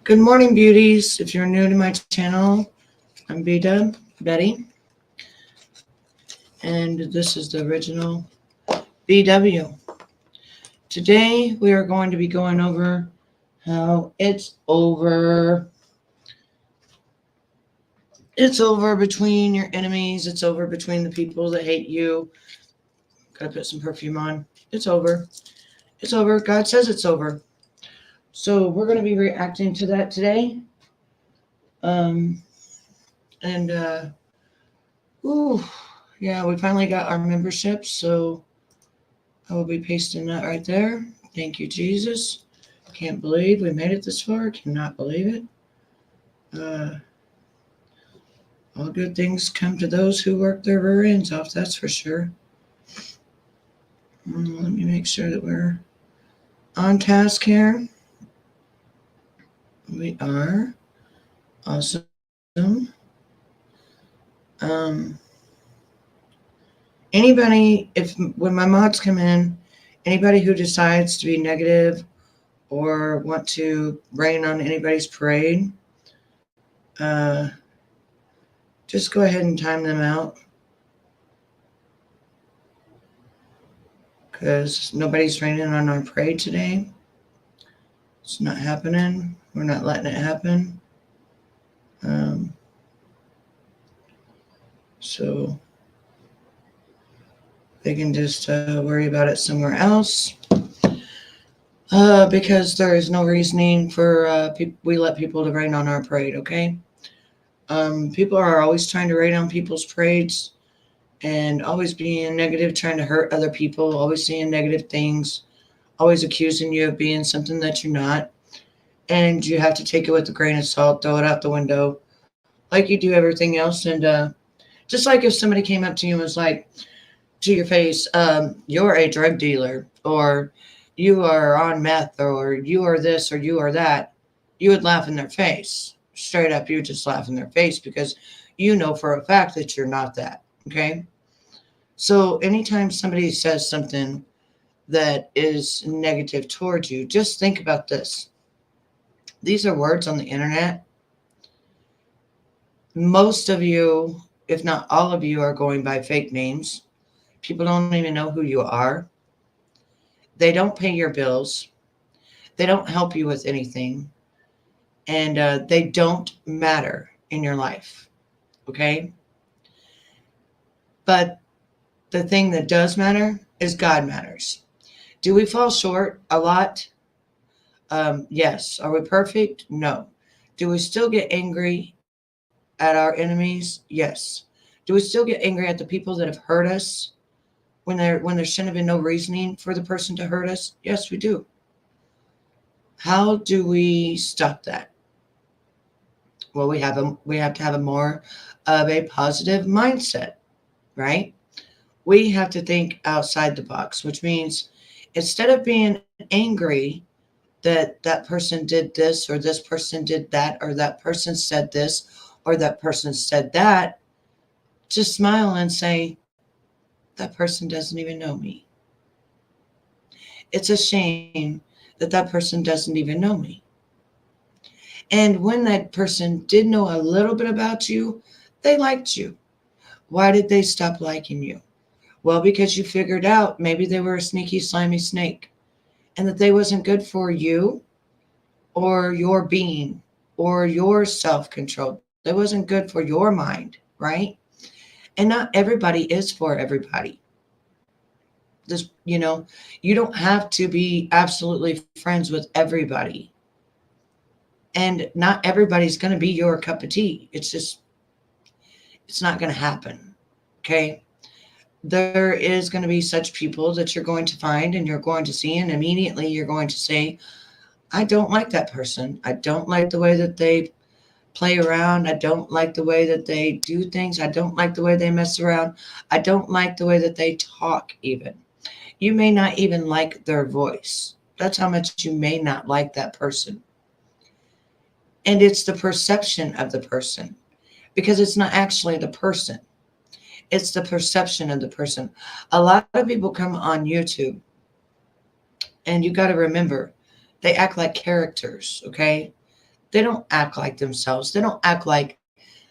Good morning, beauties. If you're new to my channel, I'm Betty, and this is the original BW. Today, we are going to be going over how it's over. It's over between your enemies. It's over between the people that hate you. Gotta put some perfume on. It's over. It's over. God says it's over. So we're going to be reacting to that today. Um, and ooh, yeah, we finally got our membership, so I will be pasting that right there. Thank you, Jesus. Can't believe we made it this far. Cannot believe it. All good things come to those who work their rear ends off, that's for sure. Let me make sure that we're on task here. We are. Awesome. Anybody, when my mods come in, anybody who decides to be negative or want to rain on anybody's parade, just go ahead and time them out, because nobody's raining on our parade today. It's not happening. We're not letting it happen. So they can just worry about it somewhere else, because there is no reasoning for we let people to rain on our parade, okay? People are always trying to rain on people's parades and always being negative, trying to hurt other people, always saying negative things, always accusing you of being something that you're not. And you have to take it with a grain of salt, throw it out the window, like you do everything else. And just like if somebody came up to you and was like, to your face, you're a drug dealer, or you are on meth, or you are this, or you are that, you would laugh in their face. Straight up, you would just laugh in their face because you know for a fact that you're not that, okay? So anytime somebody says something that is negative towards you, just think about this. These are words on the internet. Most of you, if not all of you, are going by fake names. People don't even know who you are. They don't pay your bills. They don't help you with anything. And they don't matter in your life, okay? But the thing that does matter is God matters. Do we fall short a lot? Yes. Are we perfect? No. Do we still get angry at our enemies? Yes. Do we still get angry at the people that have hurt us when there shouldn't have been no reasoning for the person to hurt us? Yes, we do. How do we stop that? Well, we have to have a more of a positive mindset, right? We have to think outside the box, which means instead of being angry that that person did this or this person did that or that person said this or that person said that, just smile and say, that person doesn't even know me. It's a shame that that person doesn't even know me. And when that person did know a little bit about you, they liked you. Why did they stop liking you? Well, because you figured out maybe they were a sneaky, slimy snake and that they wasn't good for you or your being or your self-control. They wasn't good for your mind, right? And not everybody is for everybody. Just, you don't have to be absolutely friends with everybody. And not everybody's going to be your cup of tea. It's not going to happen. Okay. There is going to be such people that you're going to find and you're going to see, and immediately you're going to say, I don't like that person. I don't like the way that they play around. I don't like the way that they do things. I don't like the way they mess around. I don't like the way that they talk even. You may not even like their voice. That's how much you may not like that person. And it's the perception of the person, because it's not actually the person. It's the perception of the person. A lot of people come on YouTube, and you got to remember, they act like characters, okay? They don't act like themselves. They don't act like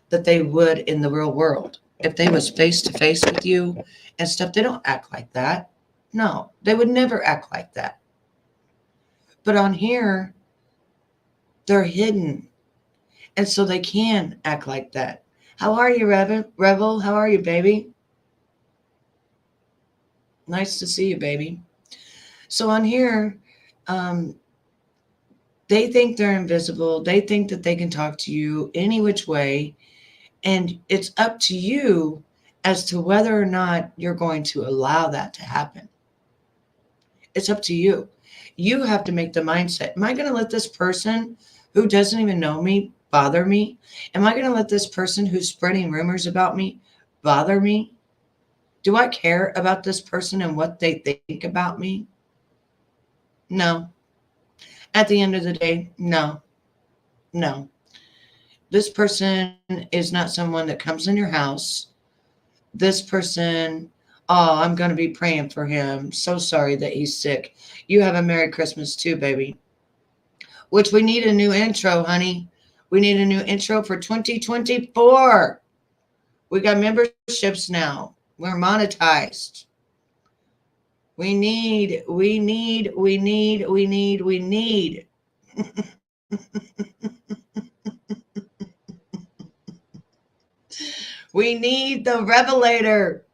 that they would in the real world. If they was face to face with you and stuff, they don't act like that. No, they would never act like that. But on here, they're hidden. And so they can act like that. How are you, Revel? How are you, baby? Nice to see you, baby. So on here, um, they think they're invisible. They think that they can talk to you any which way. And it's up to you as to whether or not you're going to allow that to happen. It's up to you. You have to make the mindset. Am I going to let this person who doesn't even know me bother me? Am I going to let this person who's spreading rumors about me bother me? Do I care about this person and what they think about me? No. At the end of the day, no. No. This person is not someone that comes in your house. This person, oh, I'm going to be praying for him. So sorry that he's sick. You have a Merry Christmas too, baby. Which we need a new intro, honey. We need a new intro for 2024. We got memberships now. We're monetized. We need. We need We need the Revelator.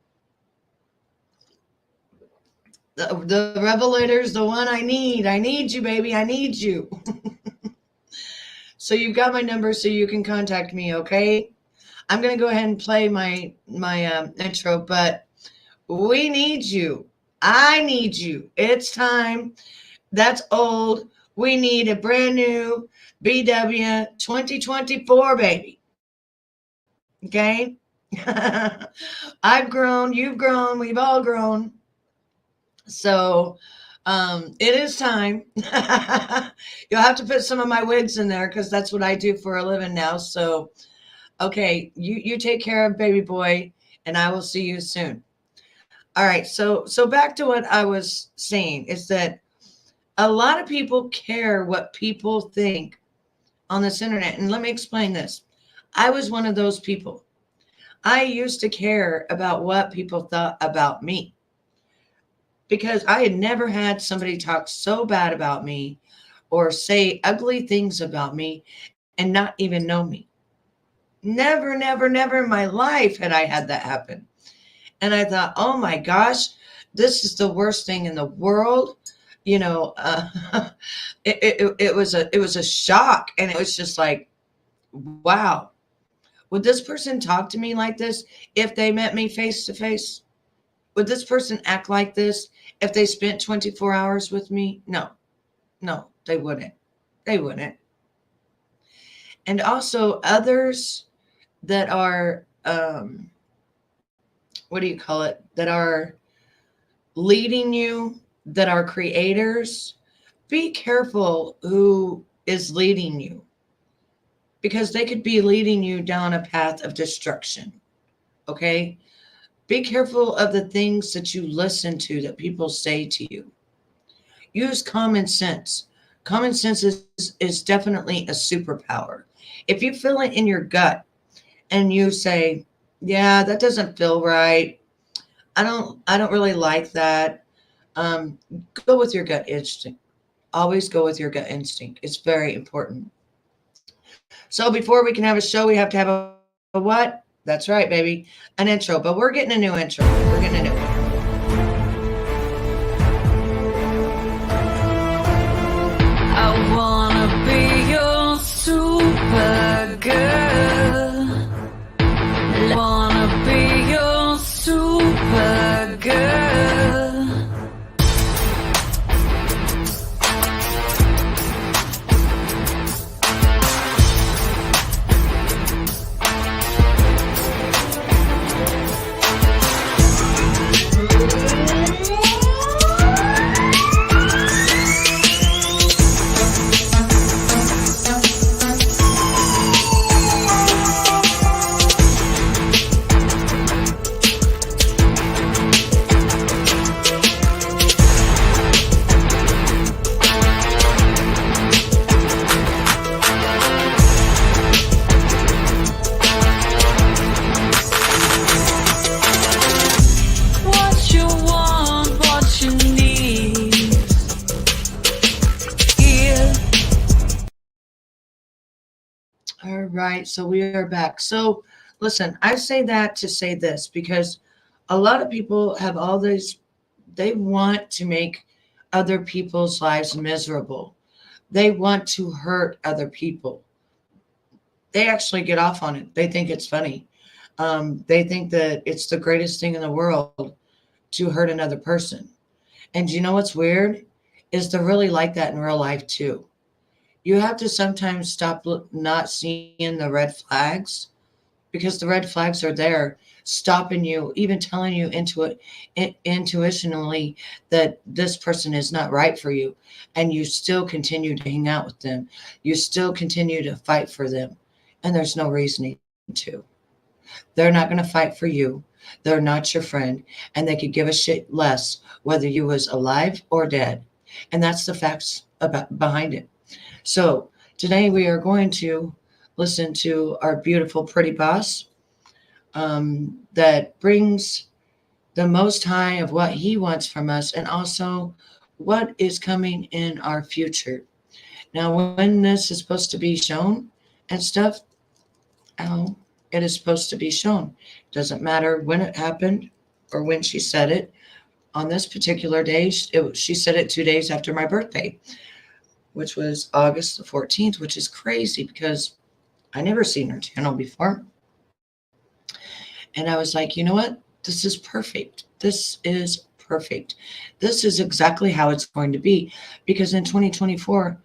The Revelator's the one I need. I need you, baby. I need you. So you've got my number so you can contact me, okay? I'm going to go ahead and play my intro, but we need you. I need you. It's time. That's old. We need a brand new BW 2024, baby. Okay? I've grown, you've grown, we've all grown. So it is time. You'll have to put some of my wigs in there because that's what I do for a living now. So, okay, you take care of baby boy, and I will see you soon. All right, so back to what I was saying is that a lot of people care what people think on this internet. And let me explain this. I was one of those people. I used to care about what people thought about me because I had never had somebody talk so bad about me or say ugly things about me and not even know me. Never, never, never in my life had I had that happen. And I thought, oh my gosh, this is the worst thing in the world. You know, it was a shock. And it was just like, wow. Would this person talk to me like this if they met me face to face? Would this person act like this if they spent 24 hours with me? No, they wouldn't. They wouldn't. And also others that are, what do you call it? That are leading you, that are creators. Be careful who is leading you, because they could be leading you down a path of destruction. Okay? Be careful of the things that you listen to that people say to you. Use common sense. Common sense is definitely a superpower. If you feel it in your gut and you say, yeah, that doesn't feel right. I don't really like that. Go with your gut instinct. Always go with your gut instinct. It's very important. So before we can have a show, we have to have a what? That's right, baby. An intro. But we're getting a new intro. We're getting a new one. I wanna be your super girl. I wanna be your super girl. All right, so we are back. So, listen, I say that to say this because a lot of people have all these, they want to make other people's lives miserable. They want to hurt other people. They actually get off on it. They think it's funny. They think that it's the greatest thing in the world to hurt another person. And you know what's weird? Is they're really like that in real life too. You have to sometimes stop not seeing the red flags because the red flags are there stopping you, even telling you intuitionally that this person is not right for you, and you still continue to hang out with them. You still continue to fight for them, and there's no reasoning to. They're not going to fight for you. They're not your friend, and they could give a shit less whether you was alive or dead. And that's the facts about behind it. So today we are going to listen to our beautiful pretty boss, that brings the most high of what he wants from us and also what is coming in our future. Now, when this is supposed to be shown and stuff, how it is supposed to be shown. Doesn't matter when it happened or when she said it. On this particular day, she said it 2 days after my birthday, which was August the 14th, which is crazy because I never seen her channel before. And I was like, you know what? This is perfect. This is perfect. This is exactly how it's going to be because in 2024,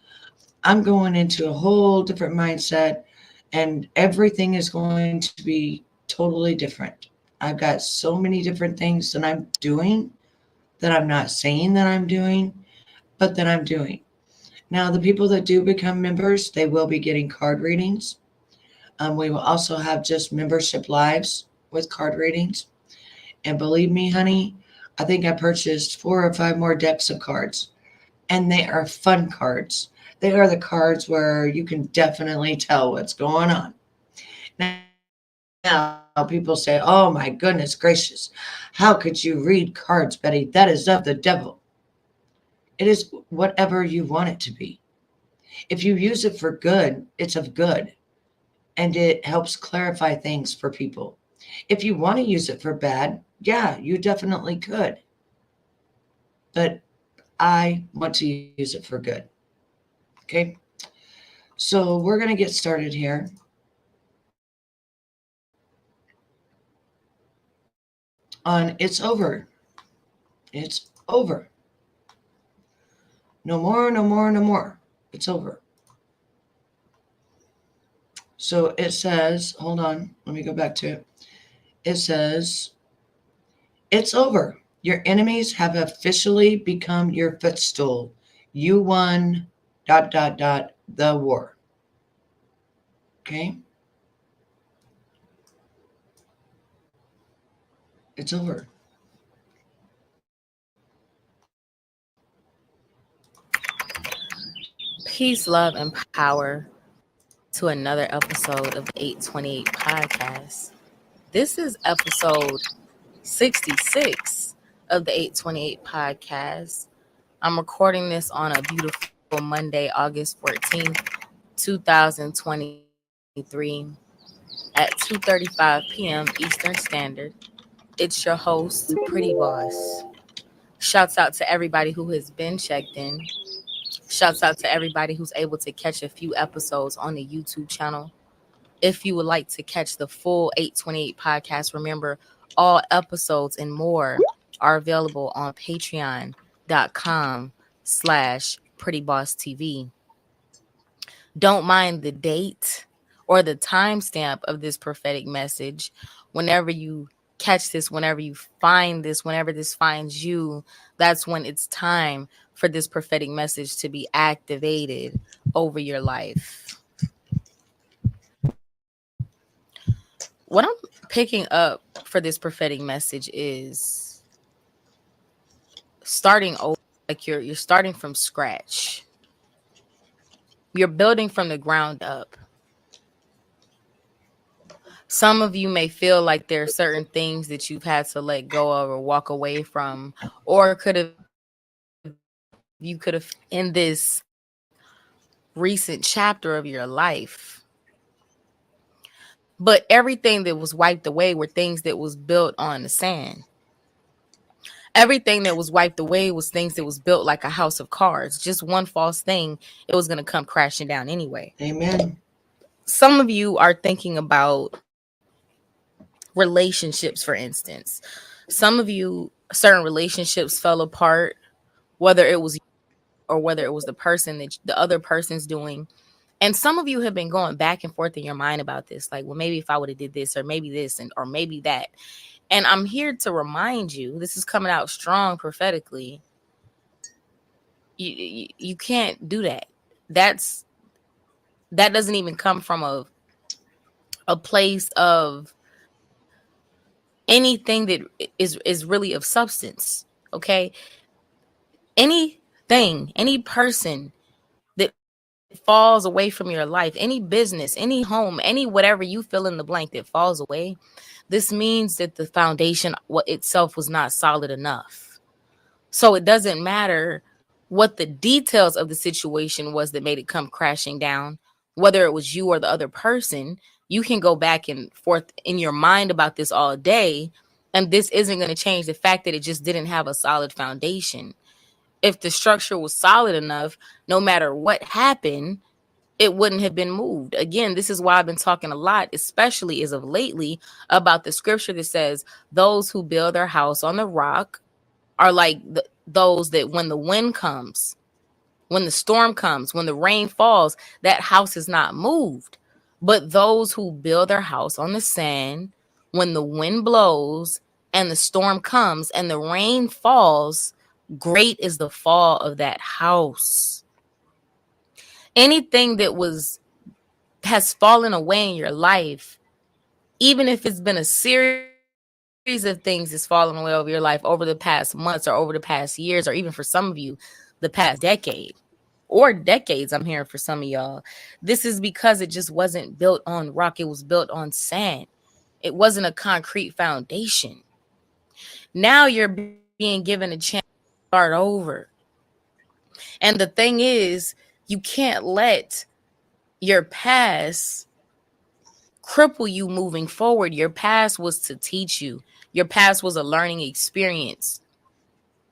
I'm going into a whole different mindset and everything is going to be totally different. I've got so many different things that I'm doing that I'm not saying that I'm doing, but that I'm doing. Now, the people that do become members, they will be getting card readings. We will also have just membership lives with card readings. And believe me, honey, I think I purchased 4 or 5 more decks of cards. And they are fun cards. They are the cards where you can definitely tell what's going on. Now, people say, oh my goodness gracious, how could you read cards, Betty? That is of the devil. It is whatever you want it to be. If you use it for good, it's of good and it helps clarify things for people. If you want to use it for bad, yeah, you definitely could. But I want to use it for good. Okay. So we're going to get started here. On It's Over. It's over. No more, no more, no more. It's over. So it says, hold on, let me go back to it. It says, it's over. Your enemies have officially become your footstool. You won, dot, dot, dot, the war. Okay? It's over. Peace, love, and power to another episode of the 828 podcast. This is episode 66 of the 828 podcast. I'm recording this on a beautiful Monday, August 14th, 2023 at 2:35 p.m. Eastern Standard. It's your host, Pretty Boss. Shouts out to everybody who has been checked in. Shouts out to everybody who's able to catch a few episodes on the YouTube channel. If you would like to catch the full 828 podcast, remember all episodes and more are available on patreon.com/prettybosstv. Don't mind the date or the timestamp of this prophetic message. Whenever you catch this, whenever you find this, whenever this finds you, that's when it's time for this prophetic message to be activated over your life. What I'm picking up for this prophetic message is starting over, like you're starting from scratch. You're building from the ground up. Some of you may feel like there are certain things that you've had to let go of or walk away from, or you could have in this recent chapter of your life. But everything that was wiped away were things that was built on the sand. Everything that was wiped away was things that was built like a house of cards. Just one false thing, it was going to come crashing down anyway. Amen. Some of you are thinking about relationships, for instance. Some of you, certain relationships fell apart, whether it was or whether it was the person that the other person's doing. And some of you have been going back and forth in your mind about this, like, well, maybe if I would have did this, or maybe this, and or maybe that. And I'm here to remind you, this is coming out strong prophetically. You can't do that. That's that doesn't even come from a place of anything that is really of substance. Okay, anything, any person that falls away from your life, any business, any home, any whatever you fill in the blank that falls away, this means that the foundation itself was not solid enough. So it doesn't matter what the details of the situation was that made it come crashing down, whether it was you or the other person. You can go back and forth in your mind about this all day, and this isn't going to change the fact that it just didn't have a solid foundation. If the structure was solid enough, no matter what happened, it wouldn't have been moved. Again, this is why I've been talking a lot, especially as of lately, about the scripture that says those who build their house on the rock are like those that when the wind comes, when the storm comes, when the rain falls, that house is not moved. But those who build their house on the sand, when the wind blows and the storm comes and the rain falls, great is the fall of that house. Anything that has fallen away in your life, even if it's been a series of things that's fallen away over your life over the past months or over the past years, or even for some of you, the past decade or decades, I'm hearing for some of y'all, this is because it just wasn't built on rock. It was built on sand. It wasn't a concrete foundation. Now you're being given a chance to start over. And the thing is, you can't let your past cripple you moving forward. Your past was to teach you. Your past was a learning experience.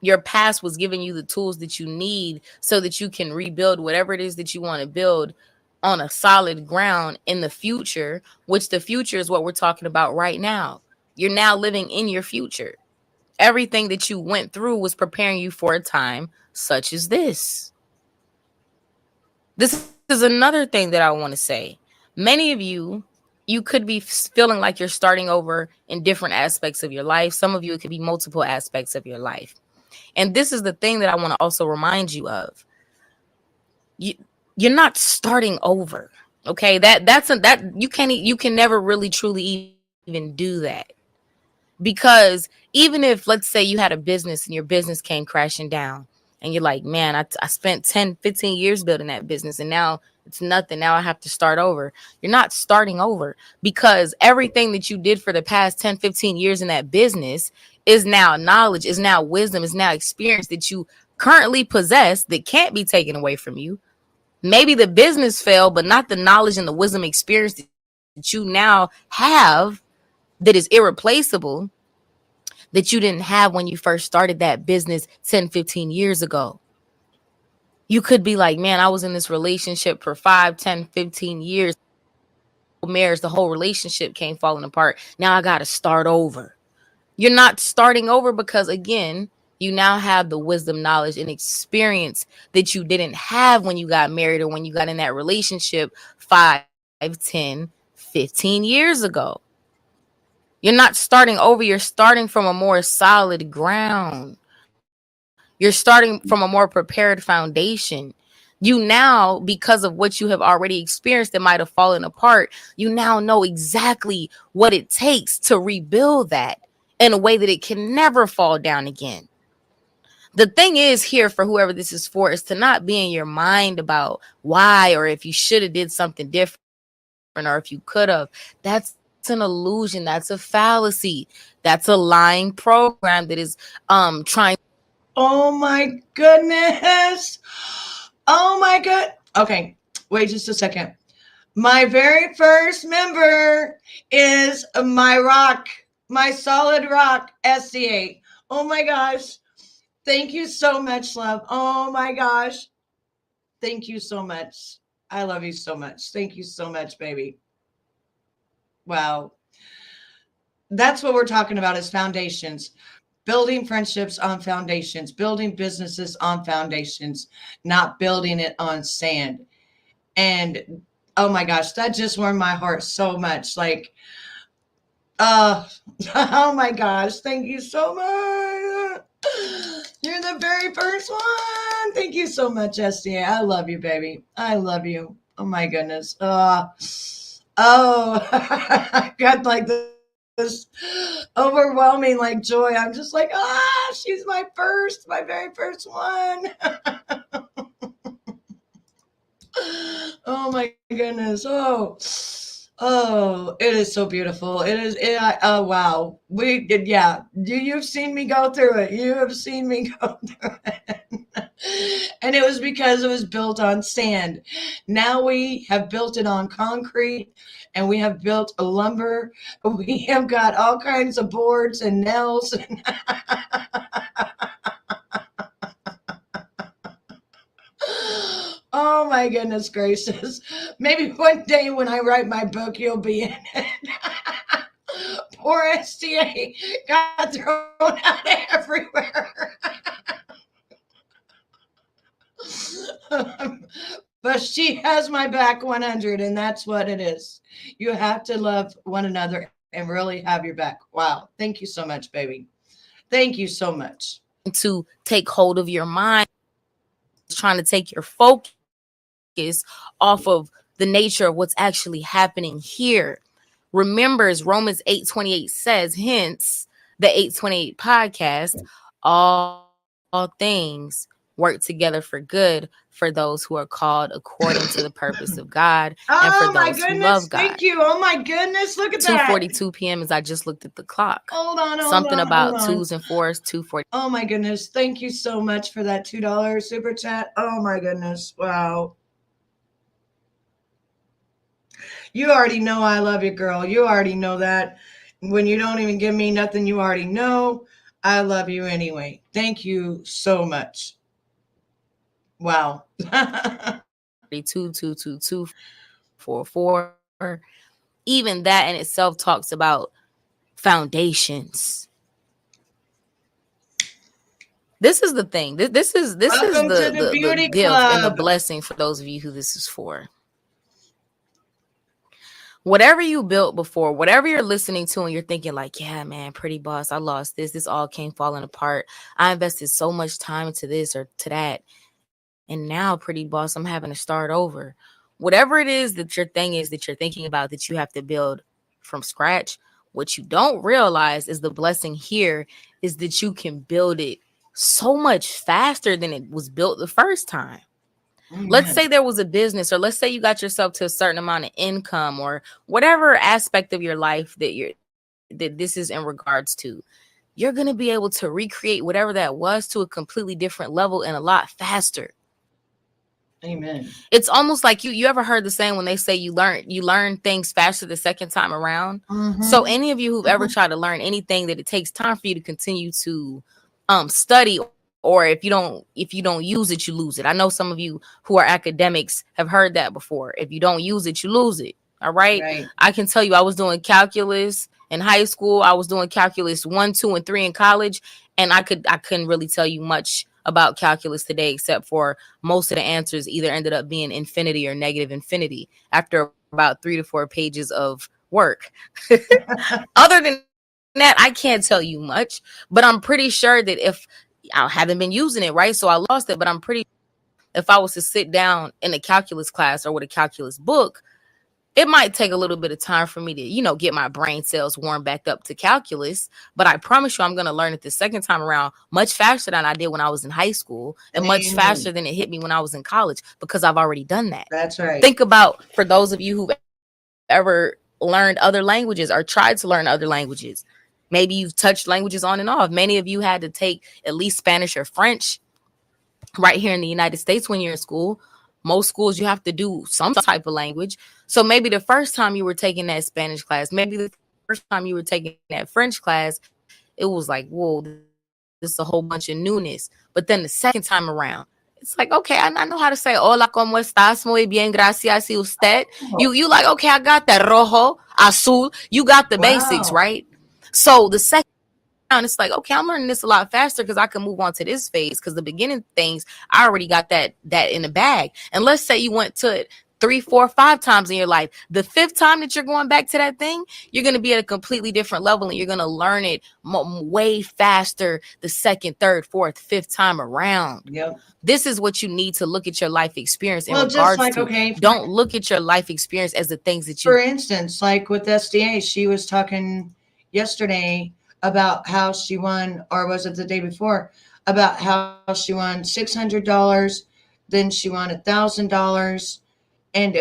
Your past was giving you the tools that you need so that you can rebuild whatever it is that you want to build on a solid ground in the future, which the future is what we're talking about right now. You're now living in your future. Everything that you went through was preparing you for a time such as this. This is another thing that I want to say. Many of you could be feeling like you're starting over in different aspects of your life. Some of you, it could be multiple aspects of your life. And this is the thing that I want to also remind you of. You're not starting over. Okay? That you can never really truly even do that. Because even if, let's say, you had a business and your business came crashing down and you're like, man, I spent 10, 15 years building that business and now it's nothing. Now I have to start over. You're not starting over, because everything that you did for the past 10, 15 years in that business is now knowledge, is now wisdom, is now experience that you currently possess that can't be taken away from you. Maybe the business failed, but not the knowledge and the wisdom experience that you now have that is irreplaceable, that you didn't have when you first started that business 10, 15 years ago. You could be like, man, I was in this relationship for 5, 10, 15 years. Marriage, the whole relationship came falling apart. Now I got to start over. You're not starting over because, again, you now have the wisdom, knowledge, and experience that you didn't have when you got married or when you got in that relationship 5, 10, 15 years ago. You're not starting over. You're starting from a more solid ground. You're starting from a more prepared foundation. You now, because of what you have already experienced that might have fallen apart, you now know exactly what it takes to rebuild that in a way that it can never fall down again. The thing is here for whoever this is for is to not be in your mind about why or if you should have did something different or if you could have. That's an illusion. That's a fallacy. That's a lying program that is trying. Oh my goodness. Oh my god. Okay, wait just a second. My very first member is my rock, my solid rock, SCA. Oh my gosh. Thank you so much, love. Oh my gosh. Thank you so much. I love you so much. Thank you so much, baby. Wow. That's what we're talking about is foundations. Building friendships on foundations, building businesses on foundations, not building it on sand. And oh my gosh, that just warmed my heart so much. Like, uh, oh my gosh, thank you so much. You're the very first one. Thank you so much, SDA. I love you, baby. I love you. Oh my goodness. Oh, I got like this overwhelming like joy. I'm just like, she's my very first one. Oh my goodness. Oh, it is so beautiful. It is. Oh wow. Yeah. You've seen me go through it. You have seen me go through it. And it was because it was built on sand. Now we have built it on concrete, and we have built a lumber. We have got all kinds of boards and nails. Oh my goodness gracious. Maybe one day when I write my book, you'll be in it. Poor STA got thrown out everywhere. But she has my back 100, and that's what it is. You have to love one another and really have your back. Wow. Thank you so much, baby. Thank you so much. To take hold of your mind, trying to take your focus off of the nature of what's actually happening here. Remember, as Romans 8:28 says, hence the 828 podcast, all things work together for good for those who are called according to the purpose of God and for those who love God. Thank you. Oh my goodness. Look at that. 2:42 p.m. as I just looked at the clock. Hold on. Something about twos and fours, 2:40. Oh my goodness. Thank you so much for that $2 super chat. Oh my goodness. Wow. You already know I love you, girl. You already know that. When you don't even give me nothing, you already know I love you anyway. Thank you so much. Wow. 22244. Even that in itself talks about foundations. This is the thing. This is the gift and the blessing for those of you who this is for. Whatever you built before, whatever you're listening to and you're thinking like, yeah, man, pretty boss, I lost this. This all came falling apart. I invested so much time into this or to that. And now, pretty boss, I'm having to start over. Whatever it is that your thing is that you're thinking about that you have to build from scratch, what you don't realize is the blessing here is that you can build it so much faster than it was built the first time. Mm-hmm. Let's say there was a business, or let's say you got yourself to a certain amount of income or whatever aspect of your life that this is in regards to. You're going to be able to recreate whatever that was to a completely different level and a lot faster. Amen. It's almost like you ever heard the saying when they say you learn things faster the second time around. Mm-hmm. So any of you who've ever tried to learn anything, that it takes time for you to continue to study, or if you don't use it, you lose it. I know some of you who are academics have heard that before. If you don't use it, you lose it. All right. I can tell you, I was doing calculus in high school. I was doing calculus 1, 2, and 3 in college, and I couldn't really tell you much about calculus today, except for most of the answers either ended up being infinity or negative infinity after about 3 to 4 pages of work. Other than that, I can't tell you much, but I'm pretty sure that if I haven't been using it, right? So I lost it, but I'm pretty, if I was to sit down in a calculus class or with a calculus book, it might take a little bit of time for me to, get my brain cells warmed back up to calculus. But I promise you, I'm going to learn it the second time around much faster than I did when I was in high school, and much faster than it hit me when I was in college, because I've already done that. That's right. Think about, for those of you who've ever learned other languages or tried to learn other languages, maybe you've touched languages on and off. Many of you had to take at least Spanish or French right here in the United States when you're in school. Most schools you have to do some type of language. So maybe the first time you were taking that Spanish class, maybe the first time you were taking that French class, it was like, whoa, this is a whole bunch of newness. But then the second time around, it's like, okay, I know how to say hola, como estás, muy bien, gracias, y usted. You Oh, like, okay, I got that rojo, azul. You got the basics, wow. right? So the second around, it's like, okay, I'm learning this a lot faster because I can move on to this phase. Because the beginning things, I already got that in the bag. And let's say you went to it 3, 4, 5 times in your life. The fifth time that you're going back to that thing, you're going to be at a completely different level, and you're going to learn it way faster the second, third, fourth, fifth time around. Yep. This is what you need to look at your life experience in Well, just regards like, to. okay, Don't look at your life experience as the things that for you. instance, like with SDA, she was talking yesterday about how she won, or was it the day before, about how she won $600, then she won $1,000, and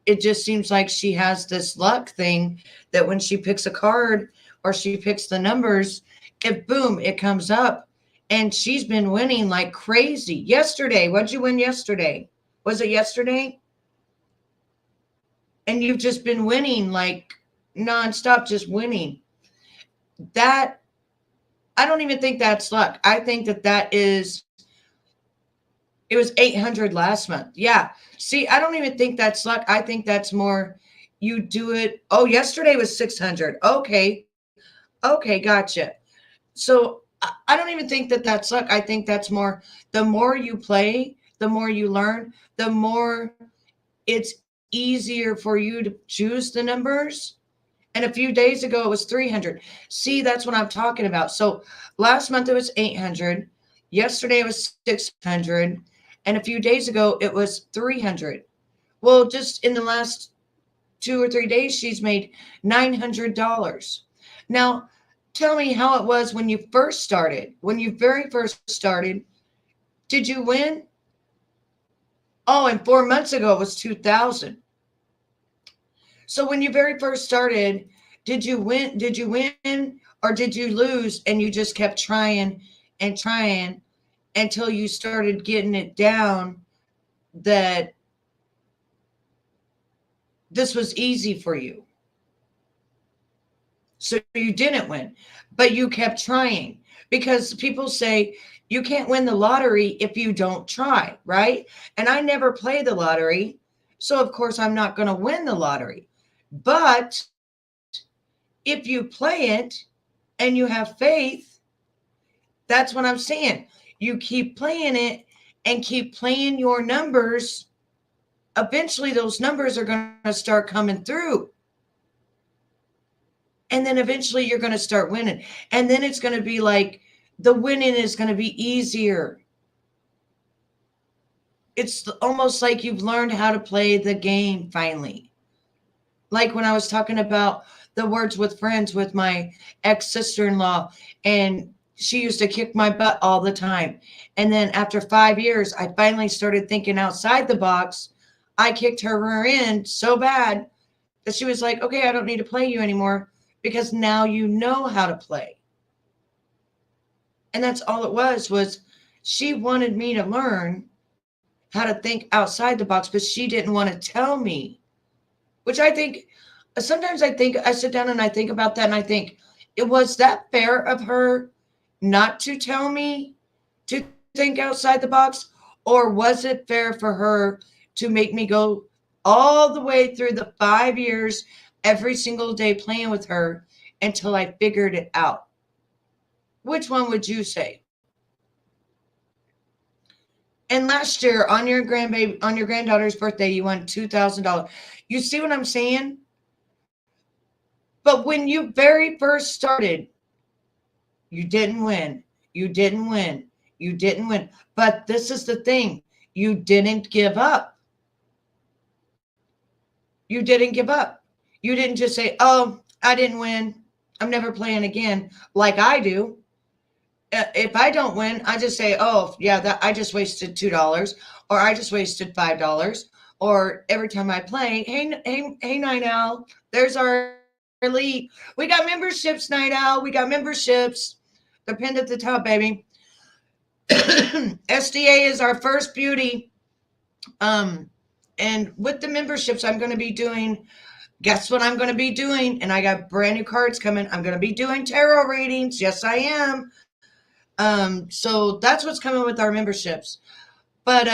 it just seems like she has this luck thing that when she picks a card or she picks the numbers, it boom, it comes up, and she's been winning like crazy. Yesterday, what'd you win yesterday? Was it yesterday? And you've just been winning like nonstop, just winning. That I don't even think that's luck. I think that is it was 800 last month. Yeah. See, I don't even think that's luck. I think that's more you do it. Oh, yesterday was 600. Okay. Okay, gotcha. So I don't even think that's luck. I think that's more the more you play, the more you learn, the more it's easier for you to choose the numbers. And a few days ago, it was 300. See, that's what I'm talking about. So last month it was 800. Yesterday it was 600. And a few days ago it was 300. Well, just in the last 2 or 3 days, she's made $900. Now, tell me how it was when you first started. When you very first started, did you win? Oh, and 4 months ago it was 2,000. So when you very first started, did you win? Did you win or did you lose and you just kept trying and trying until you started getting it down that this was easy for you? So you didn't win, but you kept trying because people say you can't win the lottery if you don't try, right? And I never play the lottery. So of course I'm not going to win the lottery. But if you play it and you have faith, that's what I'm saying. You keep playing it and keep playing your numbers. Eventually, those numbers are going to start coming through. And then eventually, you're going to start winning. And then it's going to be like the winning is going to be easier. It's almost like you've learned how to play the game finally. Like when I was talking about the words with friends with my ex sister in law, and she used to kick my butt all the time. And then after 5 years, I finally started thinking outside the box. I kicked her rear end so bad that she was like, okay, I don't need to play you anymore because now you know how to play. And that's all it was she wanted me to learn how to think outside the box, but she didn't want to tell me, which I think sometimes I sit down and I think about that and I think it was that fair of her not to tell me to think outside the box, or was it fair for her to make me go all the way through the 5 years every single day playing with her until I figured it out? Which one would you say? And last year on your granddaughter's birthday, you won $2,000. You see what I'm saying? But when you very first started, you didn't win. You didn't win. You didn't win. But this is the thing. You didn't give up. You didn't give up. You didn't just say, oh, I didn't win. I'm never playing again like I do. If I don't win, I just say, oh, yeah, that I just wasted $2 or I just wasted $5. Or every time I play, hey, Night Owl, there's our elite. We got memberships, Night Owl. We got memberships. They're pinned at the top, baby. SDA is our first beauty. And with the memberships, I'm going to be doing, guess what I'm going to be doing? And I got brand new cards coming. I'm going to be doing tarot readings. Yes, I am. So that's what's coming with our memberships. But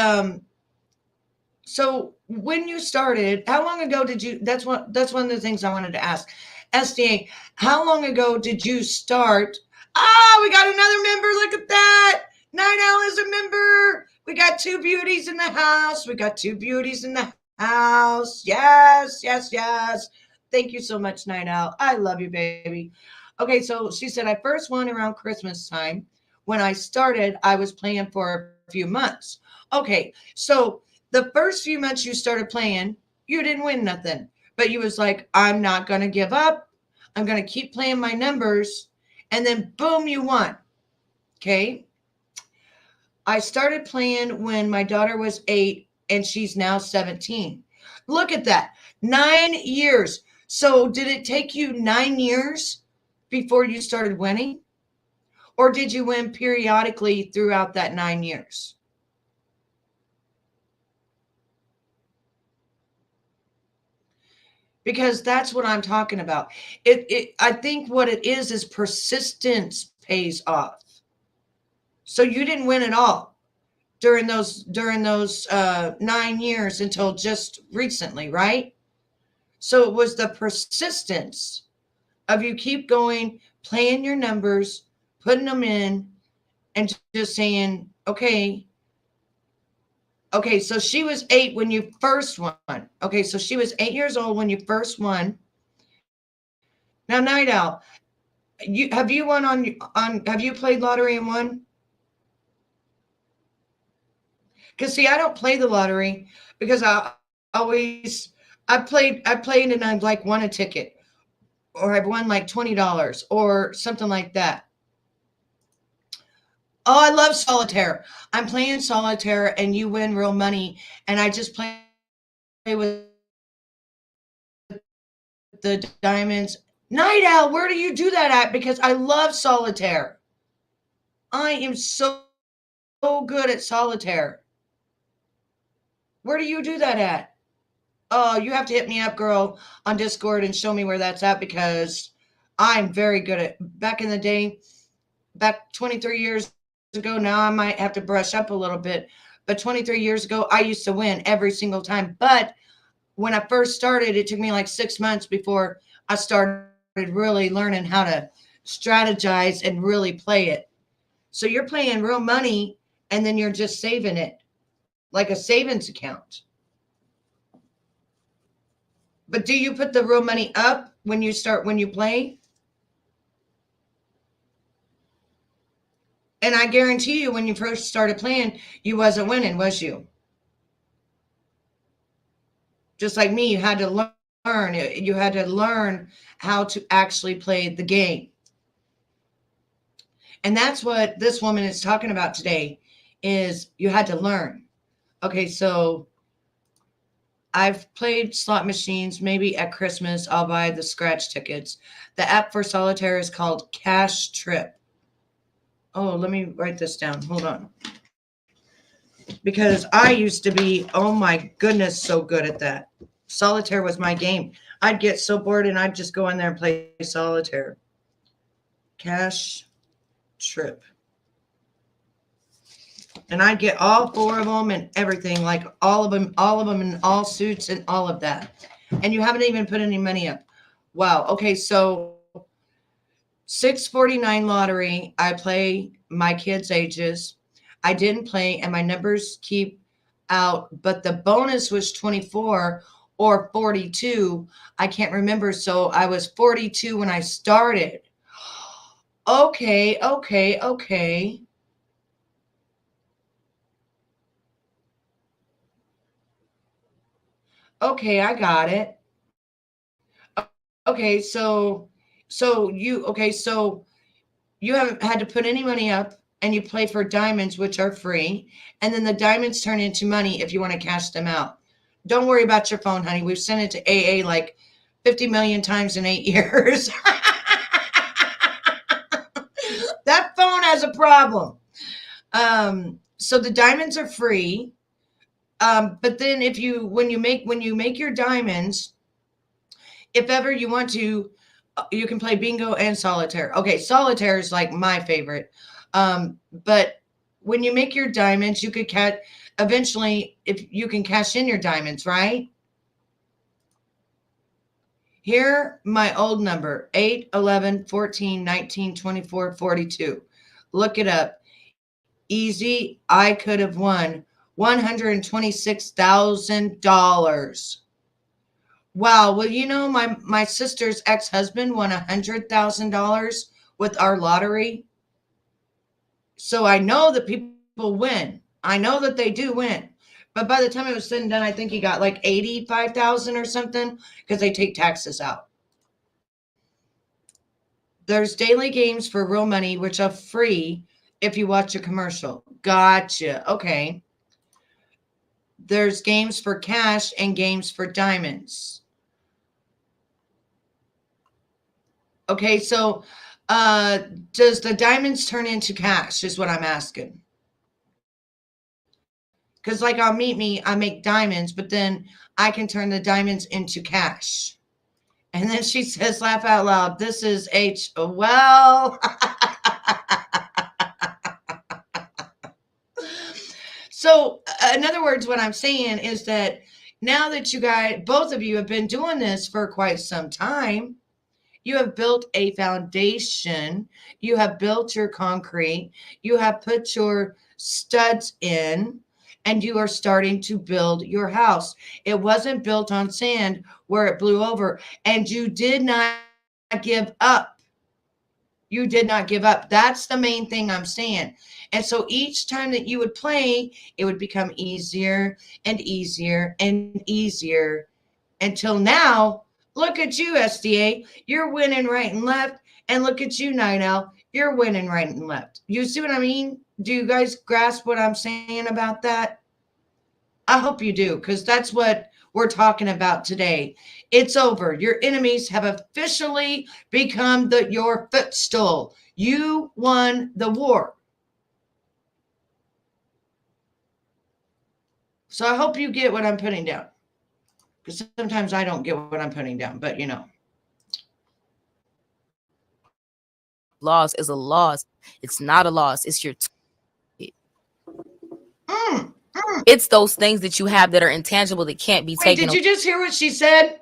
so when you started, how long ago did you? That's one of the things I wanted to ask. SDA, how long ago did you start? Ah, we got another member. Look at that. Nightowl is a member. We got two beauties in the house. We got two beauties in the house. Yes, yes, yes. Thank you so much, Nightowl. I love you, baby. Okay, so she said I first won around Christmas time. When I started, I was playing for a few months. Okay, so the first few months you started playing, you didn't win nothing. But you was like, I'm not going to give up. I'm going to keep playing my numbers. And then boom, you won. Okay. I started playing when my daughter was 8 and she's now 17. Look at that. 9 years. So did it take you 9 years before you started winning? Or did you win periodically throughout that 9 years? Because that's what I'm talking about. I think what it is persistence pays off. So you didn't win at all during those 9 years until just recently, right? So it was the persistence of you keep going, playing your numbers, putting them in, and just saying, okay, so she was 8 when you first won. Okay, so she was 8 years old when you first won. Now, Nightowl, have you won on have you played lottery and won? Because see, I don't play the lottery because I played and I've like won a ticket or I've won like $20 or something like that. Oh, I love solitaire. I'm playing solitaire and you win real money and I just play with the diamonds. Nightowl, where do you do that at? Because I love solitaire. I am so good at solitaire. Where do you do that at? Oh, you have to hit me up, girl, on Discord and show me where that's at because I'm very good at back in the day, back 23 years ago. Now I might have to brush up a little bit, but 23 years ago, I used to win every single time. But when I first started, it took me like 6 months before I started really learning how to strategize and really play it. So you're playing real money and then you're just saving it like a savings account. But do you put the real money up when you play? And I guarantee you when you first started playing, you wasn't winning, was you? Just like me, you had to learn. You had to learn how to actually play the game. And that's what this woman is talking about today is you had to learn. Okay, so I've played slot machines. Maybe at Christmas, I'll buy the scratch tickets. The app for solitaire is called Cash Trip. Oh, let me write this down. Hold on. Because I used to be, oh my goodness, so good at that. Solitaire was my game. I'd get so bored and I'd just go in there and play solitaire. Cash Trip. And I'd get all 4 of them and everything, like all of them in all suits and all of that. And you haven't even put any money up. Wow. Okay, so 649 lottery. I play my kids' ages. I didn't play, and my numbers keep out, but the bonus was 24 or 42. I can't remember. So I was 42 when I started. Okay. Okay, I got it. Okay, so you haven't had to put any money up and you play for diamonds, which are free, and then the diamonds turn into money if you want to cash them out. Don't worry about your phone, honey. We've sent it to AA like 50 million times in 8 years. That phone has a problem. So the diamonds are free. But then when you make your diamonds, if ever you want to, you can play bingo and solitaire. Okay, solitaire is like my favorite. But when you make your diamonds, you could eventually, if you can cash in your diamonds, right? Here, my old number, 8, 11, 14, 19, 24, 42. Look it up. Easy. I could have won $126,000. Wow. Well, my sister's ex-husband won $100,000 with our lottery. So I know that people win. I know that they do win. But by the time it was said and done, I think he got like 85,000 or something because they take taxes out. There's daily games for real money, which are free if you watch a commercial. Gotcha. Okay. There's games for cash and games for diamonds. Okay, so does the diamonds turn into cash is what I'm asking. Because like on Meet Me, I make diamonds, but then I can turn the diamonds into cash. And then she says, laugh out loud, this is well. So in other words, what I'm saying is that now that you guys, both of you have been doing this for quite some time, you have built a foundation, you have built your concrete, you have put your studs in, and you are starting to build your house. It wasn't built on sand where it blew over, and you did not give up. You did not give up. That's the main thing I'm saying. And so each time that you would play, it would become easier and easier and easier until now. Look at you, SDA. You're winning right and left. And look at you, Nightowl. You're winning right and left. You see what I mean? Do you guys grasp what I'm saying about that? I hope you do, because that's what we're talking about today. It's over. Your enemies have officially become your footstool. You won the war. So I hope you get what I'm putting down. Because sometimes I don't get what I'm putting down, but Loss is a loss. It's not a loss. It's your It's those things that you have that are intangible that can't be taken. Did you just hear what she said?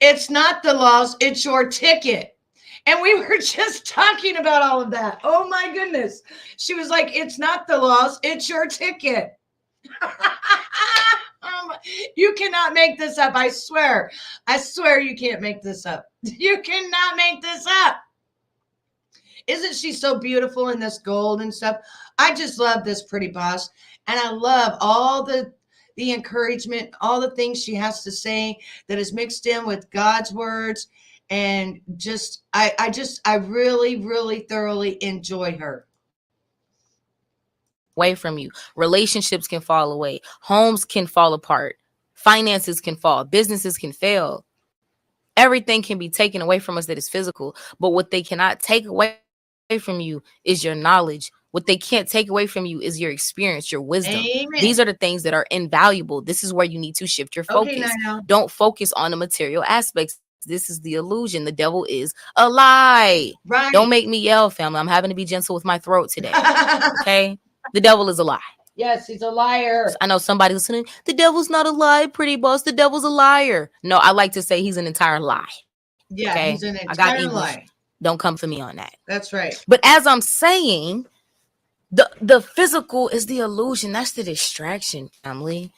It's not the loss, it's your ticket. And we were just talking about all of that. Oh my goodness. She was like, it's not the loss, it's your ticket. You cannot make this up. I swear you can't make this up. You cannot make this up. Isn't she so beautiful in this gold and stuff? I just love this pretty boss. And I love all the encouragement, all the things she has to say that is mixed in with God's words. And I really, really thoroughly enjoy her. Away from you. Relationships can fall away. Homes can fall apart. Finances can fall. Businesses can fail. Everything can be taken away from us that is physical. But what they cannot take away from you is your knowledge. What they can't take away from you is your experience, your wisdom. Amen. These are the things that are invaluable. This is where you need to shift your focus. Okay, don't focus on the material aspects. This is the illusion. The devil is a lie. Right. Don't make me yell, family. I'm having to be gentle with my throat today. Okay? The devil is a lie. Yes, he's a liar. I know somebody listening. The devil's not a lie, pretty boss. The devil's a liar. No, I like to say he's an entire lie. Yeah, okay? He's an entire lie. Don't come for me on that. That's right. But as I'm saying, the physical is the illusion. That's the distraction, family.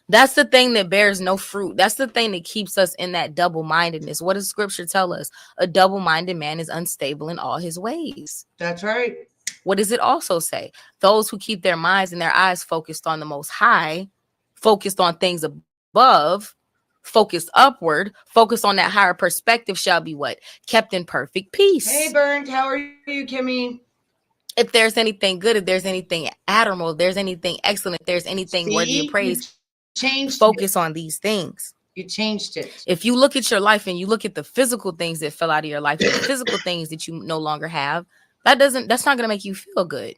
That's the thing that bears no fruit. That's the thing that keeps us in that double-mindedness. What does scripture tell us? A double-minded man is unstable in all his ways. That's right. What does it also say? Those who keep their minds and their eyes focused on the Most High, focused on things above, focused upward, focused on that higher perspective shall be what? Kept in perfect peace. Hey, Burnt, how are you, Kimmy? If there's anything good, if there's anything admirable, if there's anything excellent, if there's anything worthy of praise, focus on these things. You changed it. If you look at your life and you look at the physical things that fell out of your life, the physical things that you no longer have, that's not going to make you feel good.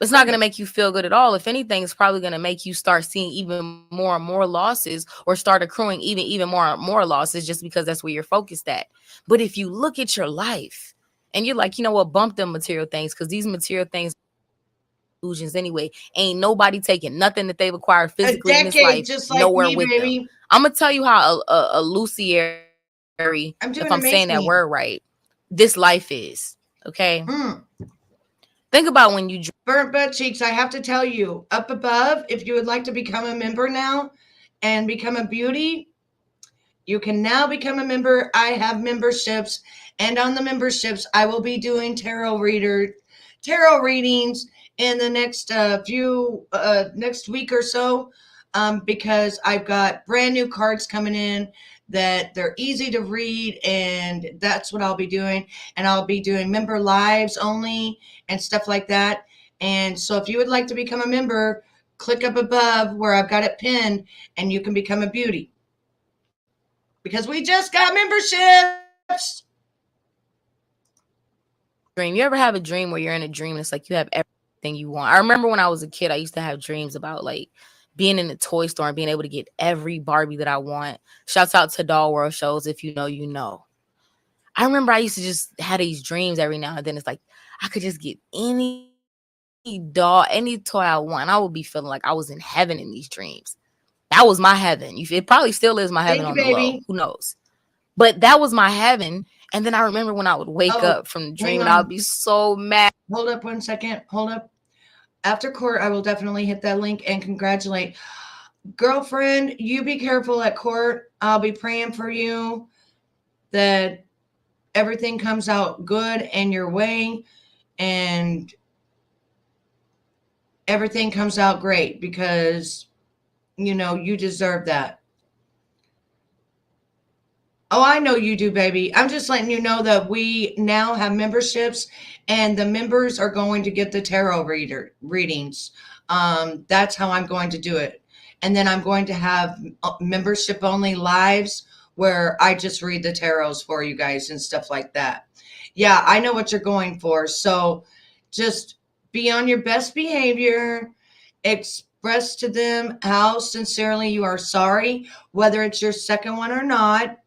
It's not going to make you feel good at all. If anything, it's probably going to make you start seeing even more and more losses, or start accruing even more and more losses, just because that's where you're focused at. But if you look at your life and you're like, you know what, bump them material things, because these material things illusions anyway. Ain't nobody taking nothing that they've acquired A physically in this decade life just like nowhere me, with them. baby. I'm gonna tell you how illusory, I'm if doing I'm saying that amazing. word right, this life is. Okay, Mm. think about when you Burnt butt cheeks, I have to tell you, up above, if you would like to become a member now and become a beauty, you can now become a member. I have memberships, and on the memberships, I will be doing tarot readings in the next next week or so, because I've got brand new cards coming in that they're easy to read, and that's what I'll be doing. And I'll be doing member lives only and stuff like that. And so, if you would like to become a member, click up above where I've got it pinned, and you can become a beauty because we just got memberships. dream, you ever have a dream where you're in a dream and it's like you have everything you want? I remember when I was a kid, I used to have dreams about like being in the toy store and being able to get every Barbie that I want. Shouts out to Doll World shows. If you know, you know. I remember I used to just have these dreams every now and then. It's like I could just get any doll, any toy I want. I would be feeling like I was in heaven in these dreams. That was my heaven. It probably still is my heaven Thank you, on the low. baby. Who knows? But that was my heaven. And then I remember when I would wake Oh, up from the hang dream and I would on. be so mad. Hold up 1 second. Hold up. After court, I will definitely hit that link and congratulate. Girlfriend, you be careful at court. I'll be praying for you that everything comes out good and your way, and everything comes out great because, you deserve that. Oh, I know you do, baby. I'm just letting you know that we now have memberships, and the members are going to get the tarot readings. That's how I'm going to do it. And then I'm going to have membership only lives where I just read the tarots for you guys and stuff like that. Yeah, I know what you're going for. So just be on your best behavior. Express to them how sincerely you are sorry, whether it's your second one or not,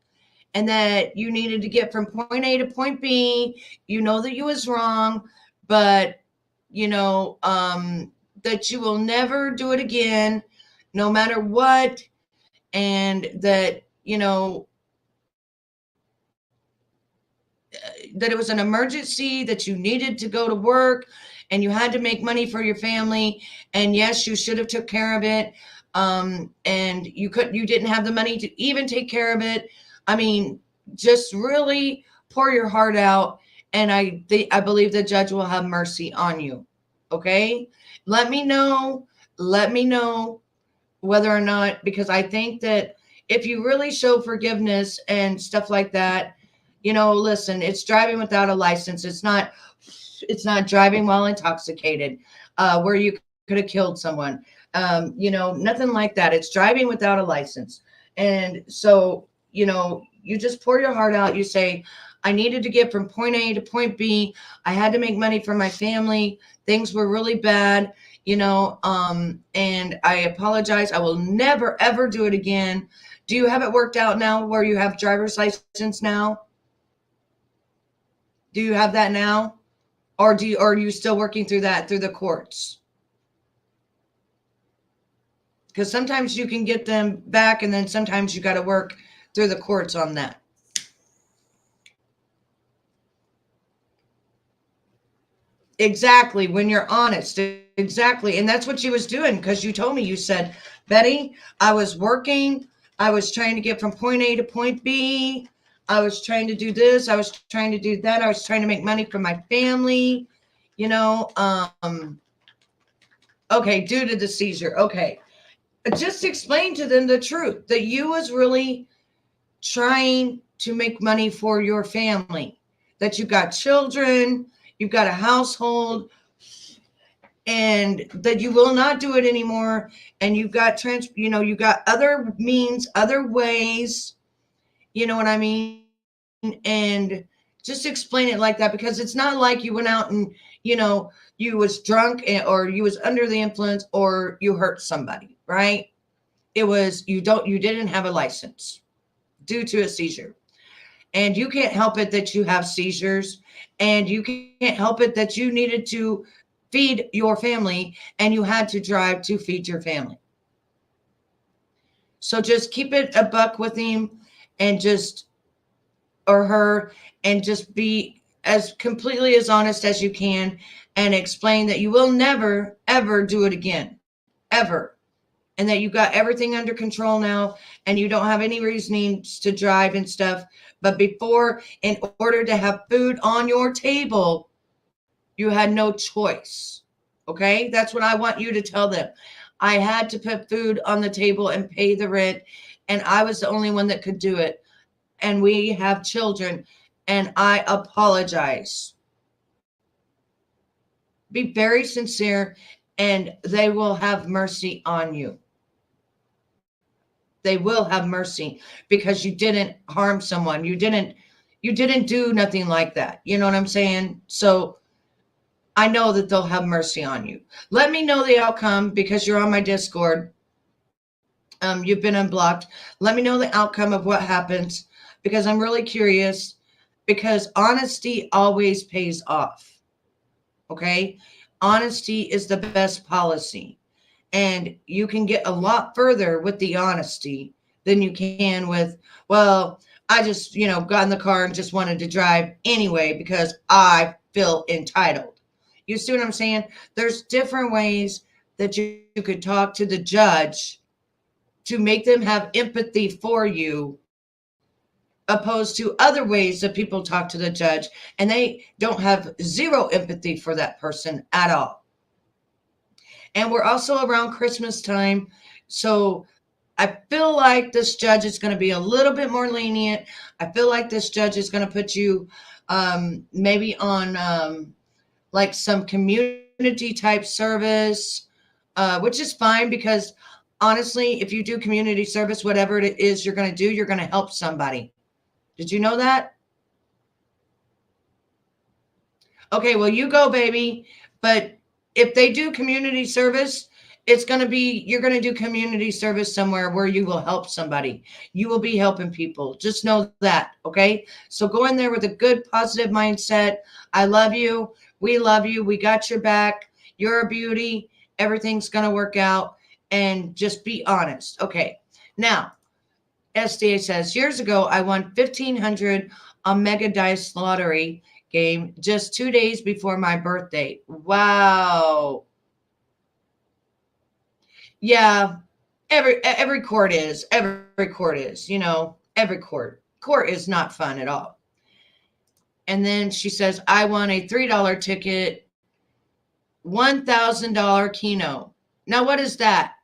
and that you needed to get from point A to point B. You know that you was wrong, but that you will never do it again, no matter what, and that that it was an emergency, that you needed to go to work, and you had to make money for your family, and yes, you should have took care of it, and you didn't have the money to even take care of it. I mean, just really pour your heart out, and I believe the judge will have mercy on you. Okay, let me know. Let me know whether or not, because I think that if you really show forgiveness and stuff like that, listen, it's driving without a license. It's not driving while intoxicated, where you could have killed someone. Nothing like that. It's driving without a license. And so, you just pour your heart out. You say, I needed to get from point A to point B. I had to make money for my family. Things were really bad, and I apologize. I will never, ever do it again. Do you have it worked out now where you have driver's license now? Do you have that now? Or are you still working through that through the courts? Because sometimes you can get them back, and then sometimes you got to work through the courts on that. Exactly, when you're honest. Exactly. And that's what she was doing, because you told me, you said, Betty, I was working. I was trying to get from point A to point B. I was trying to do this. I was trying to do that. I was trying to make money for my family. You know, okay, due to the seizure. Okay. Just explain to them the truth that you was really trying to make money for your family, that you got children, you've got a household, and that you will not do it anymore. And you've got you got other means, other ways, you know what I mean? And just explain it like that, because it's not like you went out and you know, you was drunk or you was under the influence or you hurt somebody, right? It was you didn't have a license due to a seizure. And you can't help it that you have seizures, and you can't help it that you needed to feed your family and you had to drive to feed your family. So just keep it a buck with him and just or her and just be as completely as honest as you can and explain that you will never ever do it again, ever, and that you got everything under control now and you don't have any reasonings to drive and stuff. But before, in order to have food on your table, you had no choice. Okay, that's what I want you to tell them. I had to put food on the table and pay the rent, and I was the only one that could do it. And we have children, and I apologize. Be very sincere, and they will have mercy on you. They will have mercy because you didn't harm someone. You didn't do nothing like that. You know what I'm saying? So I know that they'll have mercy on you. Let me know the outcome because you're on my Discord. You've been unblocked. Let me know the outcome of what happens because I'm really curious. Because honesty always pays off. Okay? Honesty is the best policy. And you can get a lot further with the honesty than you can with, well, I just, got in the car and just wanted to drive anyway because I feel entitled. You see what I'm saying? There's different ways that you could talk to the judge to make them have empathy for you, opposed to other ways that people talk to the judge and they don't have zero empathy for that person at all. And we're also around Christmas time. So I feel like this judge is going to be a little bit more lenient. I feel like this judge is going to put you maybe on like some community type service, which is fine because honestly, if you do community service, whatever it is you're going to do, you're going to help somebody. Did you know that? Okay, well, you go, baby. But if they do community service, it's going to be, you're going to do community service somewhere where you will help somebody. You will be helping people. Just know that. Okay. So go in there with a good, positive mindset. I love you. We love you. We got your back. You're a beauty. Everything's going to work out. And just be honest. Okay. Now, SDA says, years ago, I won 1,500 on Mega Dice Lottery game just 2 days before my birthday. Wow. Yeah, every court is. Every court is, every court is not fun at all. And then she says, I won a $3 ticket, $1,000 Keno. Now, what is that?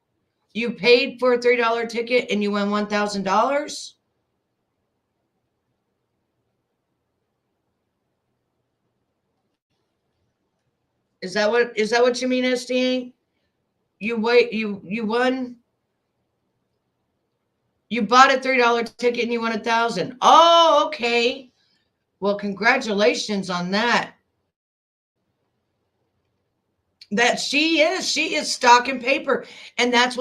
You paid for a $3 ticket and you won $1,000? Is that what you mean, SDA? You won. You bought a $3 ticket and you won 1,000. Oh, okay. Well, congratulations on that. That she is stock and paper. And that's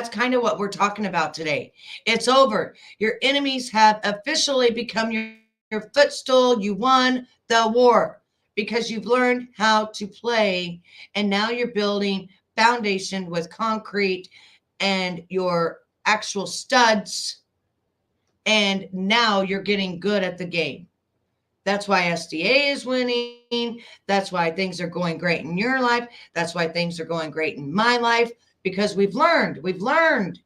kind of what we're talking about today. It's over. Your enemies have officially become your footstool. You won the war because you've learned how to play. And now you're building foundation with concrete and your actual studs. And now you're getting good at the game. That's why SDA is winning. That's why things are going great in your life. That's why things are going great in my life because we've learned. We've learned,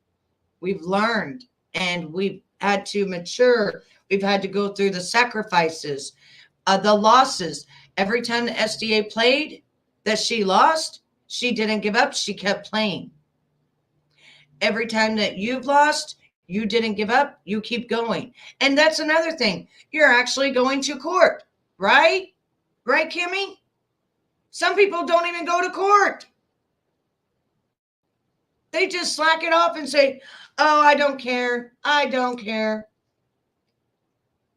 and we've had to mature. We've had to go through the sacrifices, the losses. Every time the SDA played that she lost, she didn't give up. She kept playing. Every time that you've lost, you didn't give up. You keep going. And that's another thing. You're actually going to court, right? Right, Kimmy? Some people don't even go to court. They just slack it off and say, oh, I don't care. I don't care.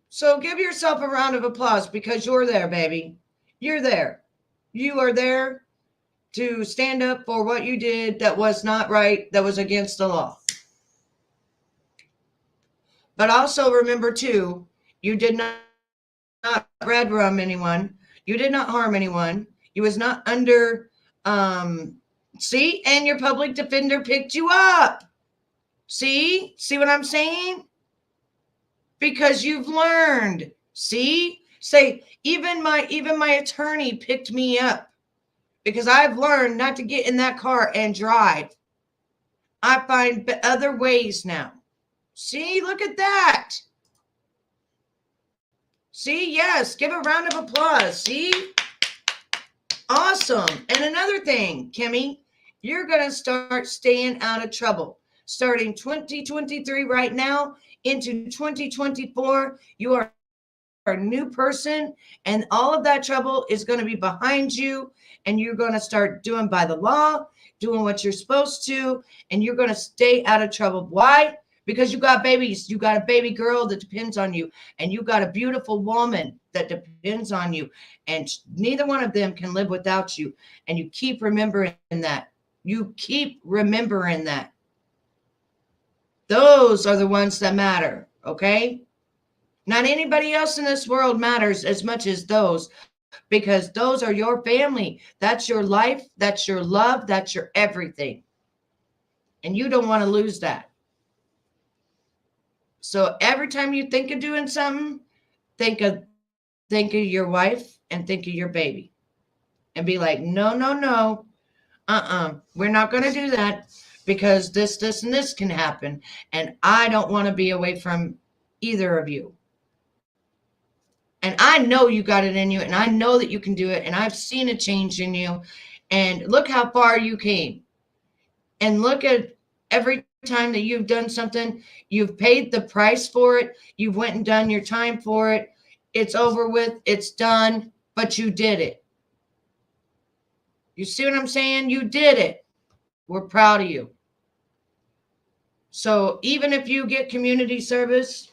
So give yourself a round of applause because you're there, baby. You're there. You are there to stand up for what you did that was not right, that was against the law. But also remember too, you did not red rum anyone. You did not harm anyone. You was not under, see, and your public defender picked you up. See what I'm saying? Because you've learned. See, say even my attorney picked me up because I've learned not to get in that car and drive. I find other ways now. See, look at that. See, yes, give a round of applause. See? Awesome. And another thing, Kimmy, you're going to start staying out of trouble. Starting 2023 right now into 2024, you are a new person, and all of that trouble is going to be behind you, and you're going to start doing by the law, doing what you're supposed to, and you're going to stay out of trouble. Why? Because you got babies. You got a baby girl that depends on you, and you got a beautiful woman that depends on you, and neither one of them can live without you. And you keep remembering that. You keep remembering that. Those are the ones that matter, okay? Not anybody else in this world matters as much as those, because those are your family. That's your life. That's your love. That's your everything. And you don't want to lose that. So every time you think of doing something, think of your wife and think of your baby. And be like, no. We're not going to do that because this, and this can happen. And I don't want to be away from either of you. And I know you got it in you, and I know that you can do it, and I've seen a change in you, and look how far you came. And look at every time that you've done something, you've paid the price for it, you've went and done your time for it, it's over with, it's done, but you did it. You see what I'm saying? You did it. We're proud of you. So even if you get community service,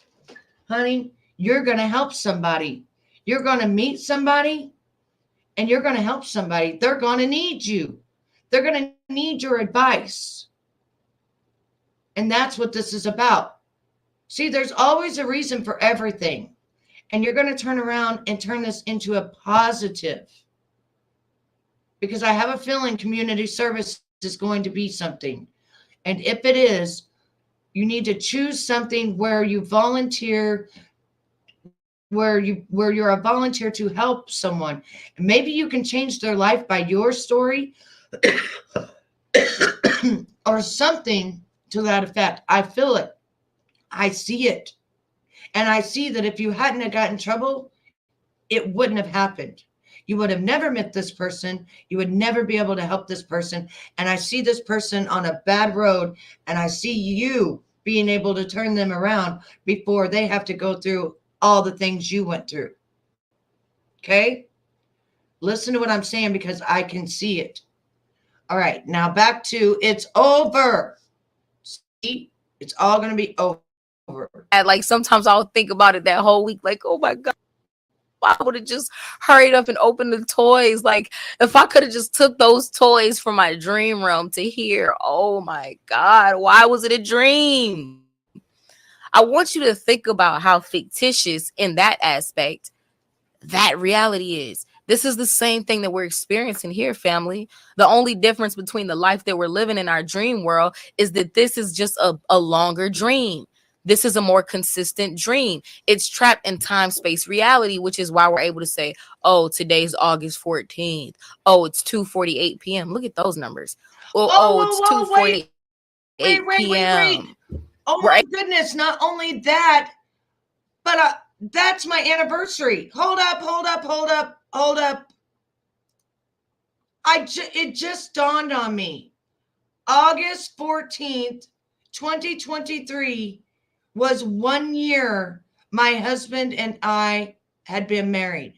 honey, you're going to help somebody. You're going to meet somebody and you're going to help somebody. They're going to need you. They're going to need your advice. And that's what this is about. See, there's always a reason for everything. And you're going to turn around and turn this into a positive. Because I have a feeling community service is going to be something. And if it is, you need to choose something where you volunteer, where you're a volunteer to help someone. Maybe you can change their life by your story or something to that effect. I feel it. I see it. And I see that if you hadn't have gotten in trouble, it wouldn't have happened. You would have never met this person. You would never be able to help this person. And I see this person on a bad road, and I see you being able to turn them around before they have to go through all the things you went through. Okay? Listen to what I'm saying because I can see it. All right, now back to it's over. See, it's all going to be over. And like sometimes I'll think about it that whole week, like, oh my God, I would have just hurried up and opened the toys. Like if I could have just took those toys from my dream realm to here, oh my God, why was it a dream? I want you to think about how fictitious in that aspect that reality is. This is the same thing that we're experiencing here, family. The only difference between the life that we're living in our dream world is that this is just a longer dream. This is a more consistent dream. It's trapped in time, space, reality, which is why we're able to say, oh, today's August 14th. Oh, it's 2:48 p.m. Look at those numbers. It's 2:48 p.m. Oh my goodness. Not only that, but that's my anniversary. Hold up. It just dawned on me. August 14th, 2023 was 1 year my husband and I had been married.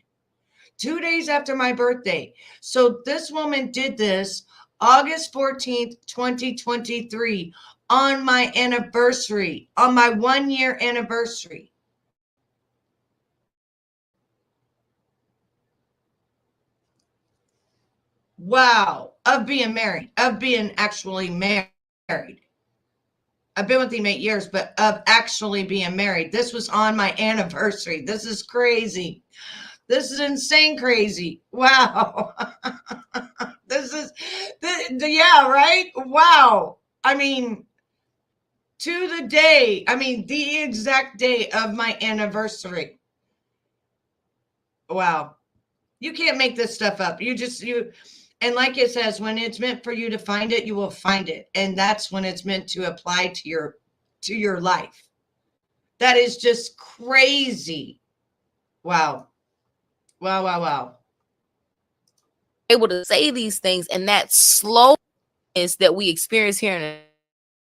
2 days after my birthday. So this woman did this August 14th, 2023 on my anniversary, on my 1 year anniversary. Wow. Of being married, of being actually married. I've been with him 8 years, but of actually being married. This was on my anniversary. This is crazy. This is insane crazy. Wow. This is, yeah, right? Wow. I mean, to the day, I mean, the exact day of my anniversary. Wow. You can't make this stuff up. And like it says, when it's meant for you to find it, you will find it. And that's when it's meant to apply to your life. That is just crazy. Wow. Wow, wow, wow. Able to say these things, and that slowness that we experience here in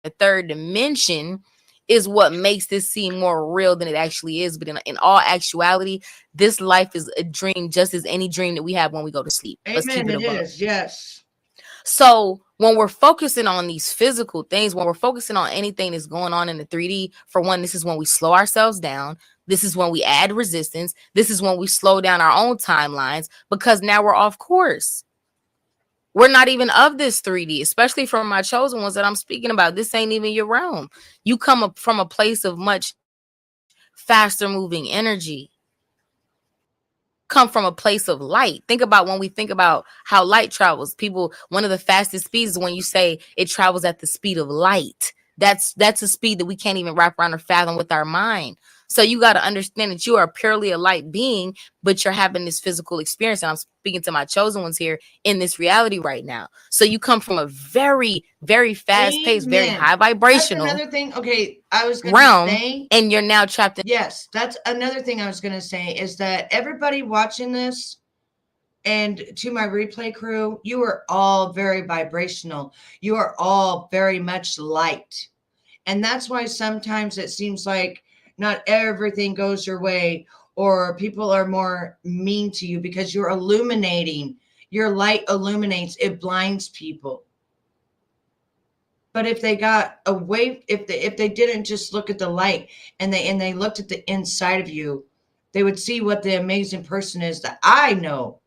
the third dimension is what makes this seem more real than it actually is. But in all actuality, this life is a dream, just as any dream that we have when we go to sleep. Let's keep Amen. it It above. is. Yes. So when we're focusing on these physical things, when we're focusing on anything that's going on in the 3D, for one, this is when we slow ourselves down. This is when we add resistance. This is when we slow down our own timelines, because now we're off course. We're not even of this 3D, especially from my chosen ones that I'm speaking about. This ain't even your realm. You come up from a place of much faster moving energy. Come from a place of light. Think about when we think about how light travels. People, one of the fastest speeds is when you say it travels at the speed of light. That's a speed that we can't even wrap around or fathom with our mind. So you got to understand that you are purely a light being, but you're having this physical experience. And I'm speaking to my chosen ones here in this reality right now. So you come from a very, very fast paced, very Amen. high That's vibrational another thing. Okay. I was going to realm, say, and you're now trapped in. yes, that's another thing I was going to say is that everybody watching this, and to my replay crew, you are all very vibrational. You are all very much light. And that's why sometimes it seems like not everything goes your way, or people are more mean to you because you're illuminating. Your light illuminates, it blinds people. But if they got away, if they didn't just look at the light, and they looked at the inside of you, they would see what the amazing person is that I know.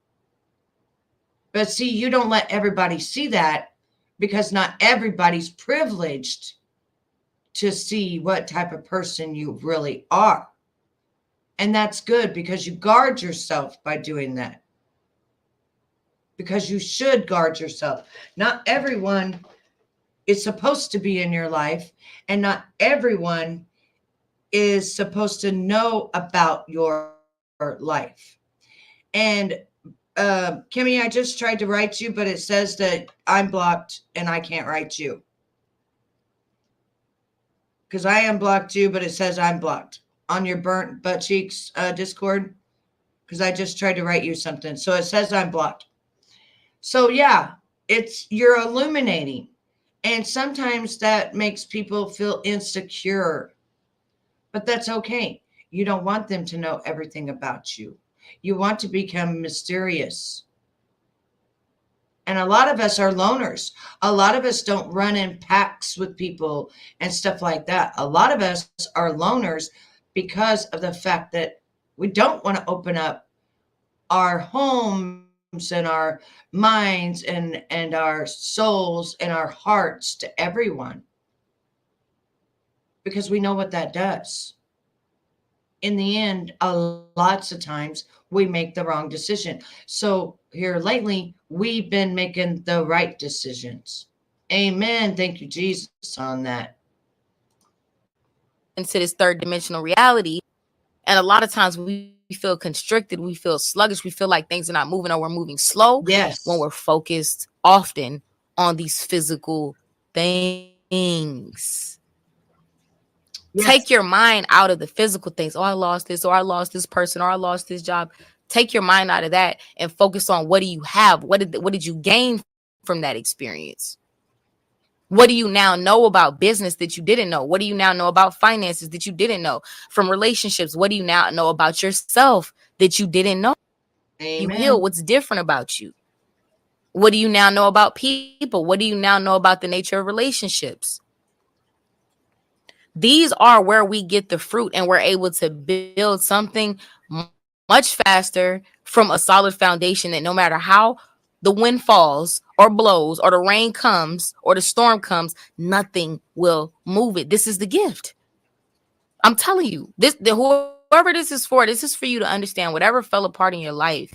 But see, you don't let everybody see that, because not everybody's privileged to see what type of person you really are. And that's good, because you guard yourself by doing that. Because you should guard yourself. Not everyone is supposed to be in your life, and not everyone is supposed to know about your life. And Kimmy, I just tried to write you, but it says that I'm blocked and I can't write you. Because I unblocked you, but it says I'm blocked on your burnt butt cheeks Discord. Because I just tried to write you something. So it says I'm blocked. So yeah, you're illuminating. And sometimes that makes people feel insecure. But that's okay. You don't want them to know everything about you. You want to become mysterious. And a lot of us are loners. A lot of us don't run in packs with people and stuff like that. A lot of us are loners because of the fact that we don't want to open up our homes and our minds and our souls and our hearts to everyone, because we know what that does. In the end, lots of times we make the wrong decision. So here lately, we've been making the right decisions. Amen. Thank you, Jesus, on that. Into this third dimensional reality. And a lot of times we feel constricted, we feel sluggish, we feel like things are not moving, or we're moving slow when Yes. we're focused often on these physical things. Take Yes. your mind out of the physical things. Oh, I lost this, or I lost this person, or I lost this job. Take your mind out of that and focus on, what do you have? What did you gain from that experience? What do you now know about business that you didn't know? What do you now know about finances that you didn't know? From relationships, what do you now know about yourself that you didn't know? You heal. Amen. What's different about you? What do you now know about people? What do you now know about the nature of relationships? These are where we get the fruit, and we're able to build something much faster from a solid foundation that no matter how the wind falls or blows or the rain comes or the storm comes, nothing will move it. This is the gift. I'm telling you, whoever this is for you to understand whatever fell apart in your life.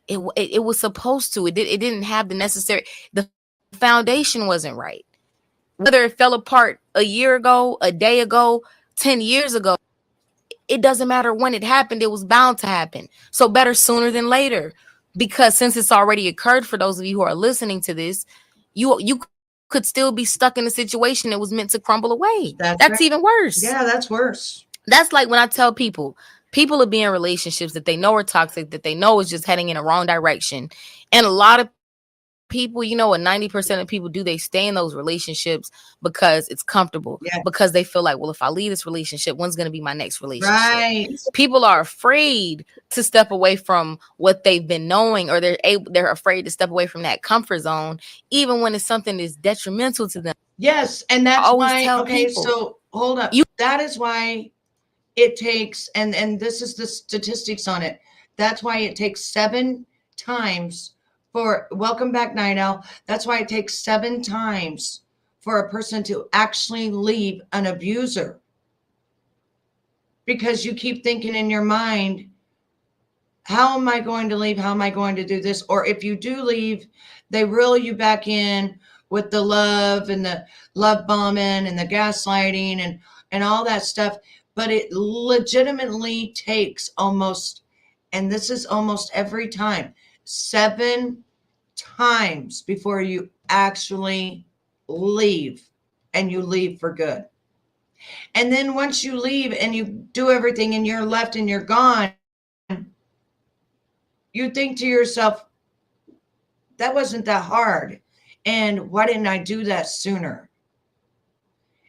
It was supposed to. It didn't have the necessary. The foundation wasn't right. Whether it fell apart a year ago, a day ago, 10 years ago, it doesn't matter when it happened. It was bound to happen. So better sooner than later, because since it's already occurred, for those of you who are listening to this, you could still be stuck in a situation that was meant to crumble away. That's That's even right. worse. Yeah, that's worse. That's like when I tell people will be in relationships that they know are toxic, that they know is just heading in the wrong direction. And a lot of people, what 90% of people do, they stay in those relationships because it's comfortable, because they feel Yeah. like, well, if I leave this relationship, when's going to be my next relationship? Right. People are afraid to step away from what they've been knowing, or they're afraid to step away from that comfort zone, even when it's something that's detrimental to them. Yes. And I that's always why, tell okay, people, so hold up. you That is why it takes, and this is the statistics on it. That's why it takes 7 times for, welcome back, Night Owl. That's why it takes 7 times for a person to actually leave an abuser, because you keep thinking in your mind, how am I going to leave? How am I going to do this? Or if you do leave, they reel you back in with the love and the love bombing and the gaslighting and all that stuff. But it legitimately takes almost, and this is almost every time, 7 times before you actually leave, and you leave for good. And then once you leave and you do everything and you're left and you're gone, you think to yourself, that wasn't that hard. And why didn't I do that sooner?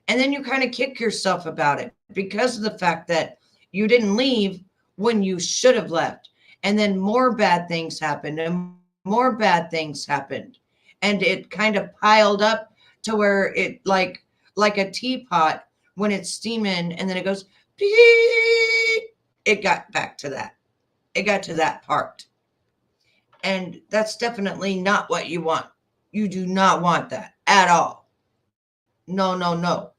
And then you kind of kick yourself about it because of the fact that you didn't leave when you should have left. And then more bad things happened and more bad things happened. And it kind of piled up to where it like a teapot when it's steaming and then it goes beep. It got back to that. It got to that part. And that's definitely not what you want. You do not want that at all. No, no, no.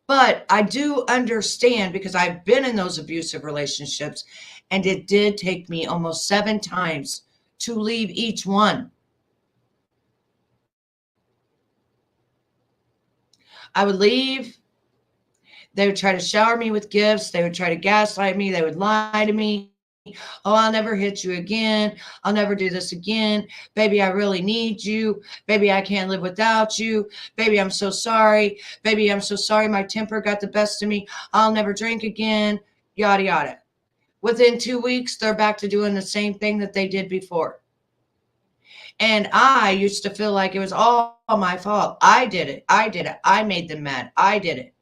But I do understand, because I've been in those abusive relationships, and it did take me almost 7 times to leave each one. I would leave. They would try to shower me with gifts. They would try to gaslight me. They would lie to me. Oh, I'll never hit you again. I'll never do this again. Baby, I really need you. Baby, I can't live without you. Baby, I'm so sorry. Baby, I'm so sorry. My temper got the best of me. I'll never drink again. Yada, yada. Within 2 weeks, they're back to doing the same thing that they did before. And I used to feel like it was all my fault. I did it. I did it. I made them mad. I did it.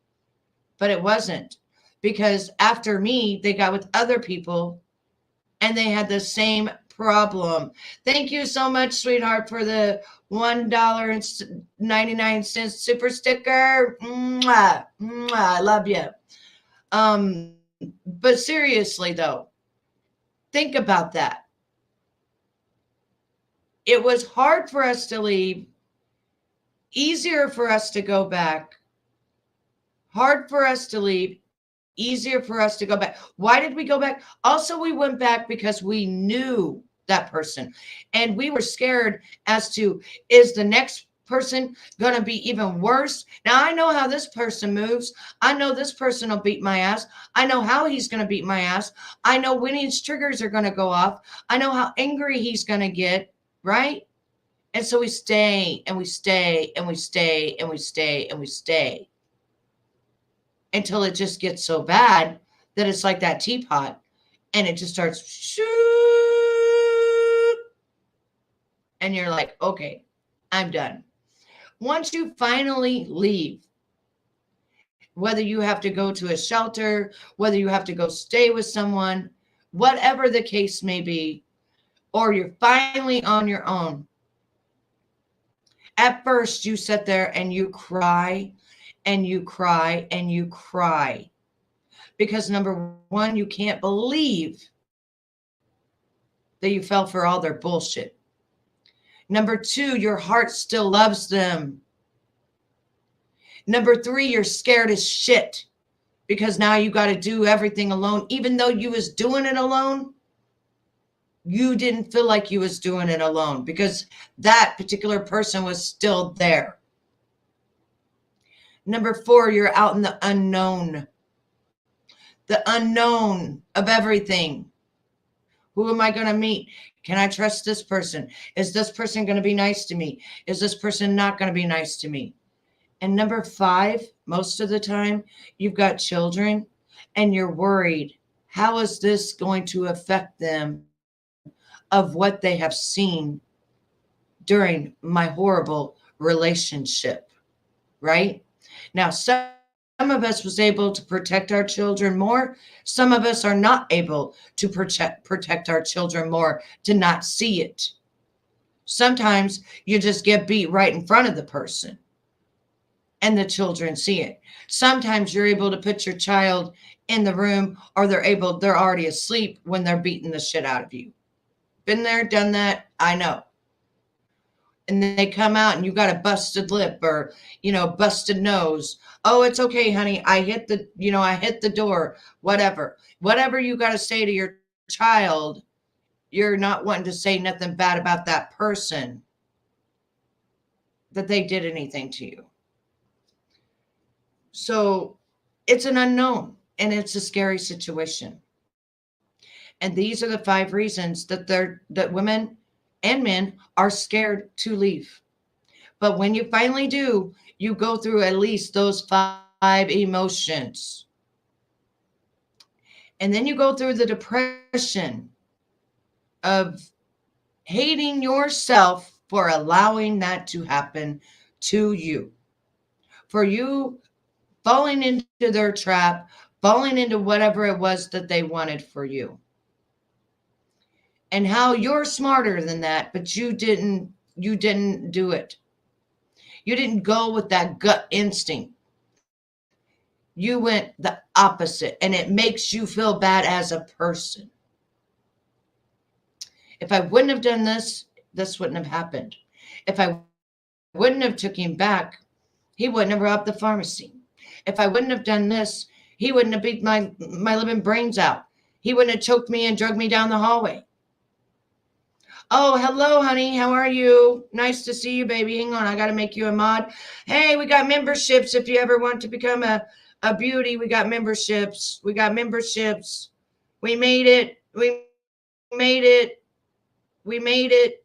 But it wasn't, because after me, they got with other people and they had the same problem. Thank you so much, sweetheart, for the $1.99 super sticker. Mwah, mwah, I love you. But seriously, though, think about that. It was hard for us to leave, easier for us to go back, hard for us to leave, easier for us to go back. Why did we go back? Also, we went back because we knew that person, and we were scared as to, is the next person going to be even worse? Now, I know how this person moves. I know this person will beat my ass. I know how he's going to beat my ass. I know when his triggers are going to go off. I know how angry he's going to get, right? And so we stay and we stay and we stay and we stay and we stay until it just gets so bad that it's like that teapot, and it just starts shoot, and you're like, okay, I'm done. Once you finally leave, whether you have to go to a shelter, whether you have to go stay with someone, whatever the case may be, or you're finally on your own, at first you sit there and you cry and you cry and you cry, because number one, you can't believe that you fell for all their bullshit. Number 2, your heart still loves them. Number 3, you're scared as shit because now you got to do everything alone. Even though you was doing it alone, you didn't feel like you was doing it alone because that particular person was still there. Number 4, you're out in the unknown of everything. Who am I going to meet? Can I trust this person? Is this person going to be nice to me? Is this person not going to be nice to me? And number 5, most of the time, you've got children and you're worried. How is this going to affect them of what they have seen during my horrible relationship, right? Now, some of us was able to protect our children more. Some of us are not able to protect our children more, to not see it. Sometimes you just get beat right in front of the person and the children see it. Sometimes you're able to put your child in the room, or they're already asleep when they're beating the shit out of you. Been there, done that, I know. And then they come out and you got a busted lip or, busted nose. Oh, it's okay, honey. I hit the door, whatever. Whatever you got to say to your child, you're not wanting to say nothing bad about that person, that they did anything to you. So it's an unknown and it's a scary situation. And these are the 5 reasons that women and men are scared to leave. But when you finally do, you go through at least those 5 emotions. And then you go through the depression of hating yourself for allowing that to happen to you. For you falling into their trap, falling into whatever it was that they wanted for you. And how you're smarter than that, but you didn't do it. You didn't go with that gut instinct. You went the opposite, and it makes you feel bad as a person. If I wouldn't have done this, this wouldn't have happened. If I wouldn't have took him back, he wouldn't have robbed the pharmacy. If I wouldn't have done this, he wouldn't have beat my living brains out. He wouldn't have choked me and dragged me down the hallway. Oh, hello, honey. How are you? Nice to see you, baby. Hang on. I got to make you a mod. Hey, we got memberships. If you ever want to become a beauty, we got memberships. We got memberships. We made it. We made it. We made it.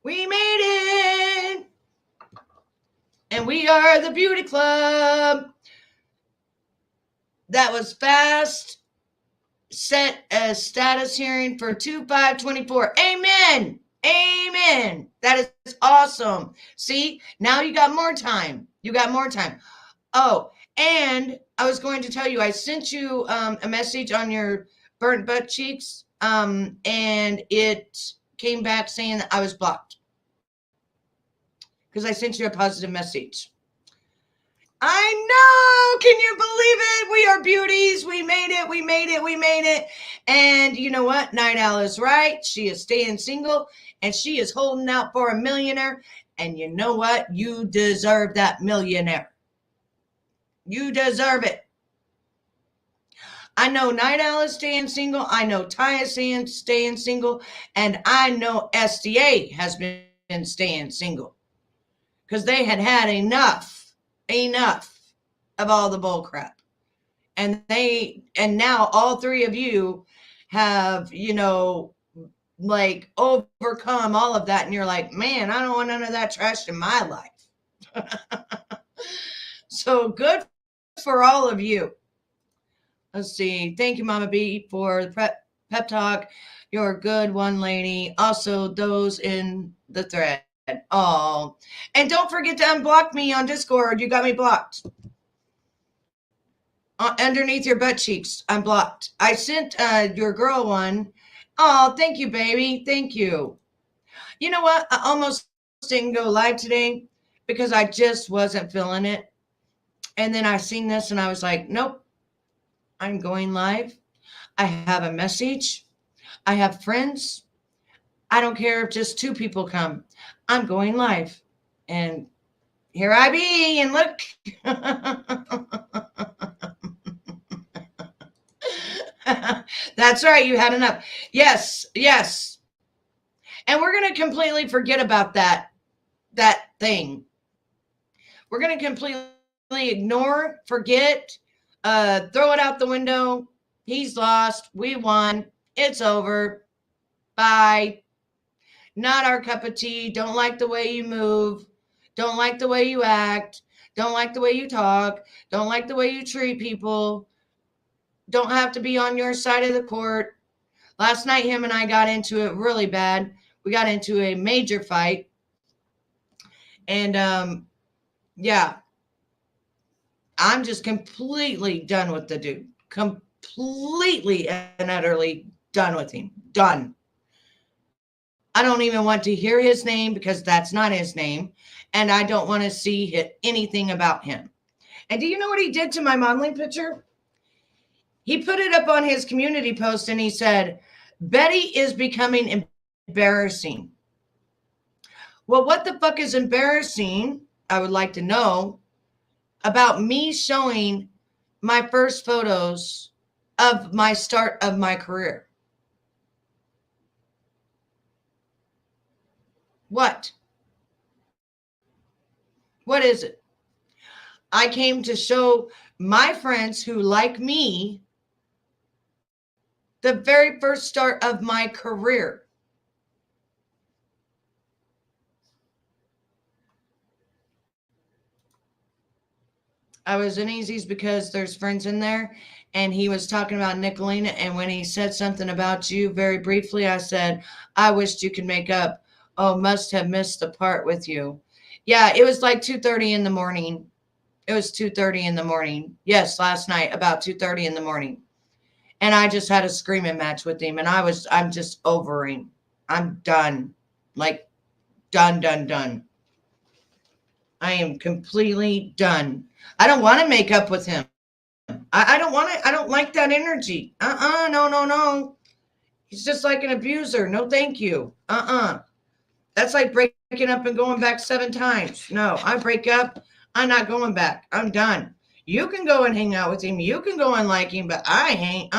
We made it. And we are the beauty club. That was fast. Set a status hearing for 2/5/24. Amen. Amen. That is awesome. See, now you got more time. You got more time. Oh, and I was going to tell you, I sent you a message on your burnt butt cheeks, and it came back saying that I was blocked because I sent you a positive message. I know. Can you believe it? We are beauties. We made it. We made it. We made it. And you know what? Nightowl is right. She is staying single and she is holding out for a millionaire. And you know what? You deserve that millionaire. You deserve it. I know Nightowl is staying single. I know Ty is staying single. And I know SDA has been staying single because they had enough of all the bull crap. And now all 3 of you have, like overcome all of that. And you're like, man, I don't want none of that trash in my life. So good for all of you. Let's see. Thank you, Mama B, for the pep talk. You're a good one, lady. Also, those in the thread. Oh, and don't forget to unblock me on Discord. You got me blocked. Underneath your butt cheeks, I'm blocked. I sent your girl one. Oh, thank you, baby. Thank you. You know what? I almost didn't go live today because I just wasn't feeling it. And then I seen this and I was like, nope, I'm going live. I have a message. I have friends. I don't care if just 2 people come. I'm going live. And here I be, and look. That's right, you had enough. Yes, yes. And we're going to completely forget about that thing. We're going to completely ignore, forget, throw it out the window. He's lost. We won. It's over. Bye. Not our cup of tea. Don't like the way you move. Don't like the way you act. Don't like the way you talk. Don't like the way you treat people. Don't have to be on your side of the court. Last night, him and I got into it really bad. We got into a major fight. And yeah, I'm just completely done with the dude. Completely and utterly done with him. Done. I don't even want to hear his name because that's not his name. And I don't want to see anything about him. And do you know what he did to my modeling picture? He put it up on his community post and he said, Betty is becoming embarrassing. Well, what the fuck is embarrassing? I would like to know about me showing my first photos of my start of my career. What? What is it? I came to show my friends who like me the very first start of my career. I was in Easy's because there's friends in there, and he was talking about Nicolina, and when he said something about you very briefly, I said, I wished you could make up. Oh, must have missed the part with you. Yeah, it was like 2:30 in the morning. It was 2:30 in the morning. Yes, last night, about 2:30 in the morning. And I just had a screaming match with him, and I'm just over him. I'm done. Like, done, done, done. I am completely done. I don't want to make up with him. I don't want to. I don't like that energy. No, no, no. He's just like an abuser. No, thank you. That's like breaking up and going back 7 times. No, I break up. I'm not going back. I'm done. You can go and hang out with him. You can go and like him, but I ain't.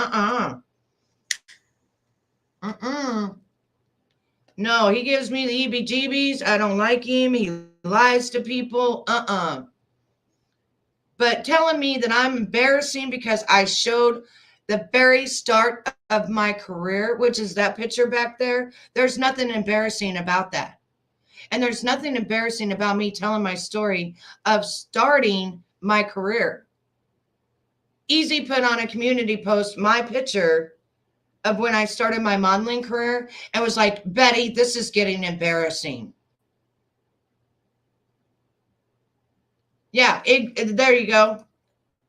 No, he gives me the heebie-jeebies. I don't like him. He lies to people. But telling me that I'm embarrassing because I showed the very start of my career, which is that picture back there, there's nothing embarrassing about that. And there's nothing embarrassing about me telling my story of starting my career. Easy put on a community post my picture of when I started my modeling career and was like, Betty, this is getting embarrassing. Yeah, there you go.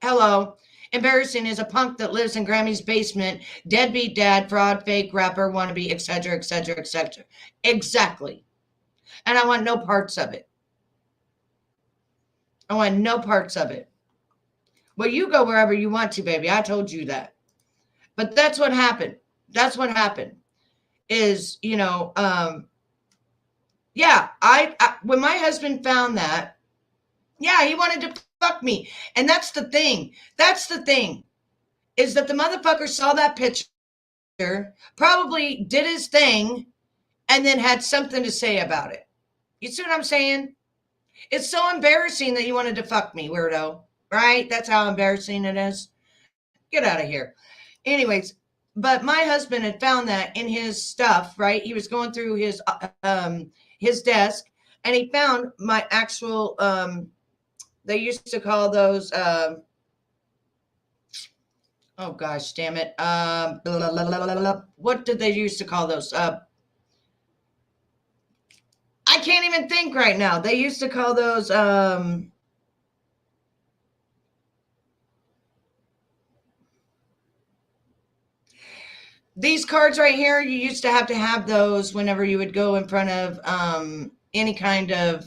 Hello. Embarrassing is a punk that lives in Grammy's basement, deadbeat dad, fraud, fake, rapper, wannabe, etc., etc., etc. Exactly. And I want no parts of it. I want no parts of it. Well, you go wherever you want to, baby. I told you that. But that's what happened. That's what happened. Is, yeah, I when my husband found that, yeah, he wanted to fuck me. And that's the thing. That's the thing. Is that the motherfucker saw that picture, probably did his thing, and then had something to say about it. You see what I'm saying? It's so embarrassing that you wanted to fuck me, weirdo. Right? That's how embarrassing it is. Get out of here. Anyways, but my husband had found that in his stuff, right? He was going through his desk, and he found my actual they used to call those oh gosh, damn it. Blah, blah, blah, blah, blah. What did they used to call those? I can't even think right now. They used to call those these cards right here. You used to have those whenever you would go in front of any kind of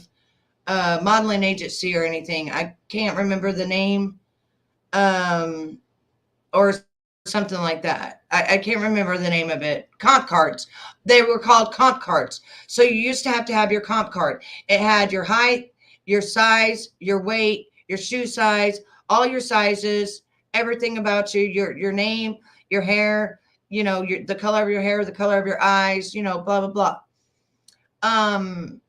modeling agency or anything. I can't remember the name or something like that. I can't remember the name of it. Comp cards. They were called comp cards. So you used to have your comp card. It had your height, your size, your weight, your shoe size, all your sizes, everything about you, your name, your hair, the color of your hair, the color of your eyes, blah blah blah. Um,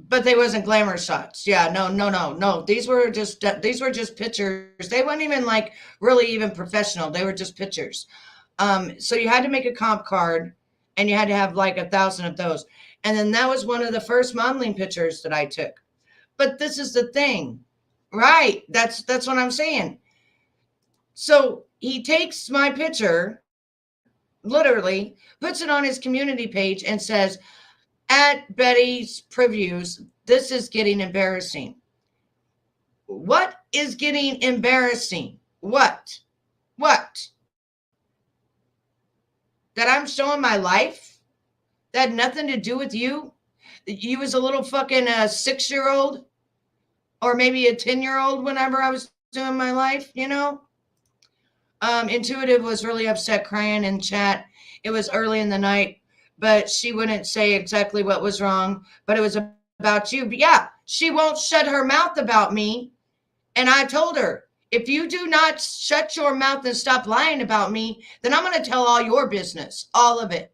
but they wasn't glamour shots. Yeah, no, no, no, no. These were just pictures. They weren't even like really even professional. They were just pictures. So you had to make a comp card, and you had to have like 1,000 of those. And then that was one of the first modeling pictures that I took. But this is the thing, right? That's what I'm saying. So he takes my picture, literally, puts it on his community page, and says, "At Betty's previews, this is getting embarrassing." What is getting embarrassing? What? What? That I'm showing my life? That had nothing to do with you? You was a little fucking 6-year-old, or maybe a 10-year-old whenever I was doing my life? Intuitive was really upset, crying in chat. It was early in the night, but she wouldn't say exactly what was wrong, but it was about you. But yeah, she won't shut her mouth about me. And I told her, if you do not shut your mouth and stop lying about me, then I'm going to tell all your business, all of it.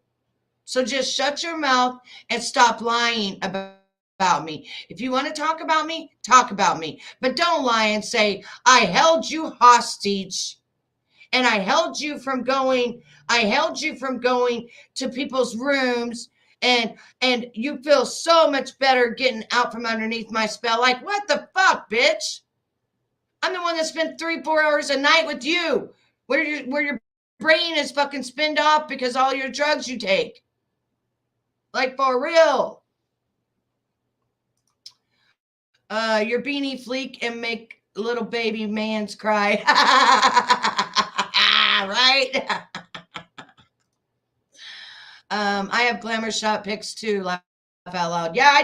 So just shut your mouth and stop lying about me. If you want to talk about me, talk about me. But don't lie and say, I held you hostage, and I held you from going to people's rooms, and you feel so much better getting out from underneath my spell. Like, what the fuck, bitch? I'm the one that spent 3-4 hours a night with you, where your brain is fucking spinned off because all your drugs you take. Like, for real. Your beanie fleek and make little baby mans cry. Right? I have glamour shot pics too. Laugh out loud. Yeah, I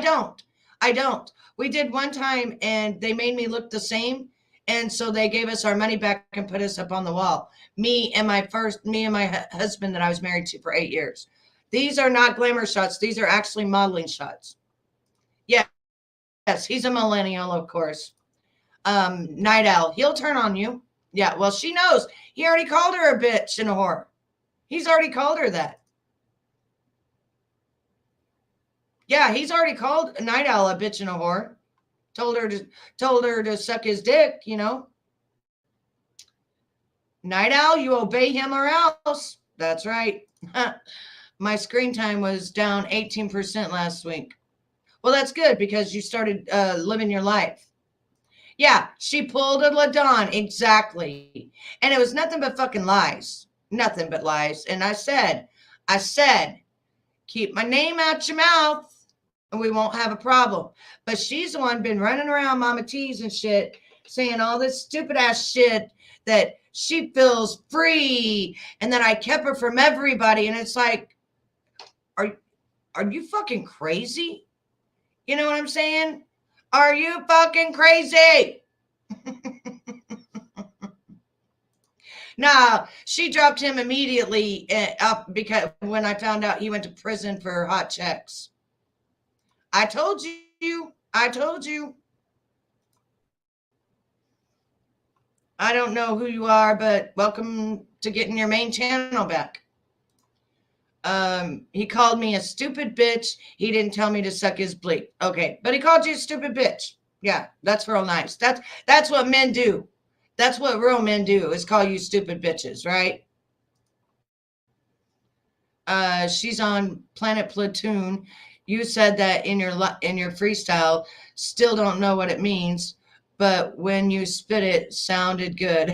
don't. We did one time, and they made me look the same. And so they gave us our money back and put us up on the wall. Me and my husband that I was married to for 8 years. These are not glamour shots. These are actually modeling shots. Yes, he's a millennial, of course. Nightowl, he'll turn on you. Yeah, well, she knows. He already called her a bitch and a whore. He's already called her that. Yeah, he's already called Nightowl a bitch and a whore. Told her to suck his dick. Nightowl, you obey him or else. That's right. My screen time was down 18% last week. Well, that's good because you started living your life. Yeah, she pulled a LaDawn. Exactly. And it was nothing but fucking lies. Nothing but lies. And I said, keep my name out your mouth and we won't have a problem. But she's the one been running around Mama T's and shit, saying all this stupid ass shit that she feels free and that I kept her from everybody. And it's like, are you fucking crazy? You know what I'm saying? Are you fucking crazy? No, she dropped him immediately up because when I found out he went to prison for hot checks. I told you. I don't know who you are, but welcome to getting your main channel back. He called me a stupid bitch. He didn't tell me to suck his bleep. Okay, but he called you a stupid bitch. Yeah, that's real nice. That's what men do. That's what real men do, is call you stupid bitches, right? She's on Planet Platoon. You said that in your freestyle. Still don't know what it means, but when you spit it, sounded good.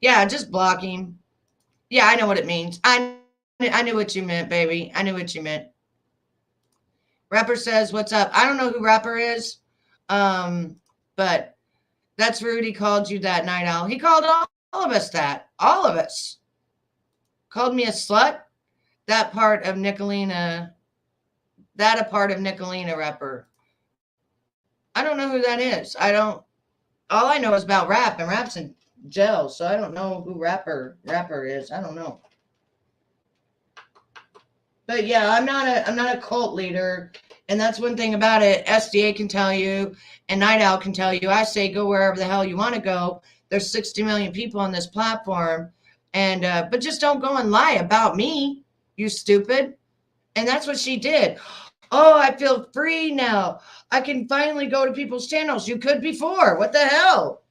Yeah, just blocking. Yeah, I know what it means. I knew what you meant, baby. I knew what you meant. Rapper says, "What's up?" I don't know who Rapper is, but that's rude. He called you that, Nightowl. He called all of us that. All of us. Called me a slut. That part of Nicolina. That a part of Nicolina Rapper. I don't know who that is. I don't. All I know is about rap, and rap's in jail, so I don't know who rapper is. I don't know. But yeah, I'm not a cult leader, and that's one thing about it. SDA can tell you, and Nightowl can tell you. I say go wherever the hell you want to go. There's 60 million people on this platform, and but just don't go and lie about me, you stupid. And that's what she did. Oh, I feel free now. I can finally go to people's channels. You could before. What the hell?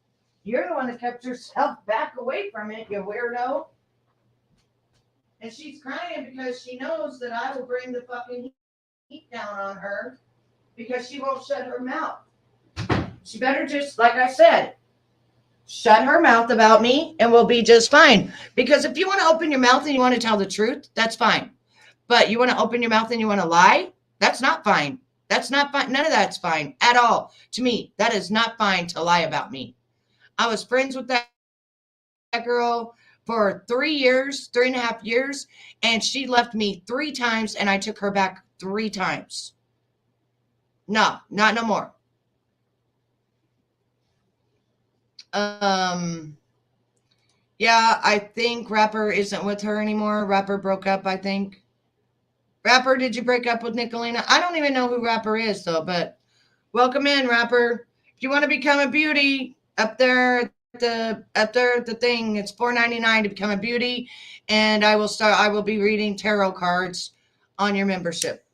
You're the one that kept yourself back away from it, you weirdo. And she's crying because she knows that I will bring the fucking heat down on her because she won't shut her mouth. She better just, like I said, shut her mouth about me and we'll be just fine. Because if you want to open your mouth and you want to tell the truth, that's fine. But you want to open your mouth and you want to lie, that's not fine. That's not fine. None of that's fine at all. To me, that is not fine to lie about me. I was friends with that girl for 3 years, 3.5 years, and she left me 3 times and I took her back 3 times. No, not no more. Um, yeah, I think Rapper isn't with her anymore. Rapper broke up, I think. Rapper, did you break up with Nicolina? I don't even know who Rapper is though, but welcome in, Rapper. If you want to become a beauty, up there the thing, it's $4.99 to become a beauty, and I will be reading tarot cards on your membership.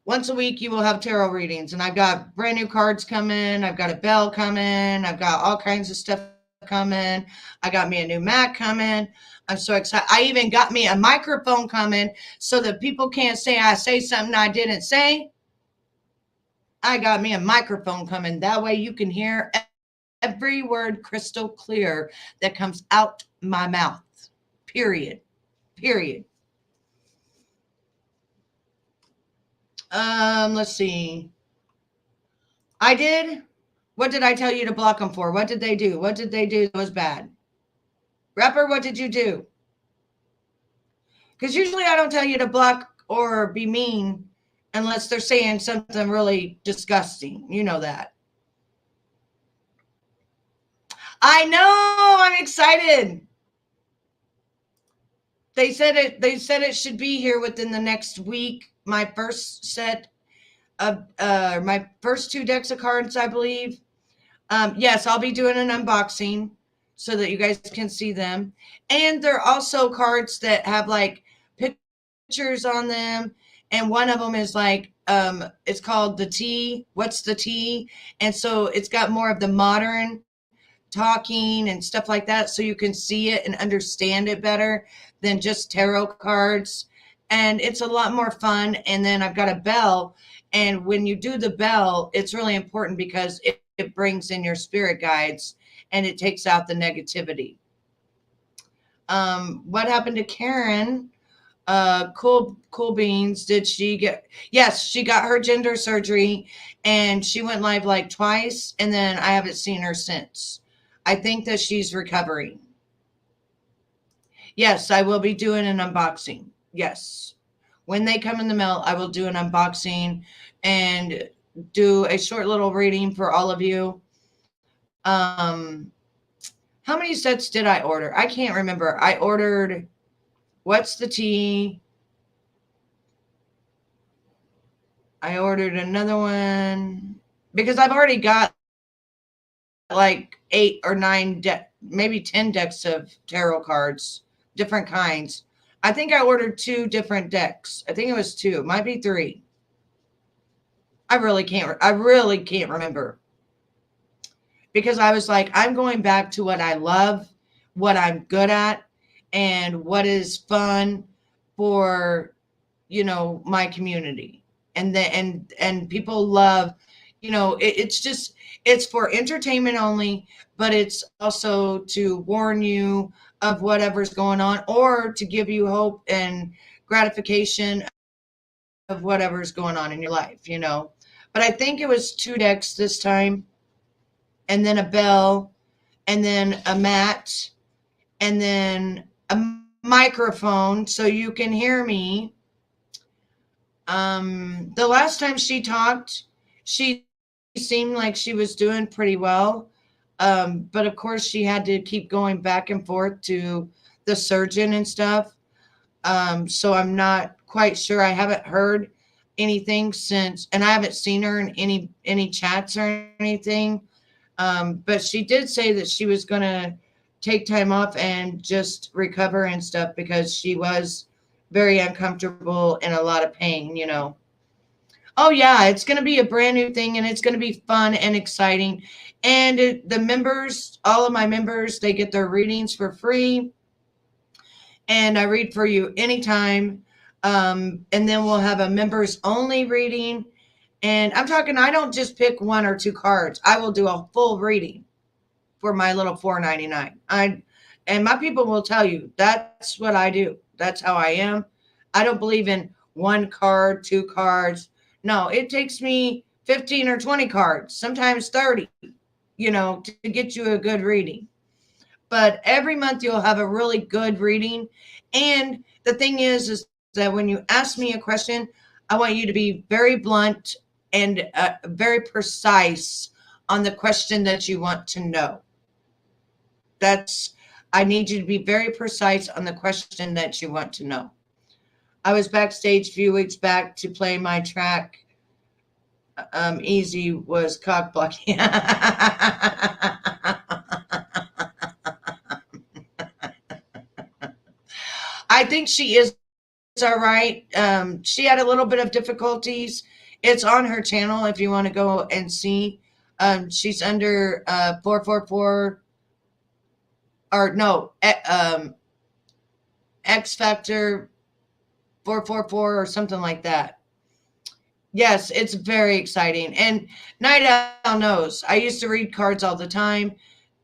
Once a week you will have tarot readings, and I've got brand new cards coming. I've got a bell coming. I've got all kinds of stuff coming. I got me a new Mac coming. I'm so excited. I even got me a microphone coming so that people can't say I say something I didn't say. I got me a microphone coming. That way you can hear every word crystal clear that comes out my mouth. Period. Period. Let's see. I did. What did I tell you to block them for? What did they do? What did they do that was bad? Rapper, what did you do? Because usually I don't tell you to block or be mean unless they're saying something really disgusting. You know that. I know. I'm excited. They said it should be here within the next week. My first set of my first 2 decks of cards, I believe. Yes, I'll be doing an unboxing so that you guys can see them. And they're also cards that have like pictures on them. And one of them is like, it's called the T. What's the T? And so it's got more of the modern talking and stuff like that. So you can see it and understand it better than just tarot cards. And it's a lot more fun. And then I've got a bell. And when you do the bell, it's really important because it brings in your spirit guides and it takes out the negativity. What happened to Karen? Cool beans. Did she get? Yes, she got her gender surgery and she went live like twice. And then I haven't seen her since. I think that she's recovering. Yes, I will be doing an unboxing. Yes. When they come in the mail, I will do an unboxing and do a short little reading for all of you. How many sets did I order? I can't remember. I ordered What's the Tea? I ordered another one because I've already got like 8 or 9, maybe 10 decks of tarot cards, different kinds. I think I ordered 2 different decks. I think it was 2. It might be 3. I really can't remember. Because I was like, I'm going back to what I love, what I'm good at, and what is fun for, my community. And people love, it's for entertainment only, but it's also to warn you of whatever's going on or to give you hope and gratification of whatever's going on in your life. But I think it was 2 decks this time, and then a bell, and then a mat, and then a microphone so you can hear me. The last time she talked, she seemed like she was doing pretty well. But of course, she had to keep going back and forth to the surgeon and stuff. So I'm not quite sure. I haven't heard anything since, and I haven't seen her in any chats or anything. But she did say that she was gonna take time off and just recover and stuff because she was very uncomfortable and a lot of pain. Oh yeah, it's going to be a brand new thing and it's going to be fun and exciting. And the members, all of my members, they get their readings for free, and I read for you anytime. And then we'll have a members only reading. And I'm talking, I don't just pick one or two cards. I will do a full reading for my little 4.99. And my people will tell you that's what I do. That's how I am. I don't believe in one card, two cards. No, it takes me 15 or 20 cards, sometimes 30, to get you a good reading. But every month you'll have a really good reading. And the thing is that when you ask me a question, I want you to be very blunt and very precise on the question that you want to know. That's I need you to be very precise on the question that you want to know. I was backstage a few weeks back to play my track. Easy was cock blocking. I think she is all right. She had a little bit of difficulties. It's on her channel if you want to go and see. She's under 444 or no, X Factor 444 or something like that. Yes, it's very exciting. And Night Owl knows. I used to read cards all the time.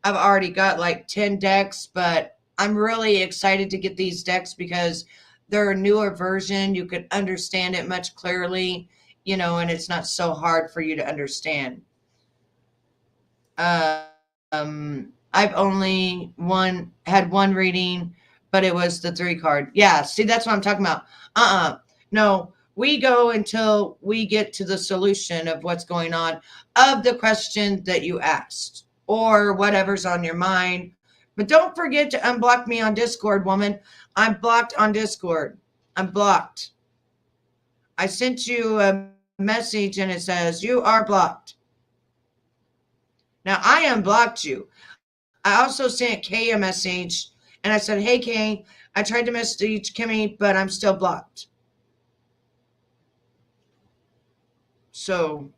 I've already got like 10 decks, but I'm really excited to get these decks because they're a newer version. You could understand it much clearly, and it's not so hard for you to understand. I've only had one reading, but it was the 3 card. Yeah, see, that's what I'm talking about. No, we go until we get to the solution of what's going on, of the question that you asked, or whatever's on your mind. But don't forget to unblock me on Discord, woman. I'm blocked on Discord. I'm blocked. I sent you a message and it says, you are blocked. Now, I unblocked you. I also sent Kay a message and I said, hey, Kay, I tried to message Kimmy, but I'm still blocked. So,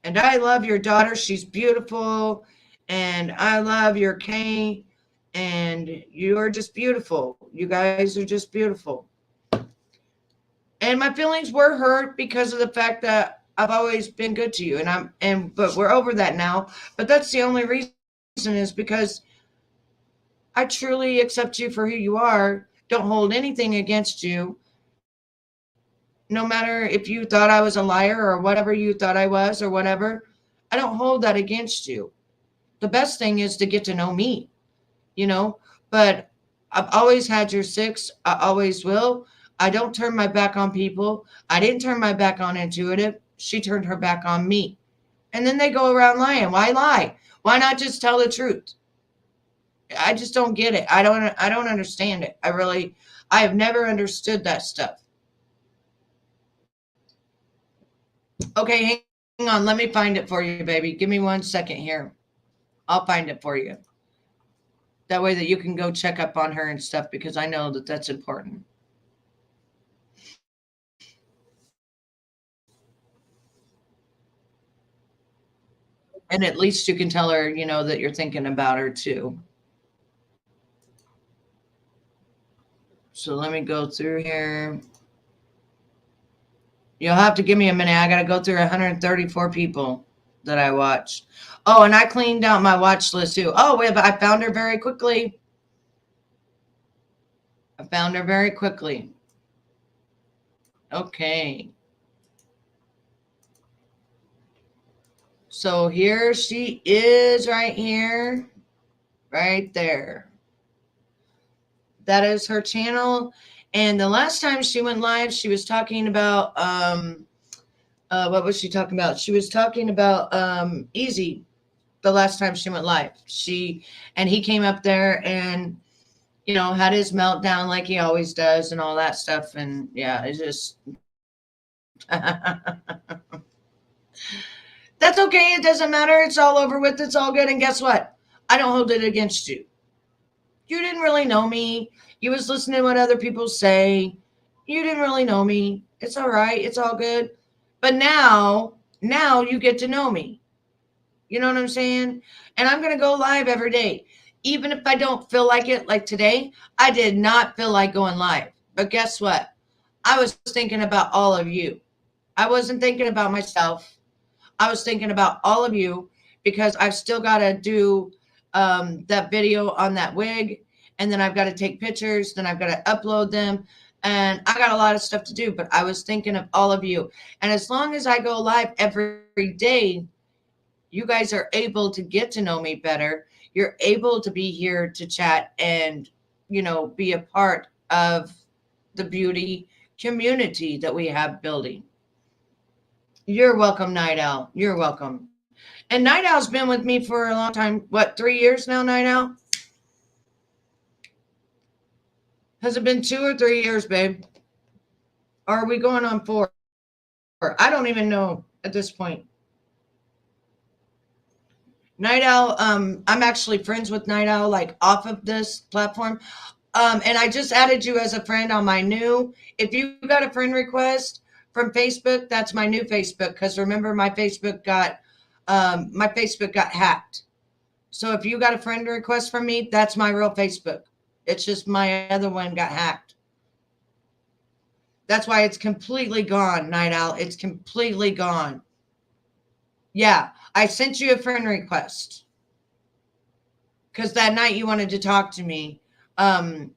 and I love your daughter. She's beautiful. And I love your Kay. And you're just beautiful. You guys are just beautiful. And my feelings were hurt because of the fact that I've always been good to you. But we're over that now. But that's the only reason is because I truly accept you for who you are. Don't hold anything against you. No matter if you thought I was a liar or whatever you thought I was or whatever, I don't hold that against you. The best thing is to get to know me, but I've always had your 6. I always will. I don't turn my back on people. I didn't turn my back on Intuitive. She turned her back on me. And then they go around lying. Why lie? Why not just tell the truth? I just don't get it. I don't understand it. I have never understood that stuff. Okay, hang on. Let me find it for you, baby. Give me 1 second here. I'll find it for you. That way that you can go check up on her and stuff because I know that that's important. And at least you can tell her, that you're thinking about her too. So let me go through here. You'll have to give me a minute. I got to go through 134 people that I watched. Oh, and I cleaned out my watch list too. Oh, wait, but I found her very quickly. Okay. So here she is right here. Right there. That is her channel. And the last time she went live, she was talking about What was she talking about? She was talking about Easy the last time she went live. He came up there and had his meltdown like he always does and all that stuff. And yeah, it's just that's okay. It doesn't matter. It's all over with. It's all good. And guess what? I don't hold it against you. You didn't really know me. You was listening to what other people say. You didn't really know me. It's all right. It's all good. But now you get to know me. You know what I'm saying? And I'm going to go live every day. Even if I don't feel like it, like today, I did not feel like going live. But guess what? I was thinking about all of you. I wasn't thinking about myself. I was thinking about all of you because I've still got to do that video on that wig. And then I've got to take pictures. Then I've got to upload them. And I got a lot of stuff to do. But I was thinking of all of you. And as long as I go live every day, you guys are able to get to know me better. You're able to be here to chat and, be a part of the beauty community that we have building. You're welcome, Night Owl. You're welcome. And Night Owl's been with me for a long time. What, 3 years now, Night Owl? Has it been 2 or 3 years, babe? Or are we going on 4? I don't even know at this point. Night Owl, I'm actually friends with Night Owl, like off of this platform. And I just added you as a friend on my new, if you got a friend request from Facebook, that's my new Facebook. Because remember, my Facebook got hacked. So if you got a friend request from me, that's my real Facebook. It's just my other one got hacked. That's why it's completely gone, Night Owl. It's completely gone. Yeah, I sent you a friend request because that night you wanted to talk to me. I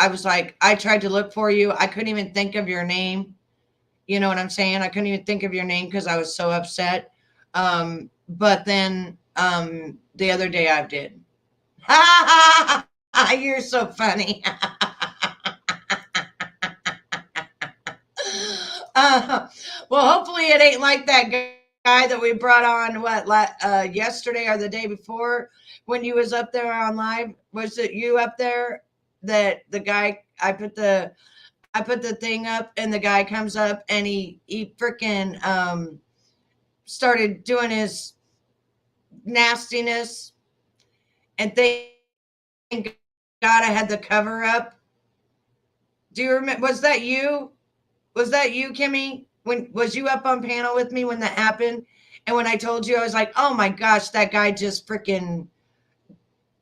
was like, I tried to look for you. I couldn't even think of your name. You know what I'm saying? I couldn't even think of your name because I was so upset. But then the other day I did. You're so funny. Well, hopefully it ain't like that guy that we brought on yesterday or the day before when you was up there on live. Was it you up there that the guy I put the thing up and the guy comes up and he freaking started doing his nastiness and thank God I had the cover up. Do you remember? Was that you? Was that you, Kimmy? Was you up on panel with me when that happened? And when I told you, I was like, oh my gosh, that guy just freaking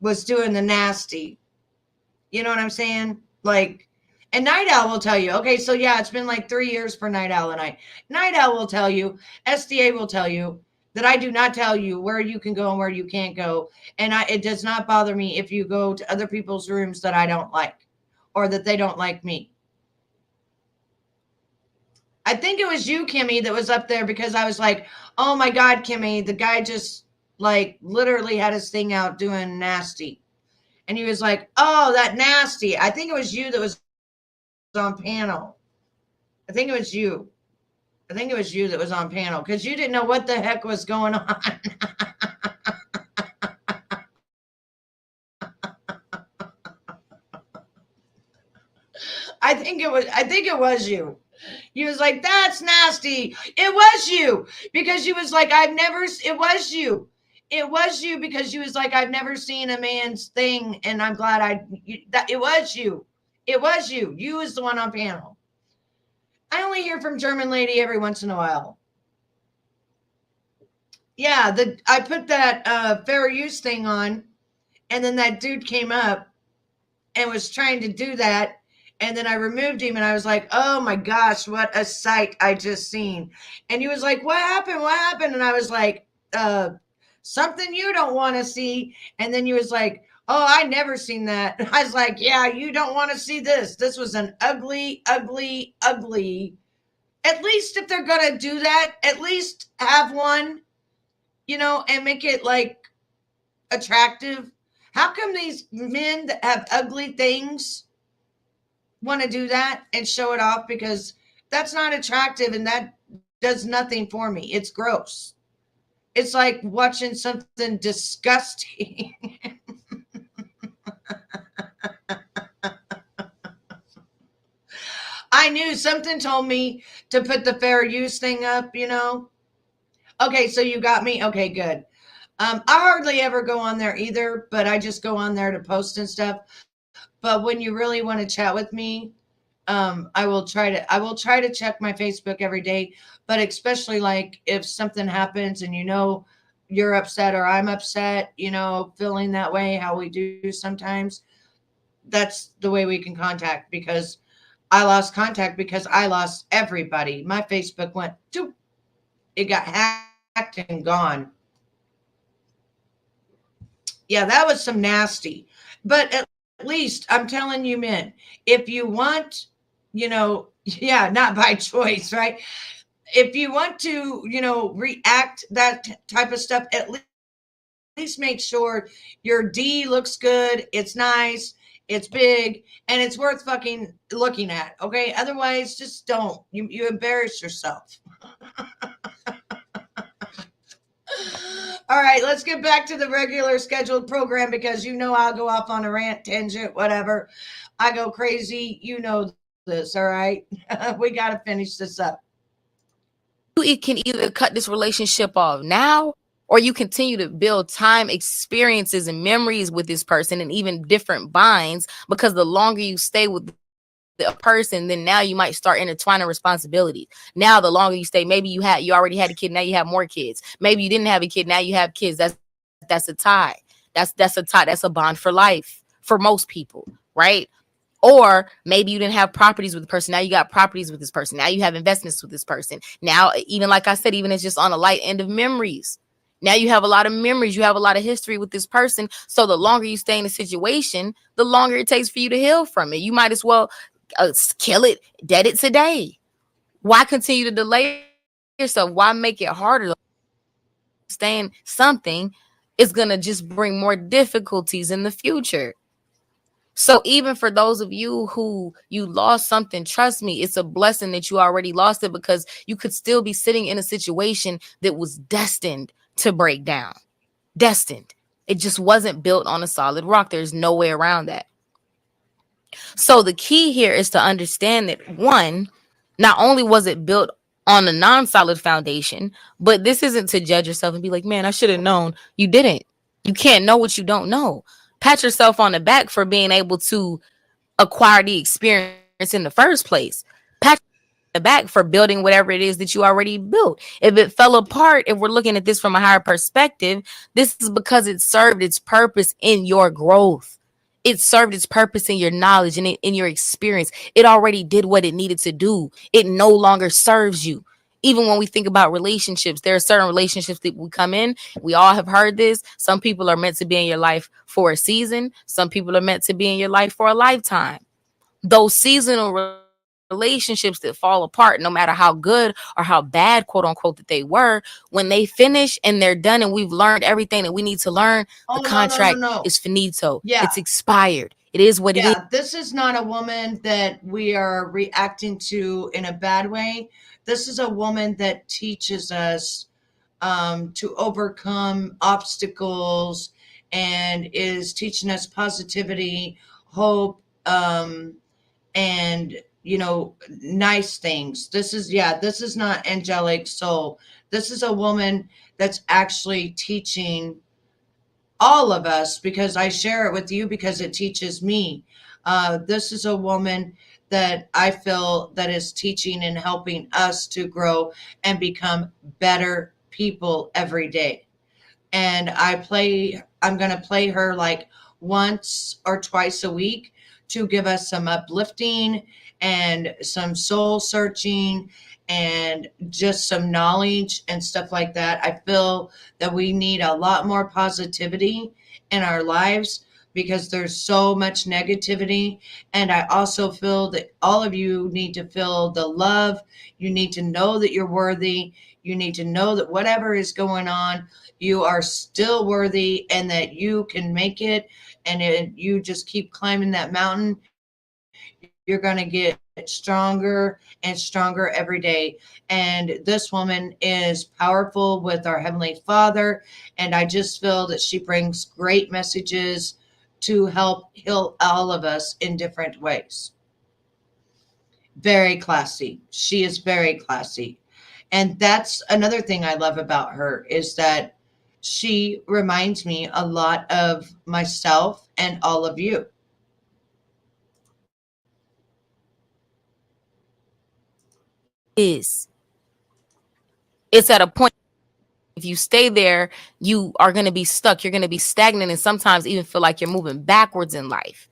was doing the nasty. You know what I'm saying? Like, and Night Owl will tell you, okay, so yeah, it's been like 3 years for Night Owl and I. Night Owl will tell you, SDA will tell you that I do not tell you where you can go and where you can't go. And it does not bother me if you go to other people's rooms that I don't like or that they don't like me. I think it was you, Kimmy, that was up there because I was like, oh my God, Kimmy, the guy just like literally had his thing out doing nasty. And he was like, oh, that nasty. I think it was you that was on panel. I think it was you. I think it was you that was on panel because you didn't know what the heck was going on. I think it was you. He was like, that's nasty. It was you because you was like, it was you. It was you because you was like, I've never seen a man's thing. And I'm glad it was you. It was you. You was the one on panel. I only hear from German lady every once in a while. Yeah. I put that fair use thing on and then that dude came up and was trying to do that. And then I removed him and I was like, oh my gosh, what a sight I just seen. And he was like, what happened? What happened? And I was like, something you don't want to see. And then he was like, oh, I never seen that. And I was like, yeah, you don't want to see this. This was an ugly, ugly, ugly. At least if they're going to do that, at least have one, and make it like attractive. How come these men that have ugly things want to do that and show it off? Because that's not attractive and that does nothing for me. It's gross. It's like watching something disgusting. I knew something told me to put the fair use thing up. Okay, so you got me. Okay, good. I hardly ever go on there either, but I just go on there to post and stuff. But when you really want to chat with me, I will try to check my Facebook every day, but especially like if something happens and you're upset or I'm upset, feeling that way, how we do sometimes, that's the way we can contact because I lost contact because I lost everybody. My Facebook went, doop, it got hacked and gone. Yeah, that was some nasty. But at least I'm telling you, men, if you want, yeah, not by choice, right? If you want to, react that type of stuff, at least make sure your D looks good, it's nice, it's big, and it's worth fucking looking at. Okay. Otherwise, just don't. You embarrass yourself. All right, let's get back to the regular scheduled program because I'll go off on a rant, tangent, whatever. I go crazy. You know this, all right? We got to finish this up. You can either cut this relationship off now, or you continue to build time, experiences, and memories with this person, and even different binds. Because the longer you stay with a person, then now you might start intertwining responsibilities. Now, the longer you stay, maybe you already had a kid, now you have more kids. Maybe you didn't have a kid, now you have kids. That's a tie. That's a tie. That's a bond for life for most people, right? Or maybe you didn't have properties with the person. Now you got properties with this person. Now you have investments with this person. Now, even like I said, even it's just on a light end of memories. Now you have a lot of memories. You have a lot of history with this person. So the longer you stay in a situation, the longer it takes for you to heal from it. You might as well kill it, dead it today. Why continue to delay yourself? Why make it harder? Staying something is going to just bring more difficulties in the future. So even for those of you who you lost something, trust me, it's a blessing that you already lost it, because you could still be sitting in a situation that was destined to break down. Destined. It just wasn't built on a solid rock. There's no way around that. So the key here is to understand that, one, not only was it built on a non-solid foundation, but this isn't to judge yourself and be like, man, I should have known. You didn't. You can't know what you don't know. Pat yourself on the back for being able to acquire the experience in the first place. Pat the back for building whatever it is that you already built. If it fell apart, if we're looking at this from a higher perspective, this is because it served its purpose in your growth. It served its purpose in your knowledge and in your experience. It already did what it needed to do. It no longer serves you. Even when we think about relationships, there are certain relationships that we come in. We all have heard this. Some people are meant to be in your life for a season. Some people are meant to be in your life for a lifetime. Those seasonal relationships that fall apart, no matter how good or how bad, quote unquote, that they were, when they finish and they're done and we've learned everything that we need to learn, the Oh, no, no, no, contract no. is finito. Yeah. It's expired. It is what it is. Yeah. This is not a woman that we are reacting to in a bad way. This is a woman that teaches us to overcome obstacles and is teaching us positivity, hope, and nice things. This is not angelic soul. This is a woman that's actually teaching all of us, because I share it with you because it teaches me. This is a woman that I feel that is teaching and helping us to grow and become better people every day. And I'm going to play her like once or twice a week to give us some uplifting and some soul searching and just some knowledge and stuff like that. I feel that we need a lot more positivity in our lives because there's so much negativity. And I also feel that all of you need to feel the love. You need to know that you're worthy. You need to know that whatever is going on, you are still worthy and that you can make it. And you just keep climbing that mountain, you're going to get stronger and stronger every day. And this woman is powerful with our Heavenly Father. And I just feel that she brings great messages to help heal all of us in different ways. Very classy. She is very classy. And that's another thing I love about her is that she reminds me a lot of myself and all of you. Is it's at a point, if you stay there, you are going to be stuck. You're going to be stagnant and sometimes even feel like you're moving backwards in life.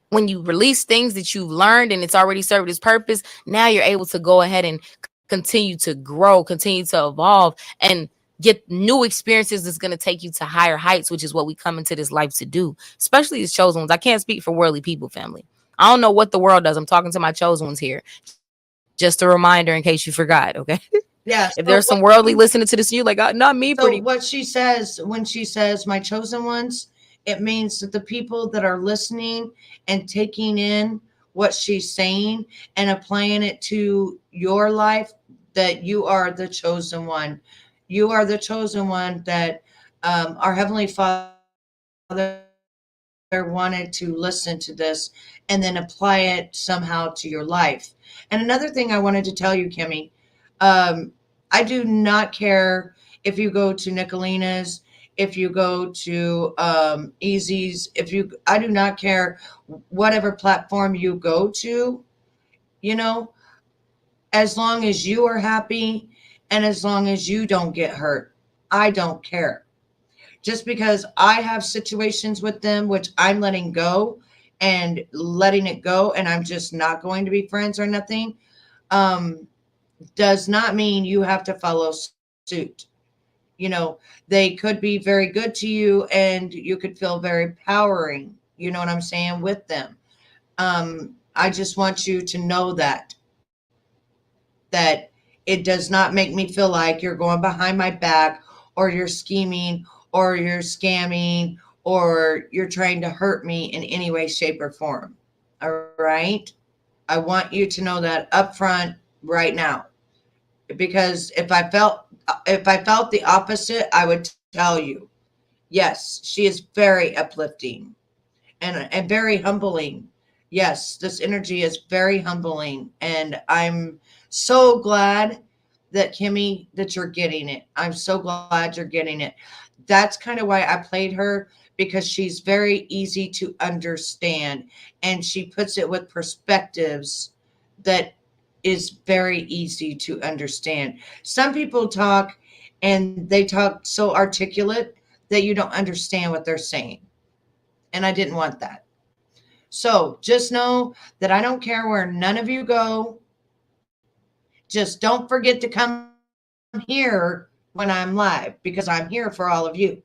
When you release things that you've learned and it's already served its purpose, now you're able to go ahead and continue to grow, continue to evolve, and get new experiences that's going to take you to higher heights, which is what we come into this life to do, especially as chosen ones. I can't speak for worldly people, family. I don't know what the world does. I'm talking to my chosen ones here. Just a reminder in case you forgot, okay? Yeah. If there's some worldly listening to this, you like, not me, So pretty. what she says when she says my chosen ones, it means that the people that are listening and taking in what she's saying and applying it to your life, that you are the chosen one. You are the chosen one that our Heavenly Father wanted to listen to this and then apply it somehow to your life. And another thing I wanted to tell you, Kimmy, I do not care if you go to Nicolina's, if you go to Easy's, I do not care whatever platform you go to, you know, as long as you are happy and as long as you don't get hurt, I don't care. Just because I have situations with them, which I'm letting go and letting it go, and I'm just not going to be friends or nothing, um, does not mean you have to follow suit. You know, they could be very good to you and you could feel very powering, you know what I'm saying, with them. I just want you to know that it does not make me feel like you're going behind my back or you're scheming or you're scamming or you're trying to hurt me in any way, shape, or form. All right? I want you to know that up front right now. Because if I felt the opposite, I would tell you. Yes, she is very uplifting and very humbling. Yes, this energy is very humbling. And I'm so glad that Kimmy, that you're getting it. I'm so glad you're getting it. That's kind of why I played her because she's very easy to understand and she puts it with perspectives that is very easy to understand. Some people talk and they talk so articulate that you don't understand what they're saying. And I didn't want that. So just know that I don't care where none of you go. Just don't forget to come here when I'm live because I'm here for all of you.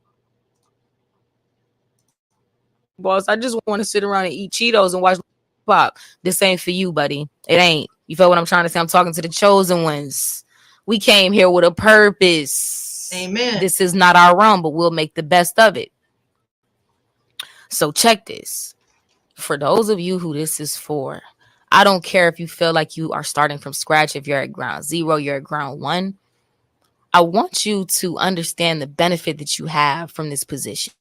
Boss, I just want to sit around and eat Cheetos and watch pop. This ain't for you, buddy. It ain't. You feel what I'm trying to say? I'm talking to the chosen ones. We came here with a purpose. Amen. This is not our run, but we'll make the best of it. So check this. For those of you who this is for, I don't care if you feel like you are starting from scratch, if you're at ground zero, you're at ground one. I want you to understand the benefit that you have from this position.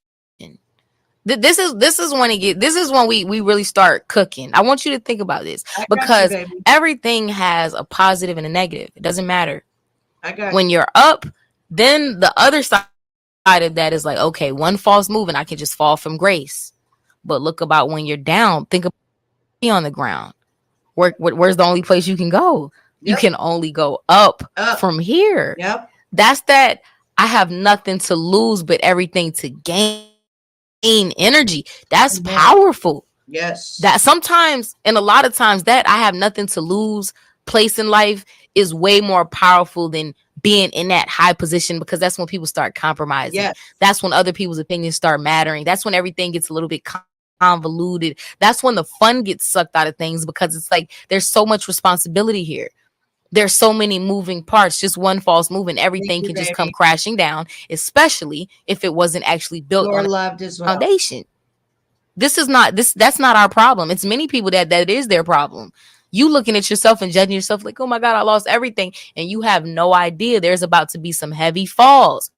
This is when we really start cooking. I want you to think about this I got you, because baby. everything has a positive and a negative. It doesn't matter. I got When you. you're up, then the other side of that is like, okay, one false move and I can just fall from grace. But look about when you're down. Think about me on the ground. Where's the only place you can go? You Yep. can only go up Up. from here. Yep. That's that. I have nothing to lose but everything to gain energy. That's Amen. powerful. Yes. That sometimes, and a lot of times, that I have nothing to lose place in life is way more powerful than being in that high position, because that's when people start compromising. Yes. That's when other people's opinions start mattering. That's when everything gets a little bit convoluted. That's when the fun gets sucked out of things, because it's like there's so much responsibility here. There's so many moving parts. Just one false move and Thank everything you, can just baby. come crashing down, especially if it wasn't actually built You're on a loved as well. foundation. That's not our problem. It's many people that is their problem. You looking at yourself and judging yourself like, oh my God, I lost everything. And you have no idea there's about to be some heavy falls.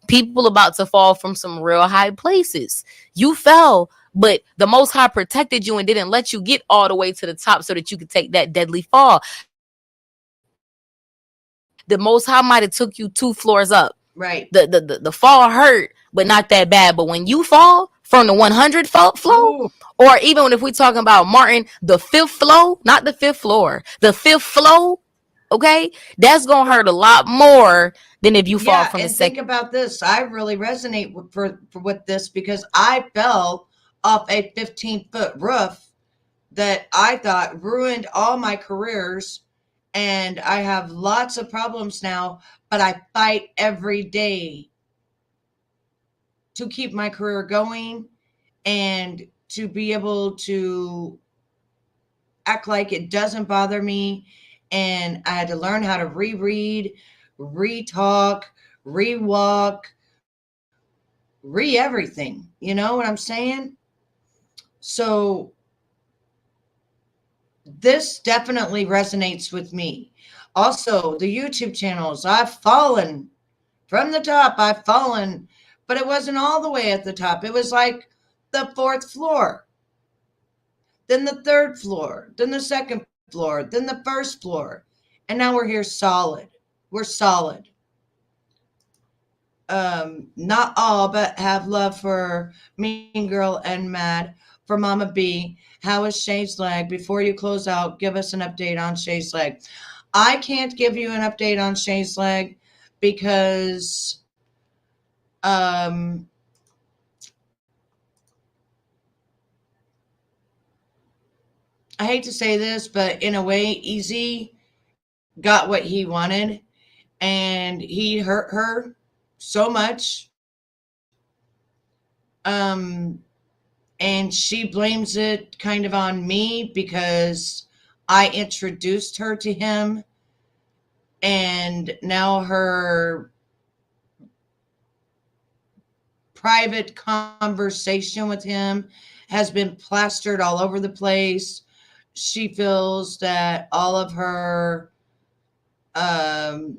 People about to fall from some real high places. You fell, but the Most High protected you and didn't let you get all the way to the top so that you could take that deadly fall. The Most High might have took you 2 floors up. Right. The fall hurt, but not that bad. But when you fall from the 100 floor, Ooh. or even if we're talking about Martin, the fifth floor, not the fifth floor, the fifth floor, okay, that's gonna hurt a lot more than if you fall Yeah, from the and think second. about this. I really resonate with this because I fell off a 15-foot roof that I thought ruined all my careers, and I have lots of problems now, but I fight every day to keep my career going and to be able to act like it doesn't bother me. And I had to learn how to reread, re-talk, re-walk, re-everything. You know what I'm saying? So this definitely resonates with me. Also, the YouTube channels, I've fallen from the top. I've fallen, but it wasn't all the way at the top. It was like the fourth floor, then the third floor, then the second floor, then the first floor. And now we're here solid. We're solid. Not all, but have love for Mean Girl and Mad. For Mama B, how is Shay's leg? Before you close out, give us an update on Shay's leg. I can't give you an update on Shay's leg because um, I hate to say this, but in a way, Easy got what he wanted, and he hurt her so much. Um, and she blames it kind of on me because I introduced her to him, and now her private conversation with him has been plastered all over the place. She feels that all of her um,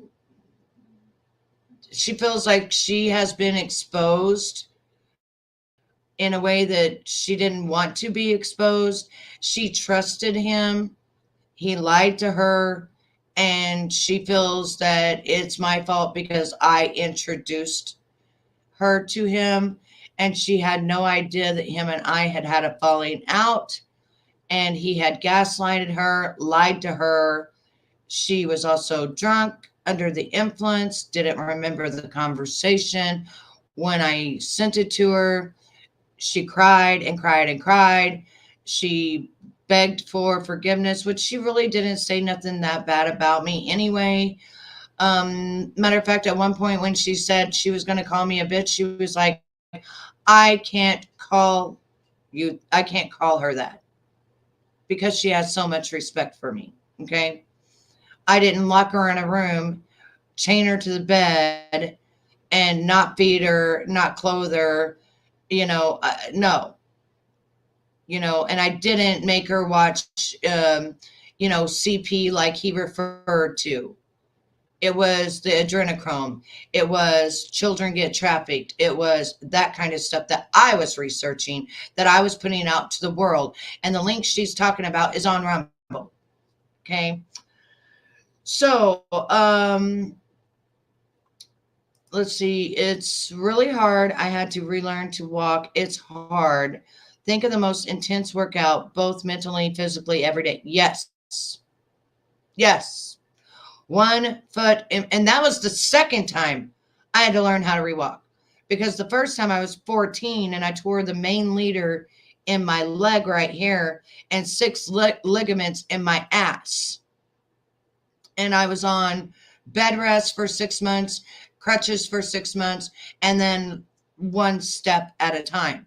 she feels like she has been exposed in a way that she didn't want to be exposed. She trusted him. He lied to her, and she feels that it's my fault because I introduced her to him, and she had no idea that him and I had had a falling out, and he had gaslighted her, lied to her. She was also drunk, under the influence, didn't remember the conversation. When I sent it to her, she cried and cried and cried. She begged for forgiveness, which she really didn't say nothing that bad about me anyway. Matter of fact, at one point when she said she was going to call me a bitch, she was like, I can't call her that because she has so much respect for me. Okay. I didn't lock her in a room, chain her to the bed, and not feed her, not clothe her, no, and I didn't make her watch, CP like he referred to. It was the adrenochrome. It was children get trafficked. It was that kind of stuff that I was researching, that I was putting out to the world. And the link she's talking about is on Rumble. Okay. So, let's see. It's really hard. I had to relearn to walk. It's hard. Think of the most intense workout, both mentally and physically, every day. Yes. Yes. 1 foot. And that was the second time I had to learn how to rewalk. Because the first time I was 14 and I tore the main leader in my leg right here and 6 ligaments in my ass. And I was on bed rest for 6 months, crutches for 6 months, and then one step at a time.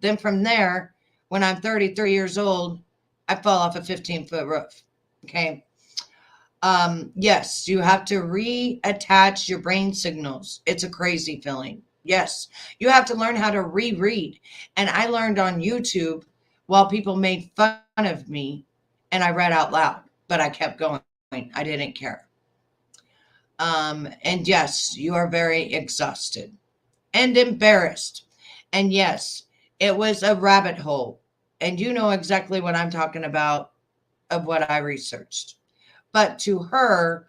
Then from there, when I'm 33 years old, I fall off a 15-foot roof. Okay. Yes, you have to reattach your brain signals. It's a crazy feeling. Yes, you have to learn how to reread. And I learned on YouTube while people made fun of me, and I read out loud, but I kept going. I didn't care. And yes, you are very exhausted and embarrassed. And yes, it was a rabbit hole. And you know exactly what I'm talking about of what I researched. But to her,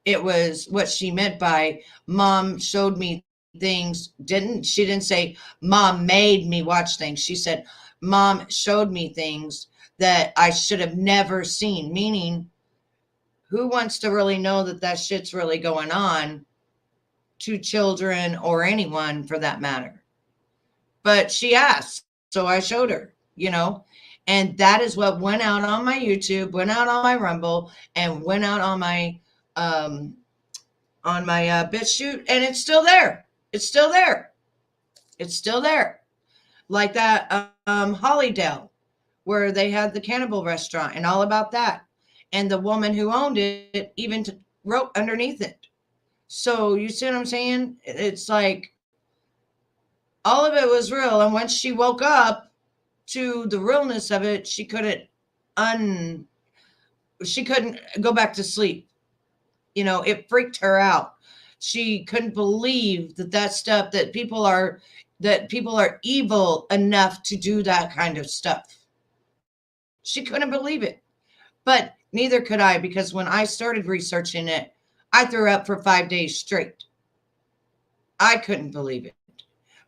it was what she meant by mom showed me things. She didn't say mom made me watch things. She said mom showed me things that I should have never seen. Meaning, who wants to really know that that shit's really going on to children or anyone for that matter? But she asked, so I showed her, and that is what went out on my YouTube, went out on my Rumble, and went out um, on my BitChute, and it's still there. It's still there. It's still there. Like that Hollydale, where they had the cannibal restaurant and all about that, and the woman who owned it even wrote underneath it. So you see what I'm saying? It's like all of it was real, and once she woke up to the realness of it, un she couldn't go back to sleep. It freaked her out. She couldn't believe that stuff that people are evil enough to do that kind of stuff. She couldn't believe it. But neither could I, because when I started researching it, I threw up for 5 days straight. I couldn't believe it.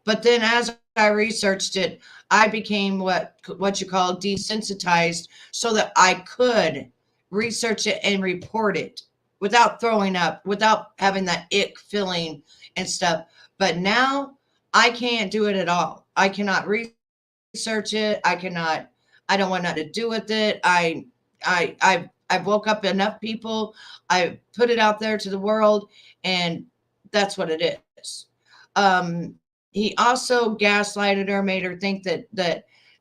But then as I researched it, I became what you call desensitized so that I could research it and report it without throwing up, without having that ick feeling and stuff. But now I can't do it at all. I cannot research it. I don't want nothing to do with it. I've woke up enough people. I put it out there to the world, and that's what it is. He also gaslighted her, made her think that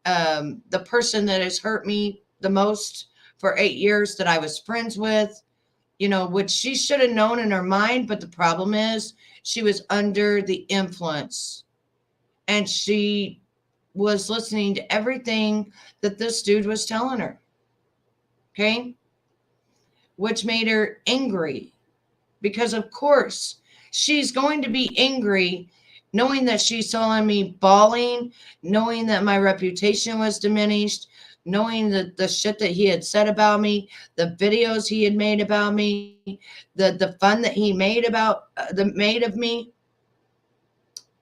the person that has hurt me the most for 8 years that I was friends with, which she should have known in her mind. But the problem is she was under the influence, and she was listening to everything that this dude was telling her. Okay. Which made her angry, because of course she's going to be angry knowing that she saw me bawling, knowing that my reputation was diminished, knowing that the shit that he had said about me, the videos he had made about me, the fun that he made of me.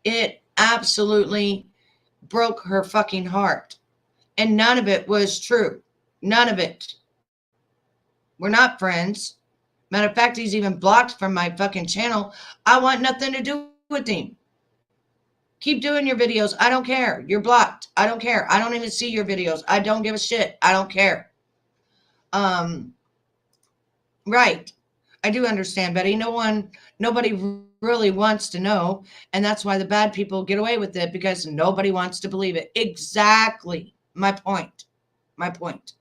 It absolutely broke her fucking heart. And none of it was true. None of it. We're not friends. Matter of fact, he's even blocked from my fucking channel. I want nothing to do with him. Keep doing your videos. I don't care. You're blocked. I don't care. I don't even see your videos. I don't give a shit. I don't care. Um, right. I do understand, Betty. Nobody really wants to know. And that's why the bad people get away with it, because nobody wants to believe it. Exactly. My point. My point.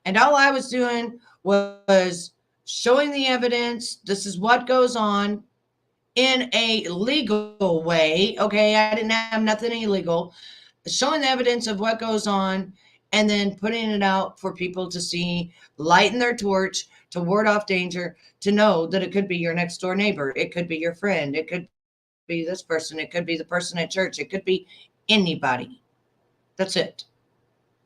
And all I was doing was showing the evidence. This is what goes on in a legal way. Okay. I didn't have nothing illegal. Showing the evidence of what goes on, and then putting it out for people to see, lighten their torch, to ward off danger, to know that it could be your next door neighbor. It could be your friend. It could be this person. It could be the person at church. It could be anybody. That's it.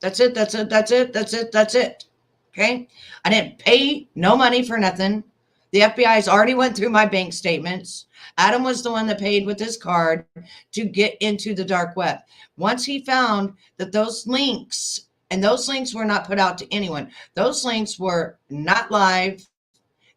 That's it. That's it. That's it. That's it. That's it. Okay. I didn't pay no money for nothing. The FBI's already went through my bank statements. Adam was the one that paid with his card to get into the dark web. Once he found that those links, and those links were not put out to anyone, those links were not live.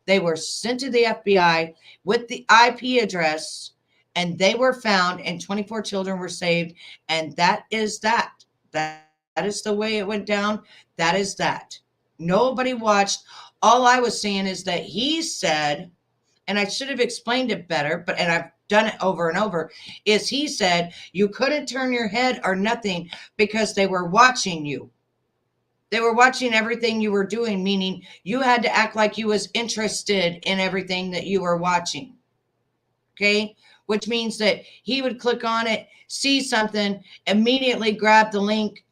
They were sent to the FBI with the IP address, and they were found, and 24 children were saved. And that is that. That is the way it went down. That is that. Nobody watched. All I was saying is that he said, and I should have explained it better, and I've done it over and over, is he said you couldn't turn your head or nothing because they were watching you. They were watching everything you were doing, meaning you had to act like you was interested in everything that you were watching. Okay? which means that he would click on it, see something, immediately grab the link,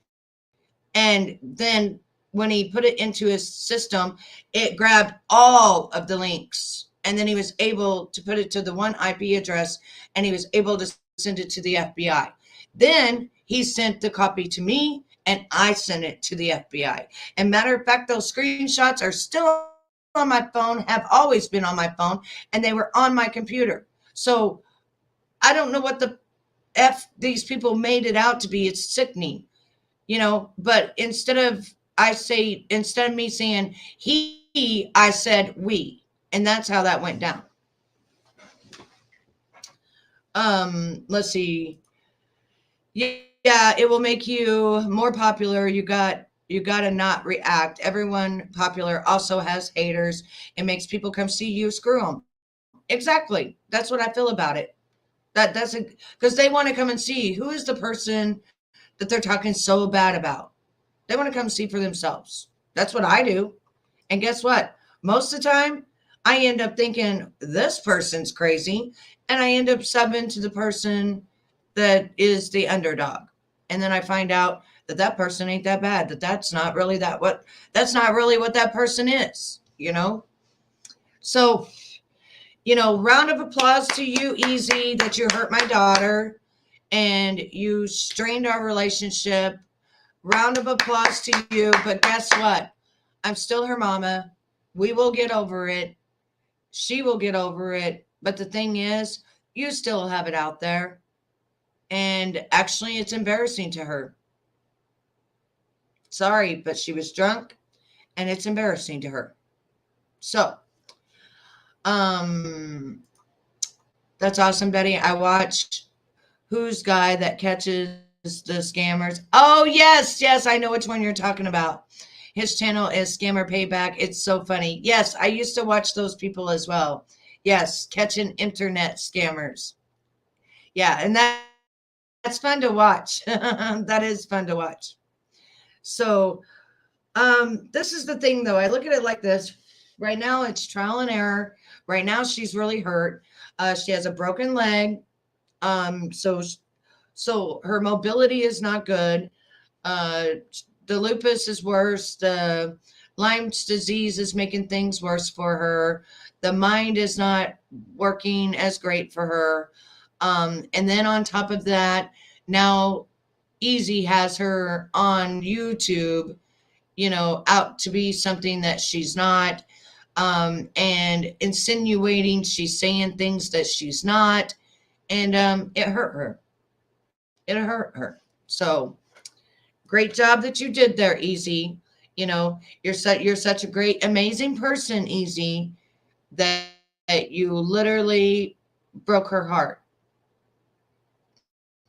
and then when he put it into his system, it grabbed all of the links. And then he was able to put it to the one IP address, and he was able to send it to the FBI. Then he sent the copy to me, and I sent it to the FBI. And matter of fact, those screenshots are still on my phone, have always been on my phone, and they were on my computer. So I don't know what the F these people made it out to be. It's sickening, but instead of me saying he, I said we. And that's how that went down. Let's see. Yeah, it will make you more popular. You got to not react. Everyone popular also has haters. It makes people come see you. Screw them. Exactly. That's what I feel about it. That's because they want to come and see who is the person that they're talking so bad about. They want to come see for themselves. That's what I do. And guess what? Most of the time, I end up thinking this person's crazy, and I end up subbing to the person that is the underdog. And then I find out that that person ain't that bad. That's not really what that person is. So, round of applause to you, Easy, that you hurt my daughter and you strained our relationship. Round of applause to you. But guess what? I'm still her mama. We will get over it. She will get over it. But the thing is, you still have it out there. And actually, it's embarrassing to her. Sorry, but she was drunk and it's embarrassing to her. So, um, that's awesome, Betty. I watched Who's Guy That Catches the Scammers. Oh, yes, I know which one you're talking about. His channel is Scammer Payback. It's so funny. Yes, I used to watch those people as well. Yes, catching internet scammers. Yeah, and that's fun to watch. That is fun to watch. So, this is the thing though. I look at it like this. Right now it's trial and error. Right now she's really hurt. She has a broken leg. So her mobility is not good. Uh, the lupus is worse. The Lyme's disease is making things worse for her. The mind is not working as great for her. And then on top of that, now Easy has her on YouTube, out to be something that she's not, and insinuating she's saying things that she's not. And it hurt her. It hurt her. So great job that you did there, Easy. You're such a great, amazing person, Easy, that you literally broke her heart.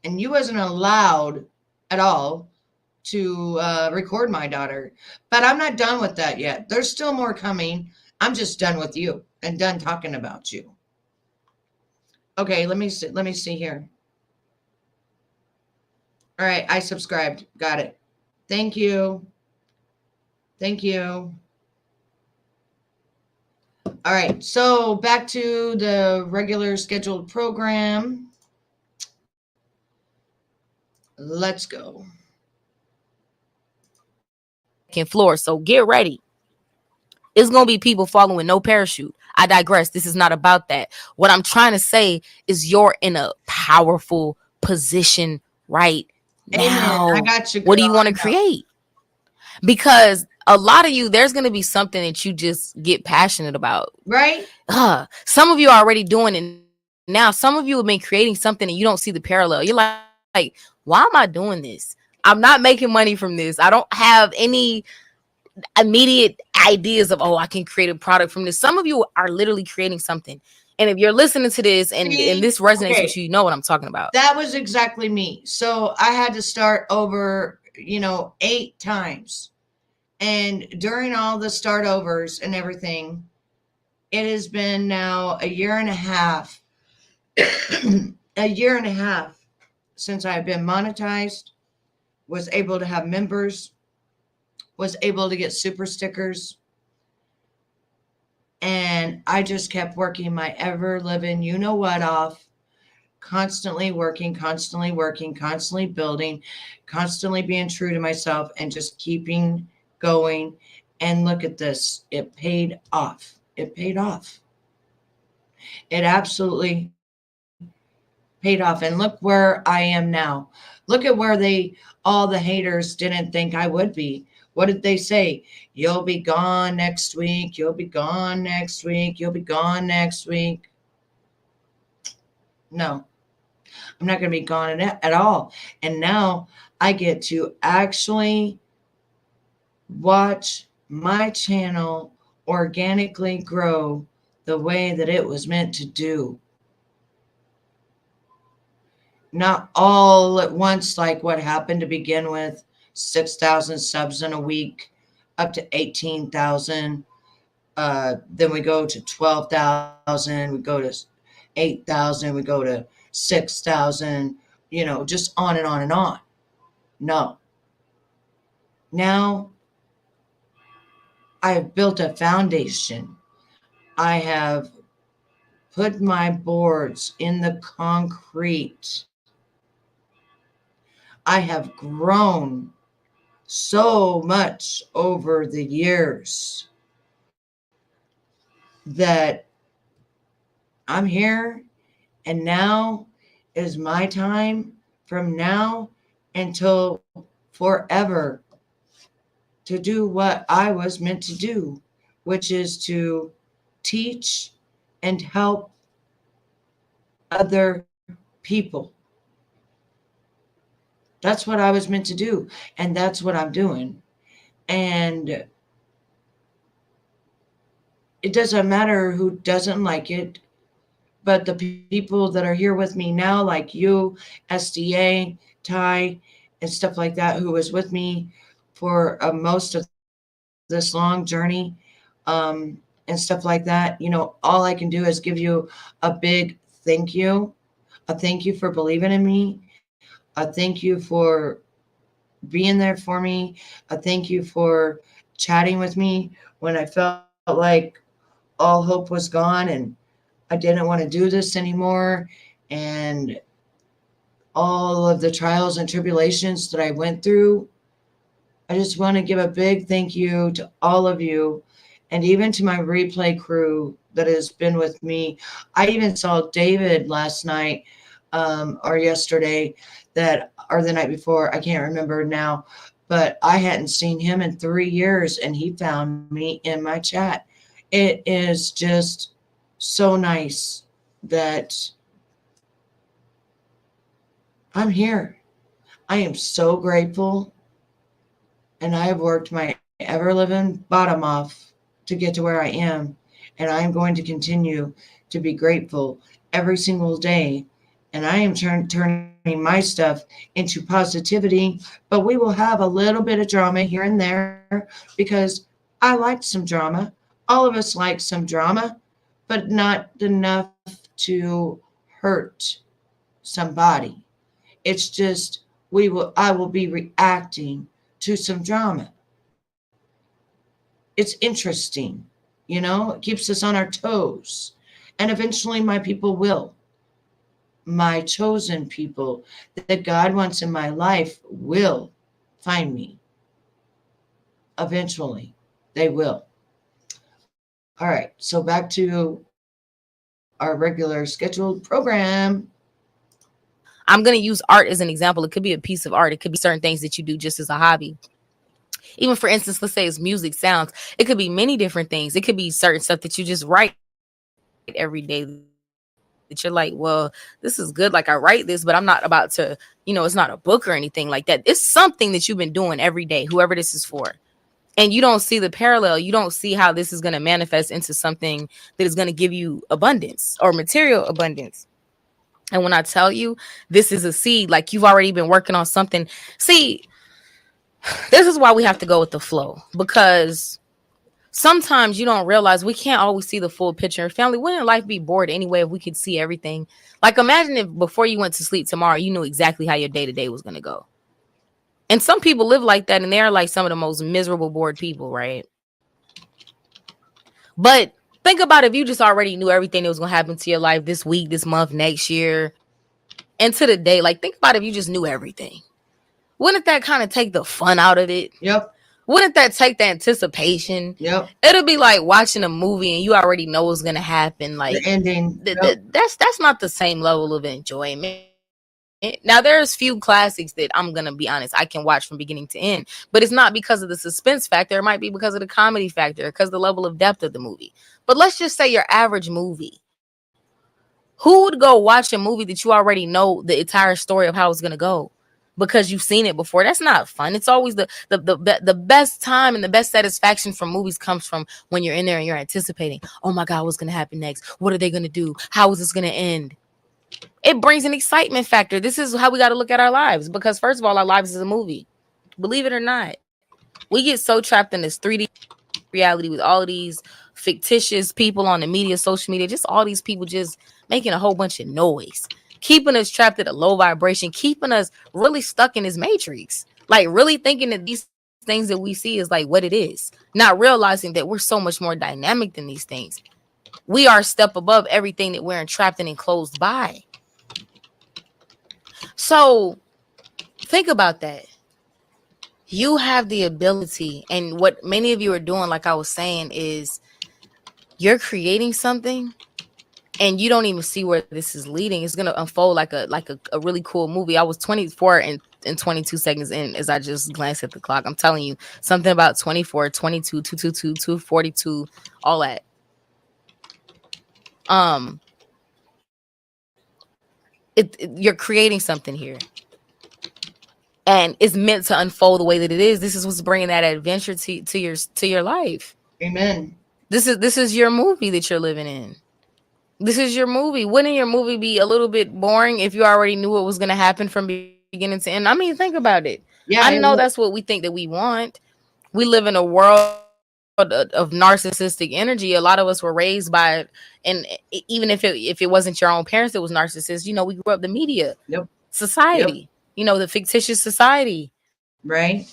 And you wasn't allowed at all to record my daughter. But I'm not done with that yet. There's still more coming. I'm just done with you and done talking about you. Okay, let me see. Let me see here. All right, I subscribed. Got it. Thank you. Thank you. All right, so back to the regular scheduled program. Let's go. Floor. So get ready. It's going to be people falling with no parachute. I digress. This is not about that. What I'm trying to say is you're in a powerful position right now. Amen. I got you. What do you want to create? Because a lot of you, there's going to be something that you just get passionate about. Right? Some of you are already doing it now. Some of you have been creating something and you don't see the parallel. You're like, why am I doing this? I'm not making money from this. I don't have any immediate ideas of, I can create a product from this. Some of you are literally creating something. And if you're listening to this and this resonates with you, you know what I'm talking about. That was exactly me. So I had to start over, 8 times. And during all the start overs and everything, it has been now a year and a half, a year and a half since I've been monetized, was able to have members, was able to get super stickers. And I just kept working my ever living, off constantly working, constantly building, constantly being true to myself, and just keeping going. And look at this. It paid off. It paid off. It absolutely paid off. And look where I am now. Look at where all the haters didn't think I would be. What did they say? You'll be gone next week. You'll be gone next week. You'll be gone next week. No, I'm not going to be gone at all. And now I get to actually watch my channel organically grow the way that it was meant to do. Not all at once, like what happened to begin with 6,000 subs in a week, up to 18,000. Then we go to 12,000, we go to 8,000, we go to 6,000, just on and on and on. No. Now I have built a foundation. I have put my boards in the concrete. I have grown so much over the years that I'm here, and now is my time from now until forever to do what I was meant to do, which is to teach and help other people. That's what I was meant to do, and that's what I'm doing. And it doesn't matter who doesn't like it, but the people that are here with me now, like you, SDA, Ty, and stuff like that, who was with me for most of this long journey, and stuff like that, all I can do is give you a big thank you. A thank you for believing in me. A thank you for being there for me. A thank you for chatting with me when I felt like all hope was gone and I didn't want to do this anymore. And all of the trials and tribulations that I went through. I just want to give a big thank you to all of you, and even to my replay crew that has been with me. I even saw David last night, or yesterday, or the night before. I can't remember now, but I hadn't seen him in 3 years, and he found me in my chat. It is just so nice that I'm here. I am so grateful, and I have worked my ever living bottom off to get to where I am, and I am going to continue to be grateful every single day. And I am turning my stuff into positivity, but we will have a little bit of drama here and there because I like some drama. All of us like some drama, but not enough to hurt somebody. It's just I will be reacting to some drama. It's interesting, it keeps us on our toes. And eventually my people will. My chosen people that God wants in my life will find me. Eventually, they will. All right, so back to our regular scheduled program. I'm going to use art as an example. It could be a piece of art. It could be certain things that you do just as a hobby. Even for instance, let's say it's music, sounds. It could be many different things. It could be certain stuff that you just write every day that you're like, well, this is good. Like I write this, but I'm not about to, it's not a book or anything like that. It's something that you've been doing every day, whoever this is for. And you don't see the parallel. You don't see how this is going to manifest into something that is going to give you abundance or material abundance. And when I tell you this is a seed, like you've already been working on something. See, this is why we have to go with the flow, because sometimes you don't realize we can't always see the full picture. Family, wouldn't life be bored anyway if we could see everything? Like imagine if before you went to sleep tomorrow, you knew exactly how your day-to-day was going to go. And some people live like that, and they're like some of the most miserable, bored people, right? But think about if you just already knew everything that was going to happen to your life this week, this month, next year. And to the day, like, think about if you just knew everything. Wouldn't that kind of take the fun out of it? Yep. Wouldn't that take the anticipation? Yep. It'll be like watching a movie and you already know what's gonna happen. The Like, ending. Yep. that's not the same level of enjoyment. Now, there's few classics that I'm gonna be honest, I can watch from beginning to end, but it's not because of the suspense factor. It might be because of the comedy factor, because of the level of depth of the movie. But let's just say your average movie. Who would go watch a movie that you already know the entire story of how it's gonna go? Because you've seen it before. That's not fun. It's always the best time and the best satisfaction from movies comes from when you're in there and you're anticipating, oh my God, what's gonna happen next? What are they gonna do? How is this gonna end? It brings an excitement factor. This is how we got to look at our lives, because first of all, our lives is a movie. Believe it or not, we get so trapped in this 3D reality with all of these fictitious people on the media, social media, just all these people just making a whole bunch of noise, keeping us trapped at a low vibration, keeping us really stuck in this matrix, like really thinking that these things that we see is like what it is, not realizing that we're so much more dynamic than these things. We are a step above everything that we're entrapped and enclosed by. So think about that. You have the ability, and what many of you are doing, like I was saying, is you're creating something and you don't even see where this is leading. It's gonna unfold like a really cool movie. I was 24 and 22 seconds in as I just glanced at the clock. I'm telling you, something about 24, 22, 222, 242, all that. You're creating something here. And it's meant to unfold the way that it is. This is what's bringing that adventure to your life. Amen. This is your movie that you're living in. This is your movie. Wouldn't your movie be a little bit boring if you already knew what was going to happen from beginning to end? I mean, think about it. Yeah. I know that's what we think that we want. We live in a world of narcissistic energy. A lot of us were raised by, and even if it wasn't your own parents that was narcissists, we grew up the media, Yep. society, Yep. The fictitious society, right,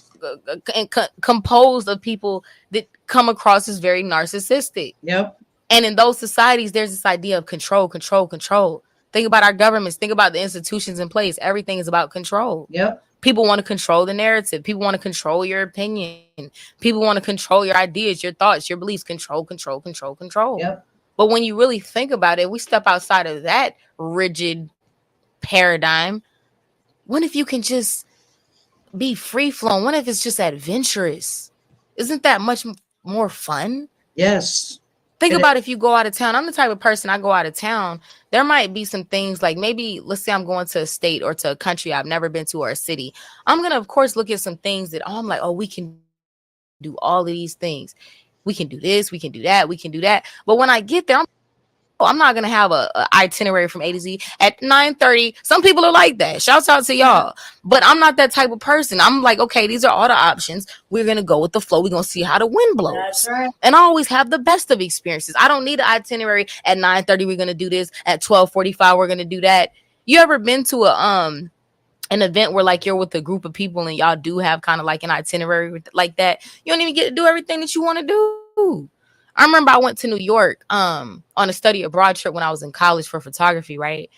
and composed of people that come across as very narcissistic. Yep. And in those societies, there's this idea of control. Think about our governments. Think about the institutions in place. Everything is about control. Yep. People want to control the narrative. People want to control your opinion. People want to control your ideas, your thoughts, your beliefs. Control. Yep. But when you really think about it, we step outside of that rigid paradigm. What if you can just be free flowing? What if it's just adventurous? Isn't that much more fun? Yes. Think about if you go out of town. I'm the type of person, I go out of town, there might be some things like, maybe let's say I'm going to a state or to a country I've never been to, or a city. I'm going to, of course, look at some things that I'm like, oh, we can do all of these things. We can do this, we can do that, we can do that. But when I get there, I'm not gonna have a itinerary from A to Z at 9:30. Some people are like that. Shouts out to y'all. But I'm not that type of person. I'm like, okay, these are all the options. We're gonna go with the flow. We're gonna see how the wind blows. That's right. And I always have the best of experiences. I don't need an itinerary at 9:30. We're gonna do this. At 12:45, we're gonna do that. You ever been to an event where like you're with a group of people and y'all do have kind of like an itinerary like that? You don't even get to do everything that you want to do. I remember I went to New York on a study abroad trip when I was in college for photography, right?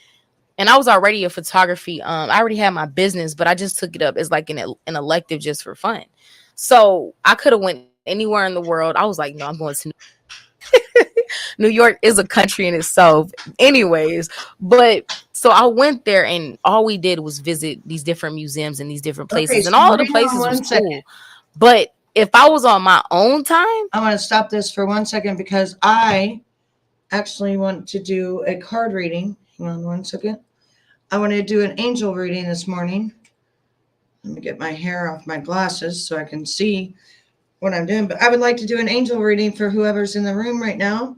And I was already a photography. I already had my business, but I just took it up as like an elective just for fun. So I could have went anywhere in the world. I was like, no, I'm going to New York is a country in itself anyways. But so I went there and all we did was visit these different museums and these different places. Okay, so and all of the places was cool. Second. But if I was on my own time, I want to stop this for 1 second because I actually want to do a card reading. Hang on 1 second. I want to do an angel reading this morning. Let me get my hair off my glasses so I can see what I'm doing. But I would like to do an angel reading for whoever's in the room right now.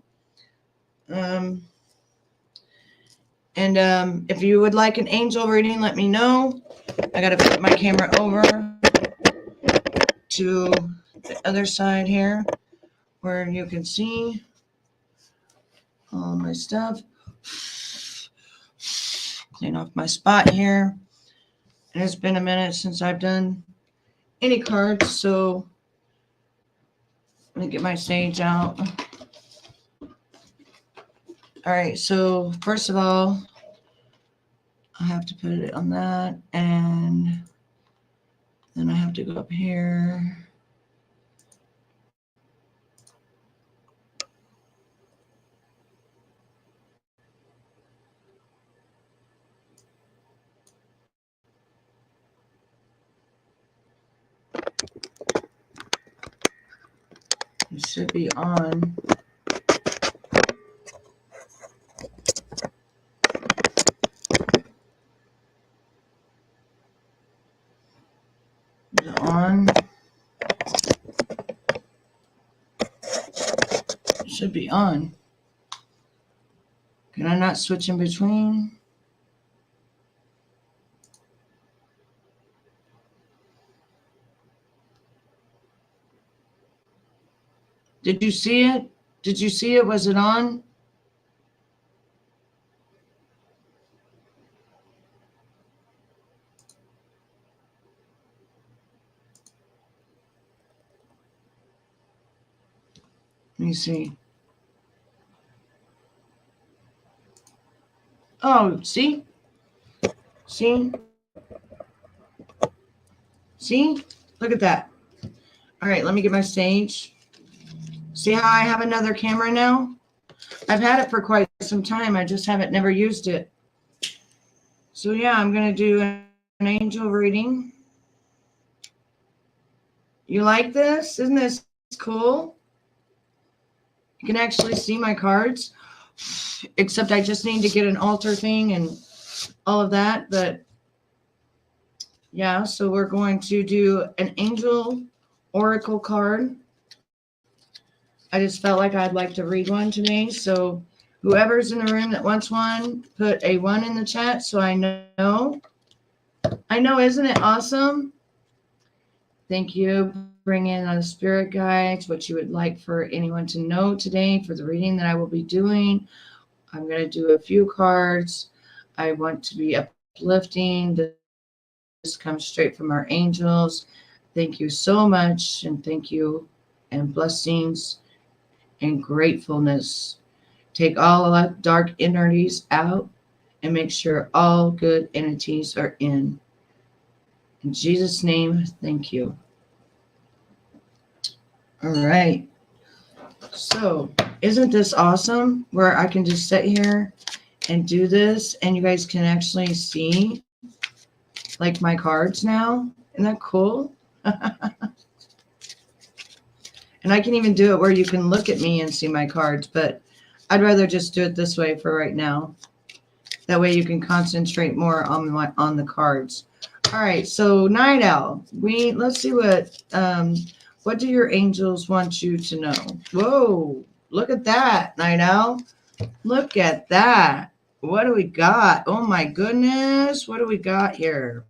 If you would like an angel reading, let me know. I got to flip my camera over to the other side here where you can see all my stuff. Clean off my spot here. And it's been a minute since I've done any cards, so let me get my sage out. All right, so first of all, I have to put it on that, and then I have to go up here. It should be on. Is it on? It should be on. Can I not switch in between? Did you see it? Did you see it? Was it on? Let me see. Oh, see? See? See? Look at that. All right, let me get my stage. See how I have another camera now? I've had it for quite some time. I just haven't never used it. So yeah, I'm going to do an angel reading. You like this? Isn't this cool? You can actually see my cards, except I just need to get an altar thing and all of that. But yeah, so we're going to do an angel oracle card. I just felt like I'd like to read one today. So whoever's in the room that wants one, put a 1 in the chat so I know. I know, isn't it awesome? Thank you. Bring in on the spirit guides what you would like for anyone to know today for the reading that I will be doing. I'm going to do a few cards. I want to be uplifting. This comes straight from our angels. Thank you so much, and thank you, and blessings and gratefulness. Take all dark energies out and make sure all good entities are in. In Jesus' name, thank you. All right. So, isn't this awesome? Where I can just sit here and do this, and you guys can actually see like my cards now. Isn't that cool? And I can even do it where you can look at me and see my cards, but I'd rather just do it this way for right now. That way you can concentrate more on the cards. All right, so Nightowl, let's see what do your angels want you to know? Whoa, look at that, Nightowl. Look at that. What do we got? Oh my goodness, what do we got here?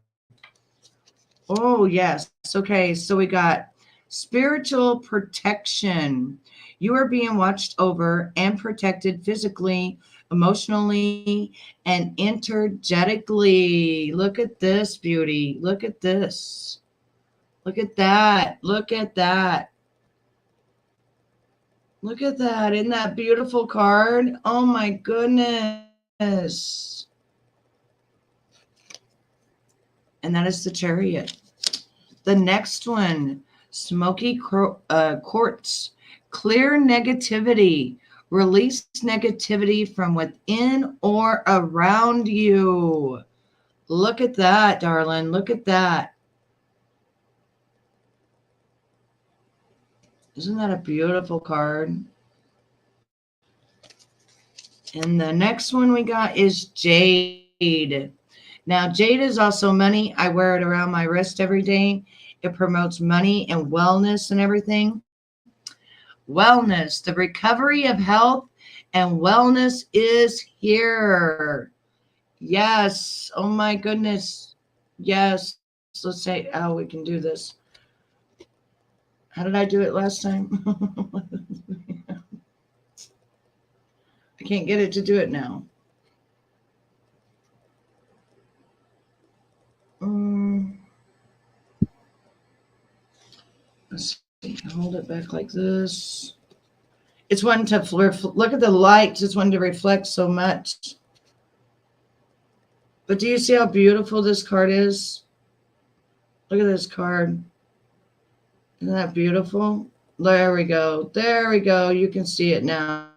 Oh yes, okay, so we got spiritual protection. You are being watched over and protected physically, emotionally, and energetically. Look at this beauty. Look at this. Look at that. Look at that. Look at that. Isn't that beautiful card? Oh my goodness. And that is the Chariot. The next one, smoky quartz. Clear negativity. Release negativity from within or around you. Look at that, darling. Look at that. Isn't that a beautiful card? And the next one we got is jade. Now, jade is also money. I wear it around my wrist every day. It promotes money and wellness and everything. Wellness, the recovery of health and wellness is here. Yes. Oh my goodness. Yes. Let's say how we can do this. How did I do it last time? I can't get it to do it now. Let's see. Hold it back like this. It's one to look at the lights. It's one to reflect so much. But do you see how beautiful this card is? Look at this card. Isn't that beautiful? There we go. There we go. You can see it now.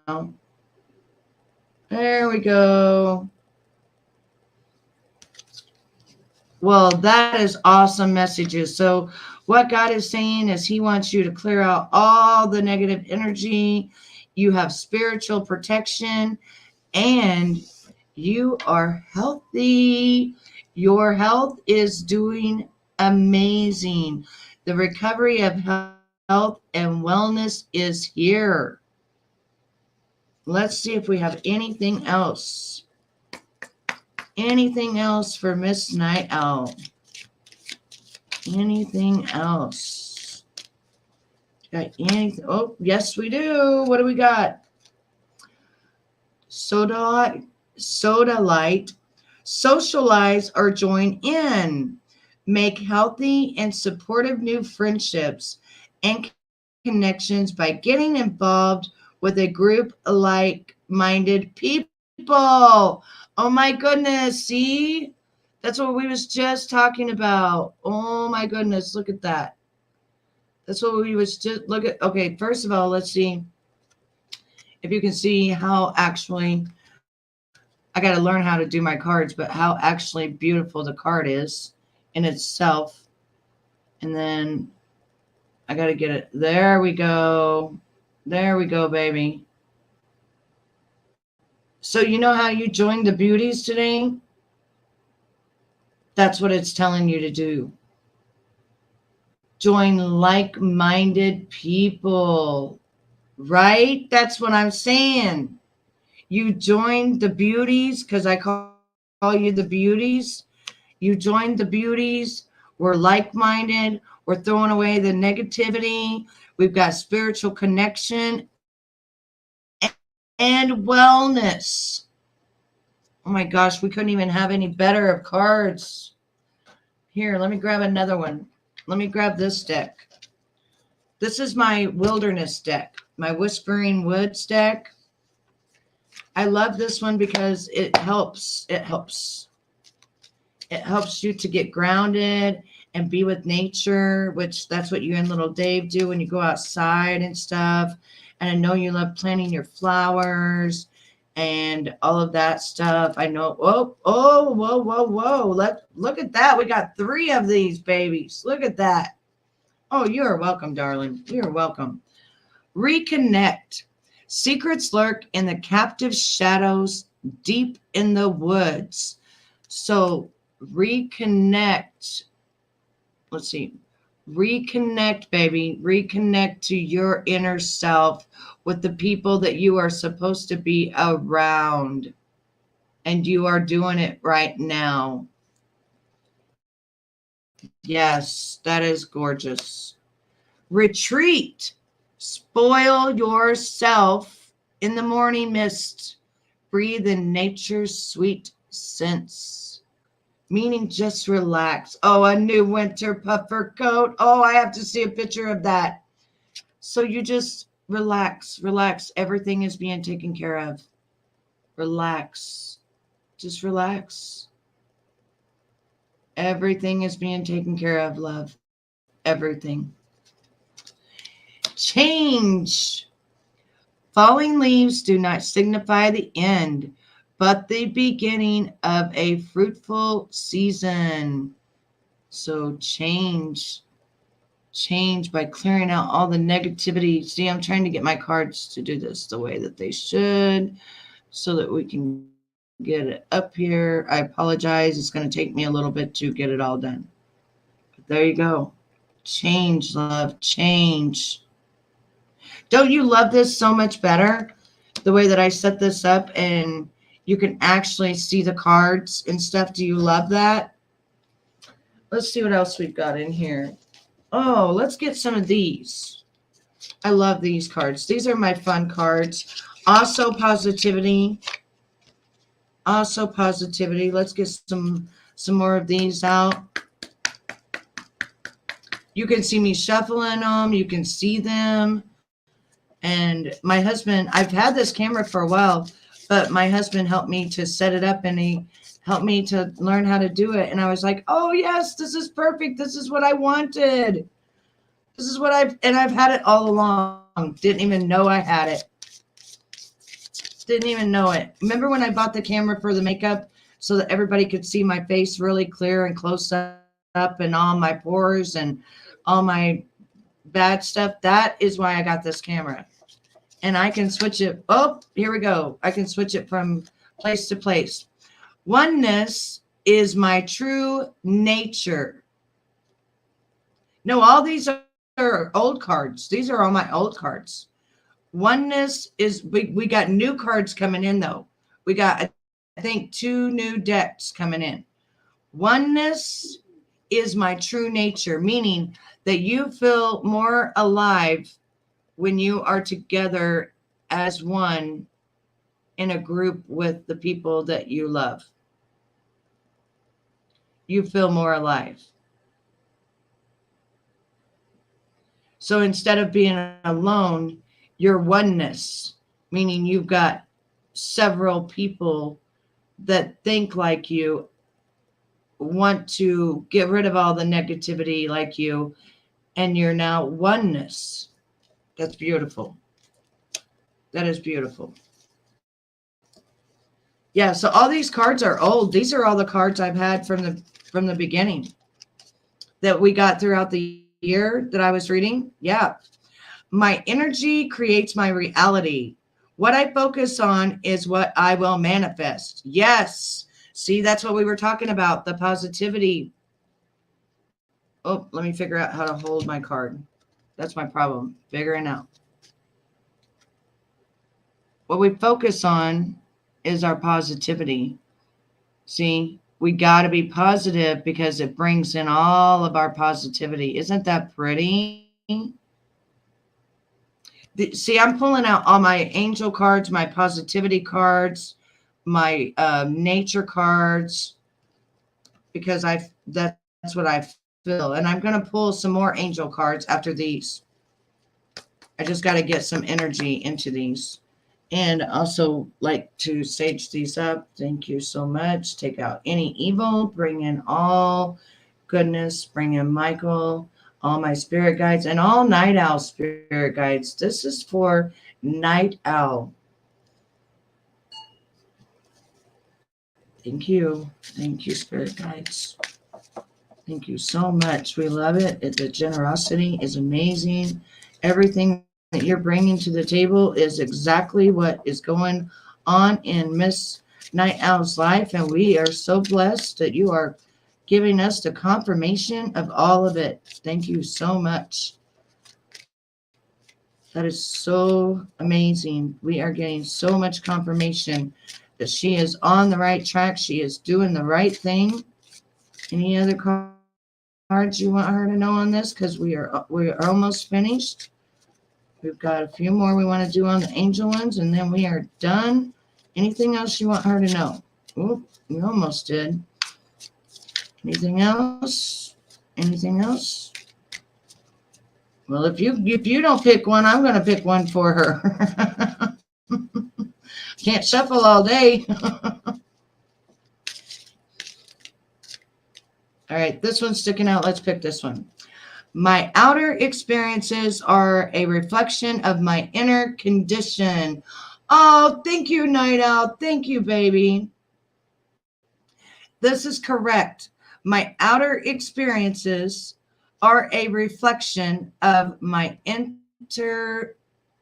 There we go. Well, that is awesome messages. So what God is saying is he wants you to clear out all the negative energy. You have spiritual protection and you are healthy. Your health is doing amazing. The recovery of health and wellness is here. Let's see if we have anything else. Anything else for Miss Nightowl? Anything else? Got anything? Oh, yes, we do. What do we got? Soda light. Socialize or join in. Make healthy and supportive new friendships and connections by getting involved with a group like-minded people. Oh my goodness, see? That's what we was just talking about. Oh my goodness, look at that. That's what we was just, look at, okay, first of all, let's see if you can see how actually, I got to learn how to do my cards, but how actually beautiful the card is in itself. And then I got to get it. There we go. There we go, baby. So you know how you joined the beauties today? That's what it's telling you to do. Join like-minded people, right? That's what I'm saying. You joined the beauties because I call you the beauties. You joined the beauties. We're like-minded. We're throwing away the negativity. We've got spiritual connection and wellness. Oh my gosh, we couldn't even have any better of cards. Here, let me grab another one. Let me grab this deck. This is my wilderness deck, my Whispering Woods deck. I love this one because it helps. It helps you to get grounded and be with nature, which that's what you and little Dave do when you go outside and stuff. And I know you love planting your flowers and all of that stuff. I know. Whoa. Look at that. We got 3 of these babies. Look at that. Oh, you are welcome, darling. You're welcome. Reconnect. Secrets lurk in the captive shadows deep in the woods. So reconnect. Let's see. Reconnect, baby. Reconnect to your inner self with the people that you are supposed to be around. And you are doing it right now. Yes, that is gorgeous. Retreat. Spoil yourself in the morning mist. Breathe in nature's sweet scents. Meaning just relax. Oh, a new winter puffer coat. Oh, I have to see a picture of that. So you just relax. Everything is being taken care of. Relax. Just relax. Everything is being taken care of, love. Everything. Change. Falling leaves do not signify the end, but the beginning of a fruitful season. So change by clearing out all the negativity. See, I'm trying to get my cards to do this the way that they should so that we can get it up here. I apologize. It's going to take me a little bit to get it all done. But there you go. Change, love. Change. Don't you love this so much better? The way that I set this up and you can actually see the cards and stuff. Do you love that? Let's see what else we've got in here. Oh, let's get some of these. I love these cards. These are my fun cards. Also positivity. Also positivity. Let's get some more of these out. You can see me shuffling them. You can see them. And my husband, I've had this camera for a while, but my husband helped me to set it up, and he helped me to learn how to do it. And I was like, oh yes, this is perfect. This is what I wanted. This is what I've had it all along. Didn't even know I had it. Didn't even know it. Remember when I bought the camera for the makeup so that everybody could see my face really clear and close up and all my pores and all my bad stuff? That is why I got this camera. And I can switch it. Oh, here we go. I can switch it from place to place. Oneness is my true nature. No, all these are old cards. These are all my old cards. Oneness is, we got new cards coming in though. We got, I think, 2 new decks coming in. Oneness is my true nature, meaning that you feel more alive when you are together as one in a group with the people that you love. You feel more alive. So instead of being alone, you're oneness, meaning you've got several people that think like you, want to get rid of all the negativity like you, and you're now oneness. That's beautiful. That is beautiful. Yeah, so all these cards are old. These are all the cards I've had from the beginning that we got throughout the year that I was reading. Yeah. My energy creates my reality. What I focus on is what I will manifest. Yes. See, that's what we were talking about, the positivity. Oh, let me figure out how to hold my card. That's my problem, figuring out. What we focus on is our positivity. See, we got to be positive because it brings in all of our positivity. Isn't that pretty? See, I'm pulling out all my angel cards, my positivity cards, my nature cards, because that's what I feel. And I'm going to pull some more angel cards after these. I just got to get some energy into these. And also like to sage these up. Thank you so much. Take out any evil, bring in all goodness, bring in Michael, all my spirit guides, and all Night Owl spirit guides. This is for Night Owl. Thank you. Thank you, spirit guides. Thank you so much. We love it. The generosity is amazing. Everything that you're bringing to the table is exactly what is going on in Miss Night Owl's life. And we are so blessed that you are giving us the confirmation of all of it. Thank you so much. That is so amazing. We are getting so much confirmation that she is on the right track. She is doing the right thing. Any other cards you want her to know on this? Because we are almost finished. We've got a few more we want to do on the angel ones, and then we are done. Anything else you want her to know? Oh, we almost did. Anything else? Anything else? Well, if you don't pick one, I'm going to pick one for her. Can't shuffle all day. All right, this one's sticking out. Let's pick this one. My outer experiences are a reflection of my inner condition. Oh, thank you, Night Owl. Thank you, baby. This is correct. My outer experiences are a reflection of my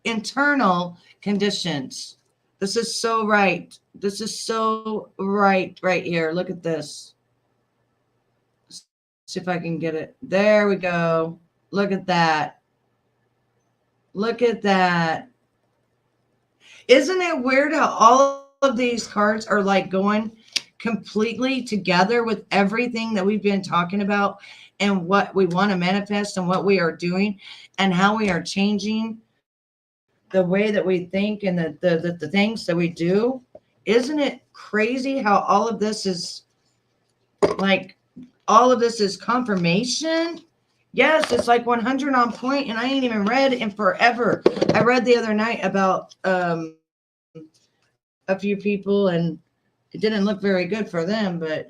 internal conditions. This is so right. This is so right here. Look at this. See if I can get it. There we go. Look at that. Look at that. Isn't it weird how all of these cards are like going completely together with everything that we've been talking about and what we want to manifest and what we are doing and how we are changing the way that we think and the things that we do? Isn't it crazy how all of this is like, all of this is confirmation? Yes, it's like 100 on point, and I ain't even read in forever. I read the other night about a few people, and it didn't look very good for them, but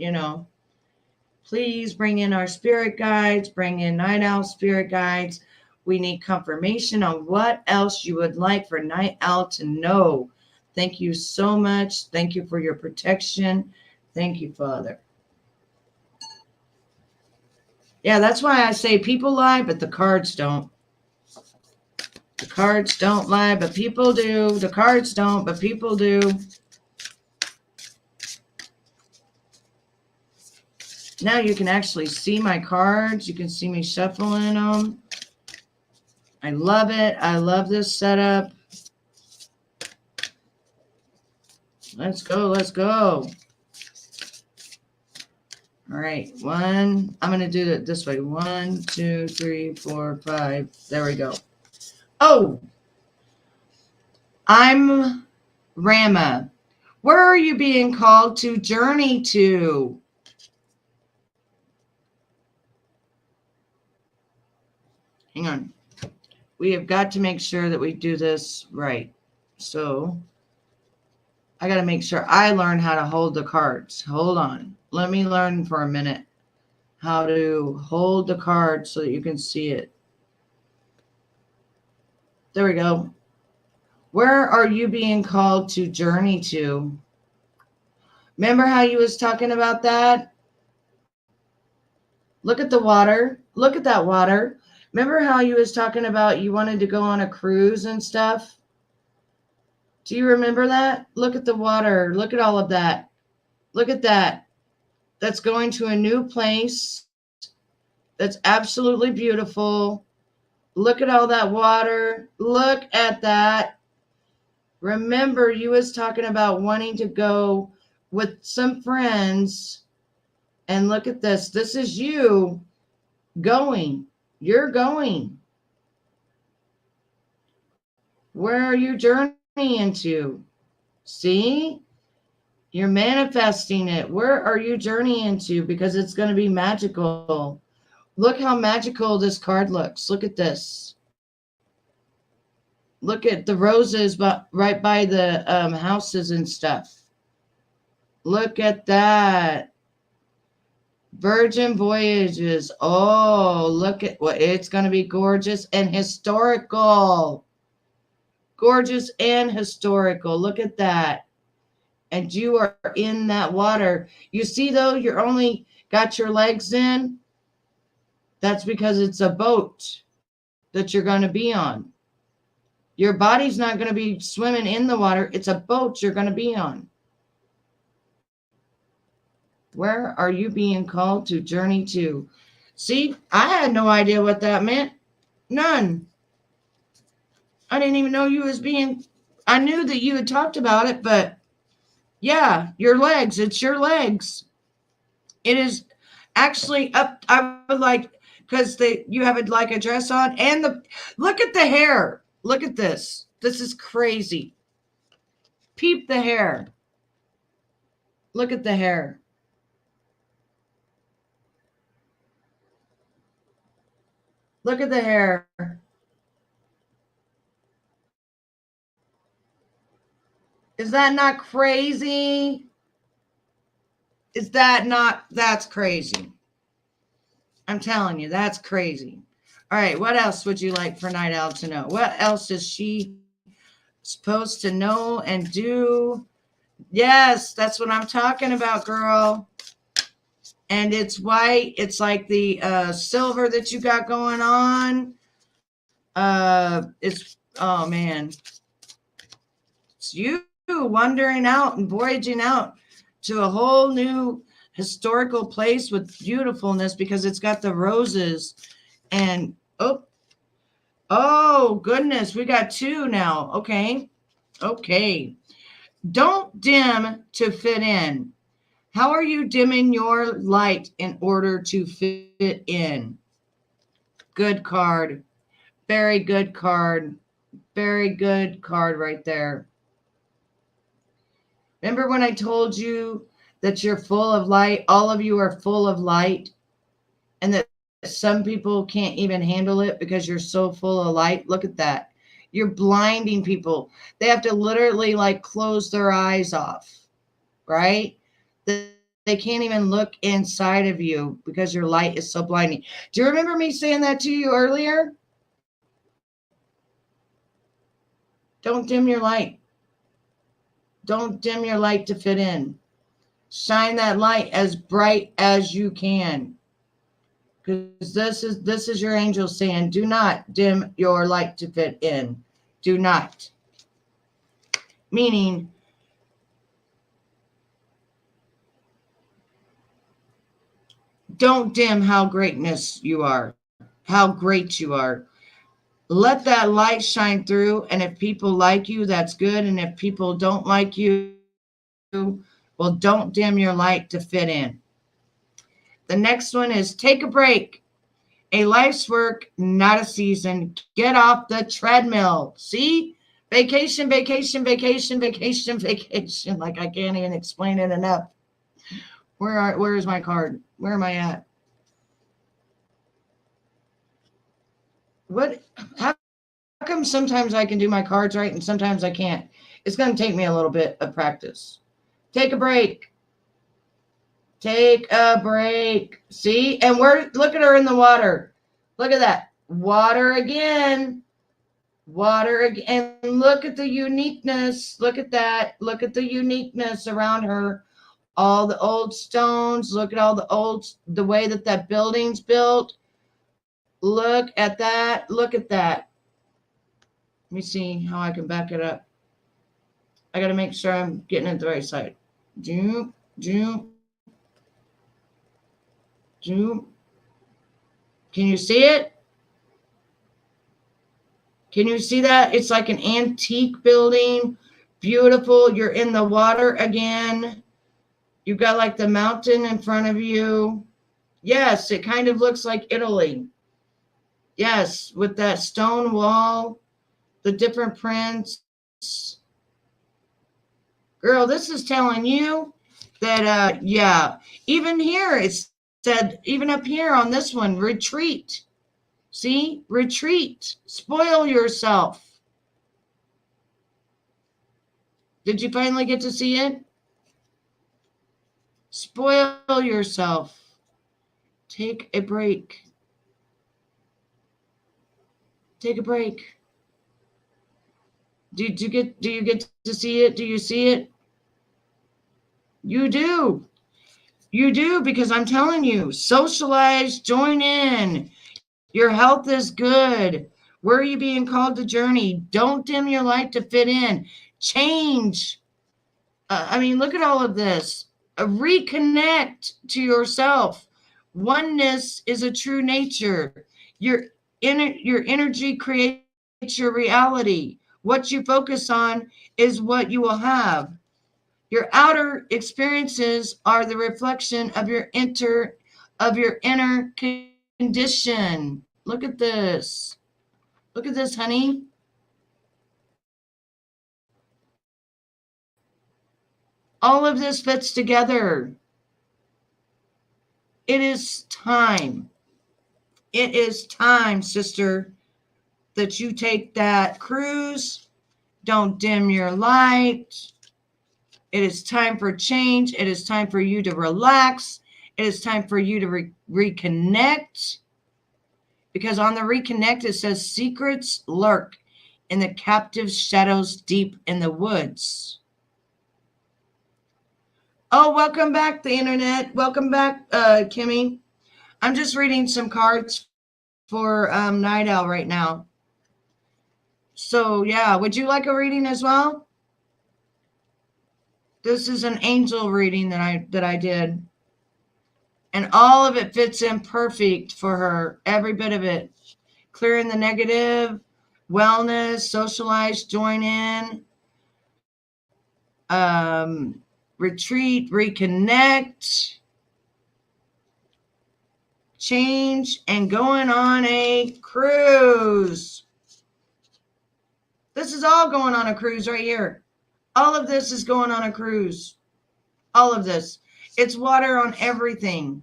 please bring in our spirit guides, bring in Night Owl spirit guides. We need confirmation on what else you would like for Night Owl to know. Thank you so much. Thank you for your protection. Thank you, Father. Yeah, that's why I say people lie, but the cards don't. The cards don't lie, but people do. The cards don't, but people do. Now you can actually see my cards. You can see me shuffling them. I love it. I love this setup. Let's go. Let's go. All right. I'm going to do it this way. 1, 2, 3, 4, 5. There we go. Oh, I'm Rama. Where are you being called to journey to? Hang on. We have got to make sure that we do this right. So I got to make sure I learn how to hold the cards. Hold on. Let me learn for a minute how to hold the card so that you can see it. There we go. Where are you being called to journey to? Remember how you was talking about that? Look at the water. Look at that water. Remember how you was talking about you wanted to go on a cruise and stuff? Do you remember that? Look at the water. Look at all of that. Look at that. That's going to a new place. That's absolutely beautiful. Look at all that water. Look at that. Remember, you was talking about wanting to go with some friends. And look at this. This is you going. You're going. Where are you journeying to? See? You're manifesting it. Where are you journeying to? Because it's going to be magical. Look how magical this card looks. Look at this. Look at the roses right by the houses and stuff. Look at that. Virgin Voyages. Oh, look at what it's going to be gorgeous and historical. Gorgeous and historical. Look at that. And you are in that water. You see, though, you're only got your legs in. That's because it's a boat that you're going to be on. Your body's not going to be swimming in the water. It's a boat you're going to be on. Where are you being called to journey to? See, I had no idea what that meant. None. I didn't even know you was being, I knew that you had talked about it, but yeah, your legs. It's your legs. It is actually up. I would like, because you have like a dress on, and look at the hair. Look at this. This is crazy. Peep the hair. Look at the hair. Look at the hair. Is that not crazy? Is that not, that's crazy. I'm telling you, that's crazy. All right, what else would you like for Night Owl to know? What else is she supposed to know and do? Yes, that's what I'm talking about, girl. And it's white. It's like the silver that you got going on. It's, oh man. It's you wandering out and voyaging out to a whole new historical place with beautifulness because it's got the roses. And oh goodness, we got 2 now. Okay. Don't dim to fit in. How are you dimming your light in order to fit in? Good card. Very good card. Very good card right there. Remember when I told you that you're full of light? All of you are full of light, and that some people can't even handle it because you're so full of light. Look at that. You're blinding people. They have to literally like close their eyes off, right? They can't even look inside of you because your light is so blinding. Do you remember me saying that to you earlier? Don't dim your light. Don't dim your light to fit in. Shine that light as bright as you can. Because this is your angel saying, do not dim your light to fit in. Do not. Meaning, don't dim how greatness you are, how great you are. Let that light shine through, and if people like you, that's good. And if people don't like you, well, don't dim your light to fit in. The next one is take a break. A life's work, not a season. Get off the treadmill. See? Vacation, vacation, vacation, vacation, vacation. Like I can't even explain it enough. Where is my card? Where am I at? What how come sometimes I can do my cards right and sometimes I can't? It's gonna take me a little bit of practice. Take a break. Take a break. See? And look at her in the water. Look at that. Water again. Water again. And look at the uniqueness. Look at that. Look at the uniqueness around her. All the old stones. Look at the way that building's built. Look at that. Look at that. Let me see how I can back it up. I got to make sure I'm getting it the right side. Doom, doom, doom. Can you see it? Can you see that? It's like an antique building. Beautiful. You're in the water again. You've got like the mountain in front of you. Yes, it kind of looks like Italy. Yes, with that stone wall, the different prints. Girl, this is telling you that, yeah, even here it said, even up here on this one, retreat. See, retreat, spoil yourself. Did you finally get to see it? Spoil yourself. Take a break. Take a break. Do you get to see it? Do you see it? You do. You do, because I'm telling you, socialize, join in. Your health is good. Where are you being called to journey? Don't dim your light to fit in. Change. I mean, look at all of this. Reconnect to yourself. Oneness is a true nature. Your energy creates your reality. What you focus on is what you will have. Your outer experiences are the reflection of your inner condition. Look at this. Look at this, honey. All of this fits together. It is time. It is time, sister, that you take that cruise. Don't dim your light. It is time for change. It is time for you to relax. It is time for you to reconnect. Because on the reconnect, it says secrets lurk in the captive shadows deep in the woods. Oh, welcome back, the internet. Welcome back, Kimmy. I'm just reading some cards for Nightowl right now. So, yeah, would you like a reading as well? This is an angel reading that I did. And all of it fits in perfect for her, every bit of it. Clearing the negative, wellness, socialize, join in, retreat, reconnect, change, and going on a cruise. This is all going on a cruise right here. All of this is going on a cruise. All of this. It's water on everything.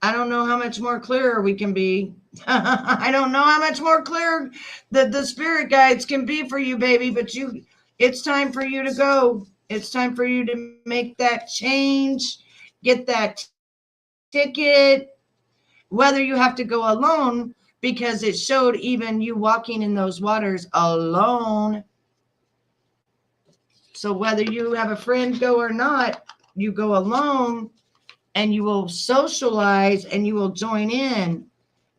I don't know how much more clearer we can be. I don't know how much more clear that the spirit guides can be for you, baby, but it's time for you to go. It's time for you to make that change, get that ticket, whether you have to go alone, because it showed even you walking in those waters alone. So whether you have a friend go or not, you go alone and you will socialize and you will join in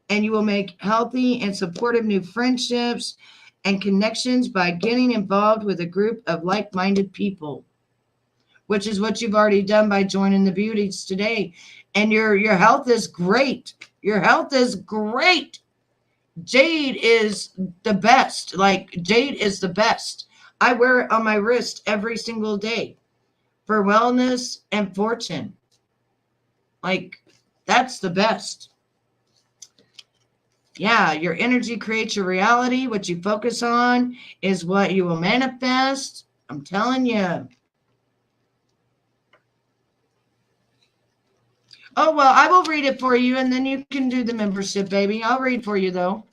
and you will make healthy and supportive new friendships and connections by getting involved with a group of like-minded people, which is what you've already done by joining the beauties today. And your health is great. Your health is great. Jade is the best. Like, jade is the best. I wear it on my wrist every single day for wellness and fortune. Like, that's the best. Yeah, your energy creates your reality. What you focus on is what you will manifest. I'm telling you. Oh, well, I will read it for you and then you can do the membership, baby. I'll read for you, though.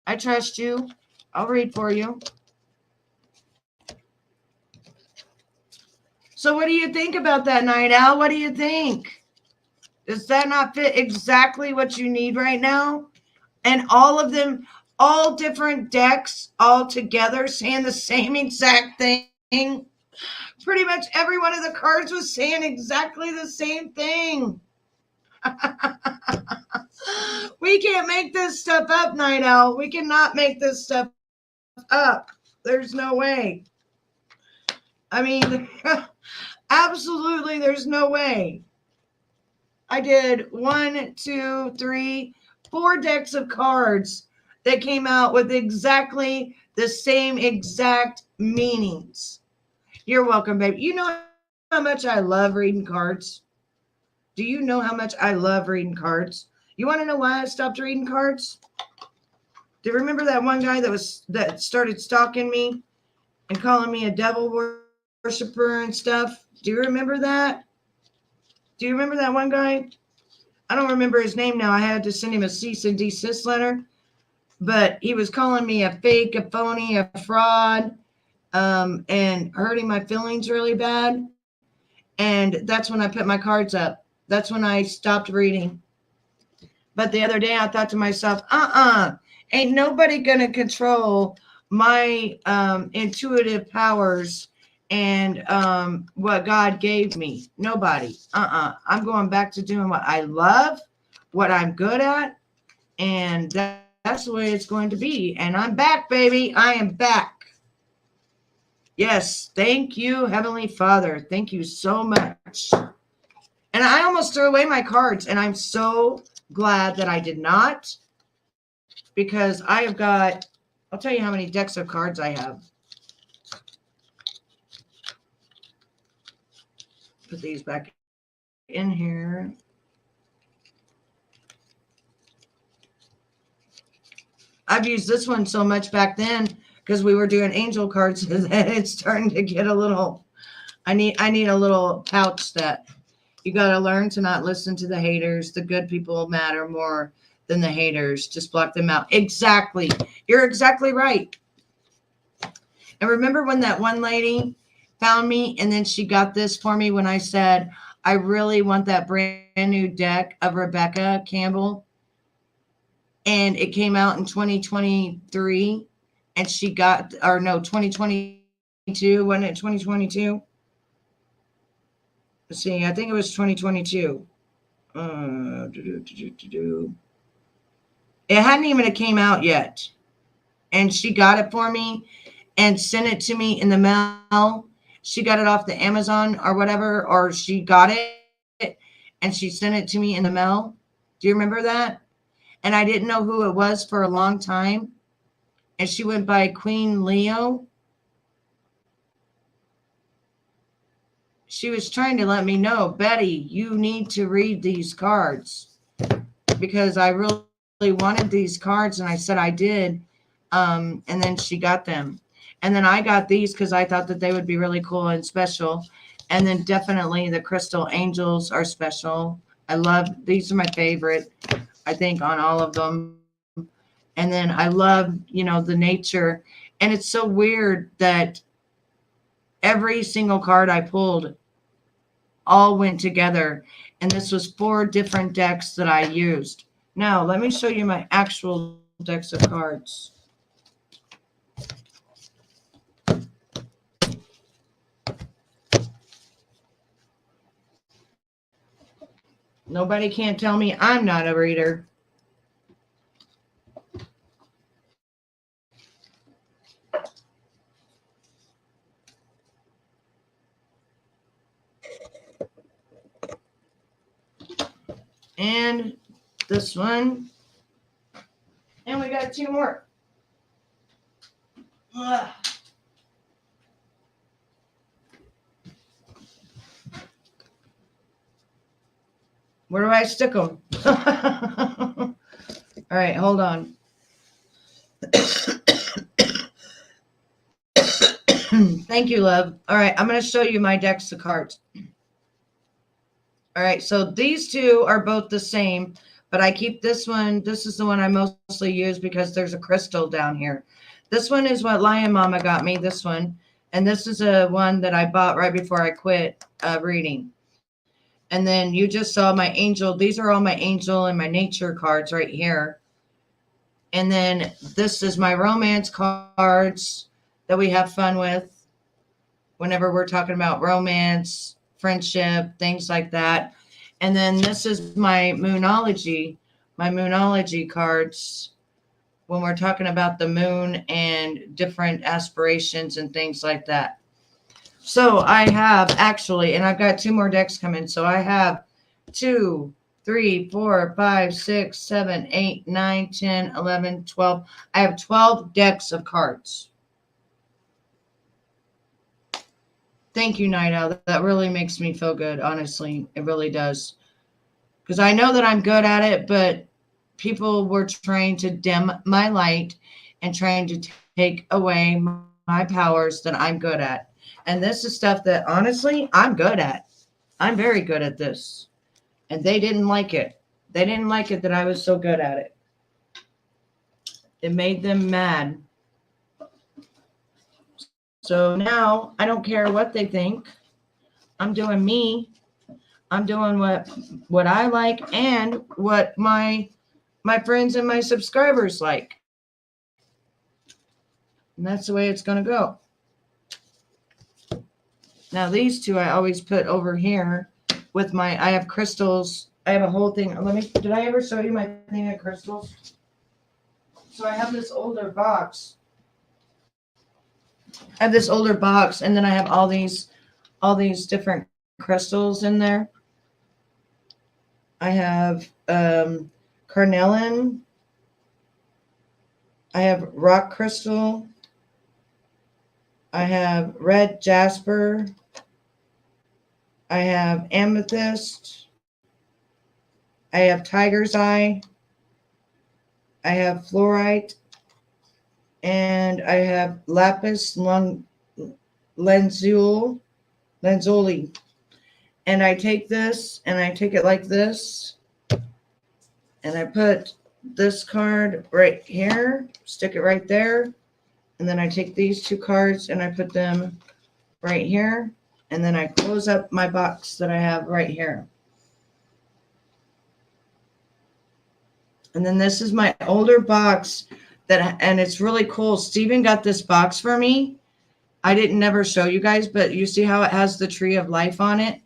I trust you. I'll read for you. So what do you think about that, Night Owl? What do you think? Does that not fit exactly what you need right now? And all of them, all different decks, all together, saying the same exact thing. Pretty much every one of the cards was saying exactly the same thing. We can't make this stuff up, Night Owl. We cannot make this stuff up. There's no way. I mean, absolutely, there's no way. I did 1, 2, 3, 4 decks of cards that came out with exactly the same exact meanings. You're welcome, baby. You know how much I love reading cards? Do you know how much I love reading cards? You want to know why I stopped reading cards? Do you remember that one guy that started stalking me and calling me a devil worshiper and stuff? Do you remember that? Do you remember that one guy? I don't remember his name now. I had to send him a cease and desist letter, but he was calling me a fake, a phony, a fraud, and hurting my feelings really bad. And that's when I put my cards up. That's when I stopped reading. But the other day I thought to myself, ain't nobody going to control my intuitive powers and what God gave me. Nobody. I'm going back to doing what I love, what I'm good at, and that's the way it's going to be. And I'm back, baby. I am back. Yes, thank you, Heavenly Father. Thank you so much. And I almost threw away my cards, and I'm so glad that I did not, because I have got, I'll tell you how many decks of cards I have. Put these back in here. I've used this one so much back then because we were doing angel cards that it's starting to get a little, I need a little pouch that you got to learn to not listen to the haters. The good people matter more than the haters. Just block them out. Exactly. You're exactly right. And remember when that one lady found me and then she got this for me when I said, I really want that brand new deck of Rebecca Campbell. And it came out in 2023 and she got, or no, 2022. Wasn't it 2022? Let's see. I think it was 2022. It hadn't even came out yet. And she got it for me and sent it to me in the mail. She got it off the Amazon or whatever, or she got it and she sent it to me in the mail. Do you remember that? And I didn't know who it was for a long time. And she went by Queen Leo. She was trying to let me know, Betty, you need to read these cards, because I really wanted these cards and I said I did. And then she got them. And then I got these because I thought that they would be really cool and special. And then definitely the crystal angels are special. I love, these are my favorite, I think, on all of them. And then I love, the nature. And it's so weird that every single card I pulled all went together. And this was 4 different decks that I used. Now, let me show you my actual decks of cards. Nobody can't tell me I'm not a reader. And this one. And we got 2 more. Ugh. Where do I stick them? All right, hold on. Thank you, love. All right, I'm going to show you my decks of cards. All right, so these 2 are both the same, but I keep this one. This is the one I mostly use because there's a crystal down here. This one is what Lion Mama got me, this one. And this is a one that I bought right before I quit reading. And then you just saw my angel. These are all my angel and my nature cards right here. And then this is my romance cards that we have fun with whenever we're talking about romance, friendship, things like that. And then this is my moonology cards when we're talking about the moon and different aspirations and things like that. So I have actually, and I've got 2 more decks coming. So I have 2, 3, 4, 5, 6, 7, 8, 9, 10, 11, 12. I have 12 decks of cards. Thank you, Nightowl. That really makes me feel good, honestly. It really does. Because I know that I'm good at it, but people were trying to dim my light and trying to take away my powers that I'm good at. And this is stuff that, honestly, I'm good at. I'm very good at this. And they didn't like it. They didn't like it that I was so good at it. It made them mad. So now I don't care what they think. I'm doing me. I'm doing what I like and what my friends and my subscribers like. And that's the way it's going to go. Now these 2 I always put over here with I have crystals. I have a whole thing. Did I ever show you my thing of crystals? So I have this older box. I have this older box, and then I have all these different crystals in there. I have carnelian. I have rock crystal. I have red jasper. I have amethyst. I have tiger's eye. I have fluorite. And I have lapis lazuli. And I take this and I take it like this. And I put this card right here, stick it right there. And then I take these 2 cards and I put them right here. And then I close up my box that I have right here. And then this is my older box and it's really cool. Steven got this box for me. I didn't never show you guys, but you see how it has the tree of life on it?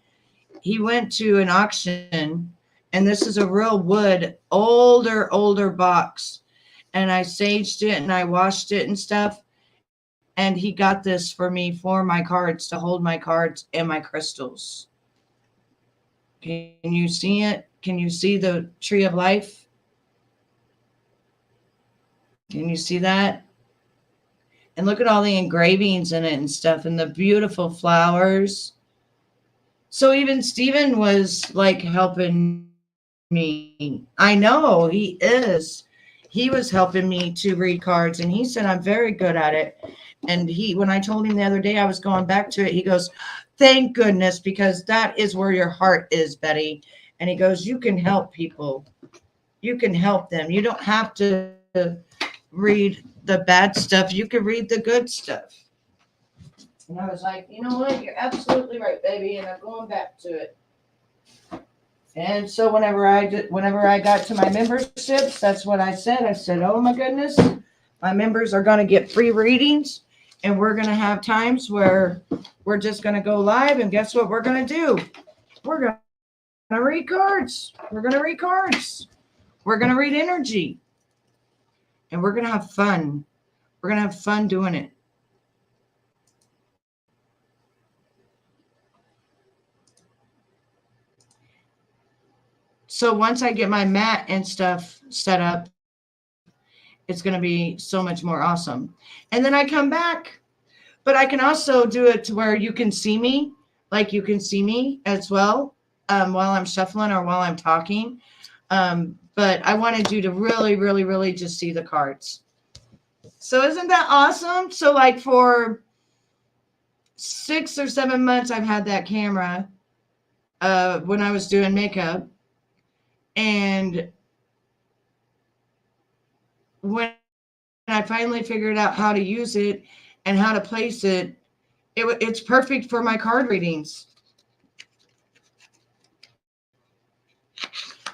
He went to an auction, and this is a real wood, older box. And I saged it and I washed it and stuff. And he got this for me for my cards, to hold my cards and my crystals. Can you see it? Can you see the tree of life? Can you see that? And look at all the engravings in it and stuff, and the beautiful flowers. So even Steven was like helping me. I know he is. He was helping me to read cards, and he said I'm very good at it. And when I told him the other day I was going back to it, he goes, "Thank goodness, because that is where your heart is, Betty." And he goes, you can help people. You can help them. You don't have to read the bad stuff. You can read the good stuff. And I was like, you know what? You're absolutely right, baby. And I'm going back to it. And so whenever I got to my memberships, that's what I said. I said, oh my goodness, my members are going to get free readings. And we're going to have times where we're just going to go live. And guess what we're going to do? We're going to read cards. We're going to read cards. We're going to read energy. And we're going to have fun. We're going to have fun doing it. So once I get my mat and stuff set up, it's going to be so much more awesome. And then I come back, but I can also do it to where you can see me, like you can see me as well while I'm shuffling or while I'm talking. But I wanted you to really, really, really just see the cards. So isn't that awesome? So like for 6 or 7 months, I've had that camera when I was doing makeup. And when I finally figured out how to use it and how to place it, it's perfect for my card readings.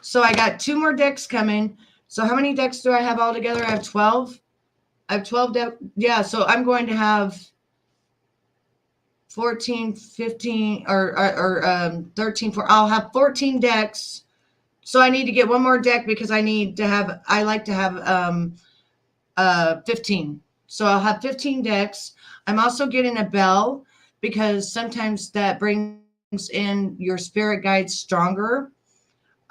So I got 2 more decks coming. So how many decks do I have all together? I have 12. I have 12 decks. Yeah, so I'm going to have 14, 15, or 13, 4. I'll have 14 decks. So I need to get one more deck because I like to have 15. So I'll have 15 decks. I'm also getting a bell because sometimes that brings in your spirit guides stronger.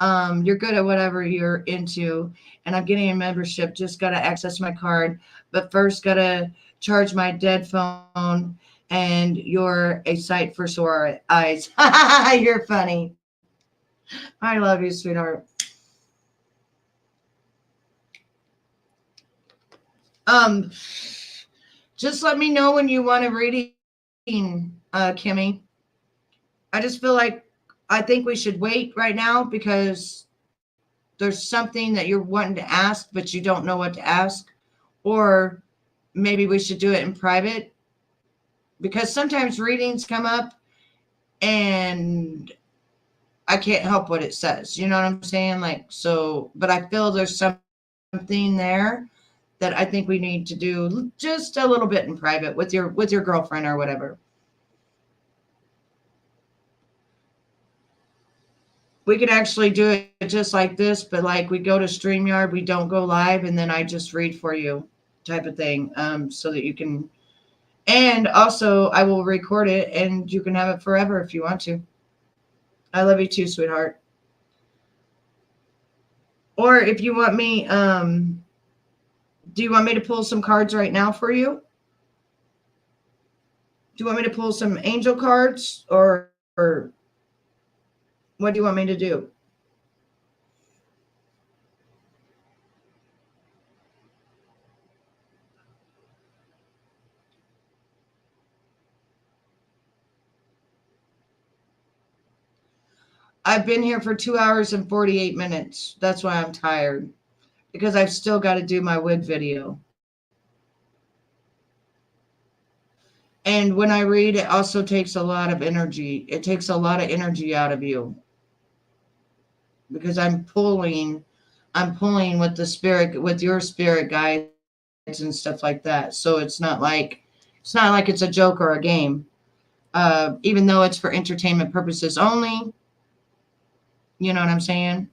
You're good at whatever you're into. And I'm getting a membership. Just got to access my card. But first got to charge my dead phone. And you're a sight for sore eyes. You're funny. I love you, sweetheart. Just let me know when you want a reading, Kimmy. I just feel like I think we should wait right now because there's something that you're wanting to ask, but you don't know what to ask. Or maybe we should do it in private because sometimes readings come up and I can't help what it says. You know what I'm saying? Like, so, but I feel there's something there that I think we need to do just a little bit in private with your girlfriend or whatever. We could actually do it just like this, but like we go to StreamYard, we don't go live, and then I just read for you type of thing, so that you can, and also I will record it and you can have it forever if you want to. I love you too, sweetheart. Or if you want me, do you want me to pull some cards right now for you? Do you want me to pull some angel cards or what do you want me to do? I've been here for 2 hours and 48 minutes. That's why I'm tired because I've still got to do my wood video. And when I read, it also takes a lot of energy. It takes a lot of energy out of you because I'm pulling with the spirit, with your spirit guides and stuff like that. So it's not like it's a joke or a game. Even though it's for entertainment purposes only. You know what I'm saying?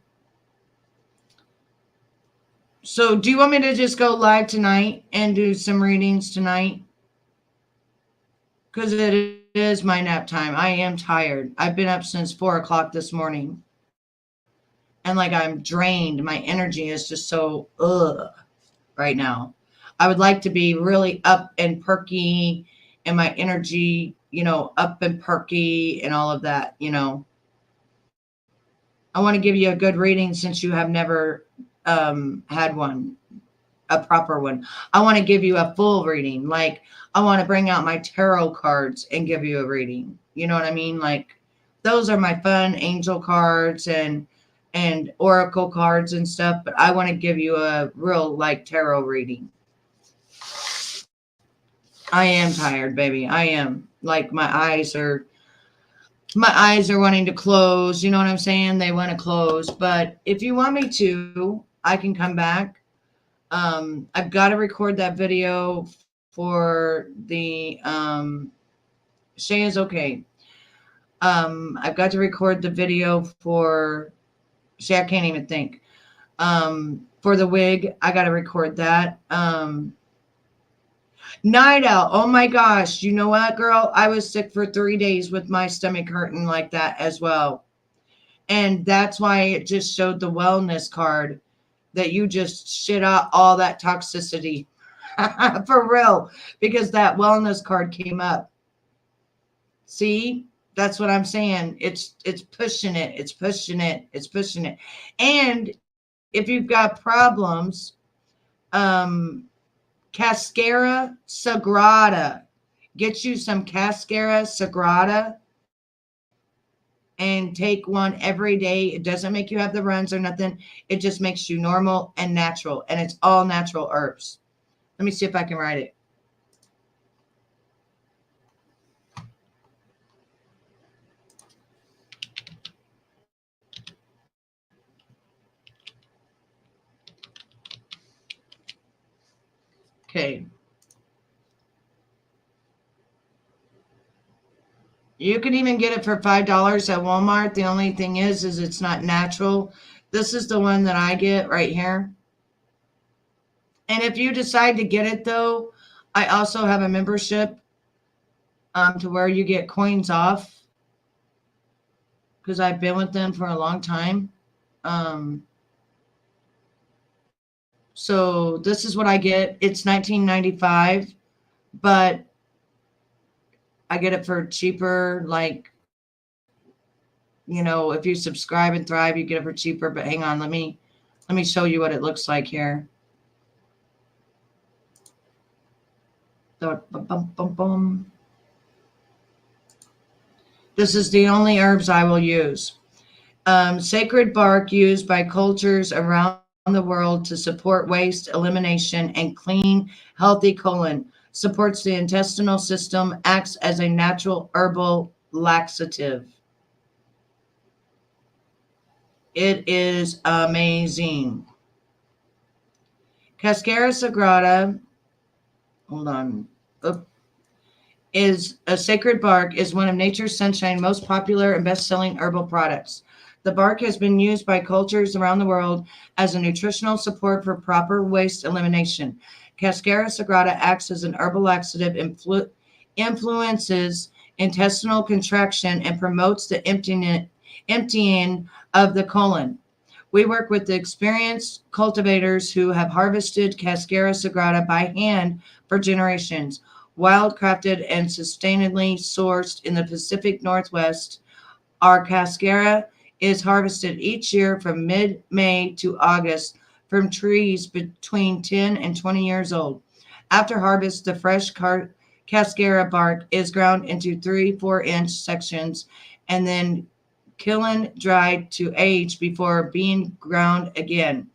So do you want me to just go live tonight and do some readings tonight? Because it is my nap time. I am tired. I've been up since 4 o'clock this morning. And like I'm drained. My energy is just so right now. I would like to be really up and perky and my energy, up and perky and all of that, I want to give you a good reading since you have never had one, a proper one. I want to give you a full reading. Like I want to bring out my tarot cards and give you a reading. You know what I mean? Like those are my fun angel cards and and oracle cards and stuff, but I want to give you a real like tarot reading. I am tired, baby. I am. Like my eyes are wanting to close. You know what I'm saying? They want to close. But if you want me to, I can come back. I've got to record that video for the Shay is okay. I've got to record the video for Shay. I can't even think. For the wig, I got to record that. Nightowl. Oh my gosh. You know what, girl? I was sick for 3 days with my stomach hurting like that as well. And that's why it just showed the wellness card that you just shit out all that toxicity. For real. Because that wellness card came up. See? That's what I'm saying. It's pushing it. It's pushing it. It's pushing it. And if you've got problems, um, Cascara Sagrada. Get you some Cascara Sagrada and take one every day. It doesn't make you have the runs or nothing. It just makes you normal and natural. And it's all natural herbs. Let me see if I can write it. Okay. You can even get it for $5 at Walmart. The only thing is it's not natural. This is the one that I get right here. And if you decide to get it though, I also have a membership to where you get coins off because I've been with them for a long time. So this is what I get. It's $19.95, but I get it for cheaper. Like, if you subscribe and thrive, you get it for cheaper. But hang on, let me show you what it looks like here. This is the only herbs I will use. Sacred bark used by cultures around the world to support waste elimination and clean, healthy colon. Supports the intestinal system, acts as a natural herbal laxative. It is amazing. Cascara Sagrada, hold on, is a sacred bark, is one of nature's sunshine most popular and best-selling herbal products. The bark has been used by cultures around the world as a nutritional support for proper waste elimination. Cascara Sagrada acts as an herbal laxative, influences intestinal contraction, and promotes the emptying of the colon. We work with the experienced cultivators who have harvested Cascara Sagrada by hand for generations. Wildcrafted and sustainably sourced in the Pacific Northwest, our cascara is harvested each year from mid-May to August from trees between 10 and 20 years old. After harvest, the fresh cascara bark is ground into 3-4-inch sections and then kiln dried to age before being ground again.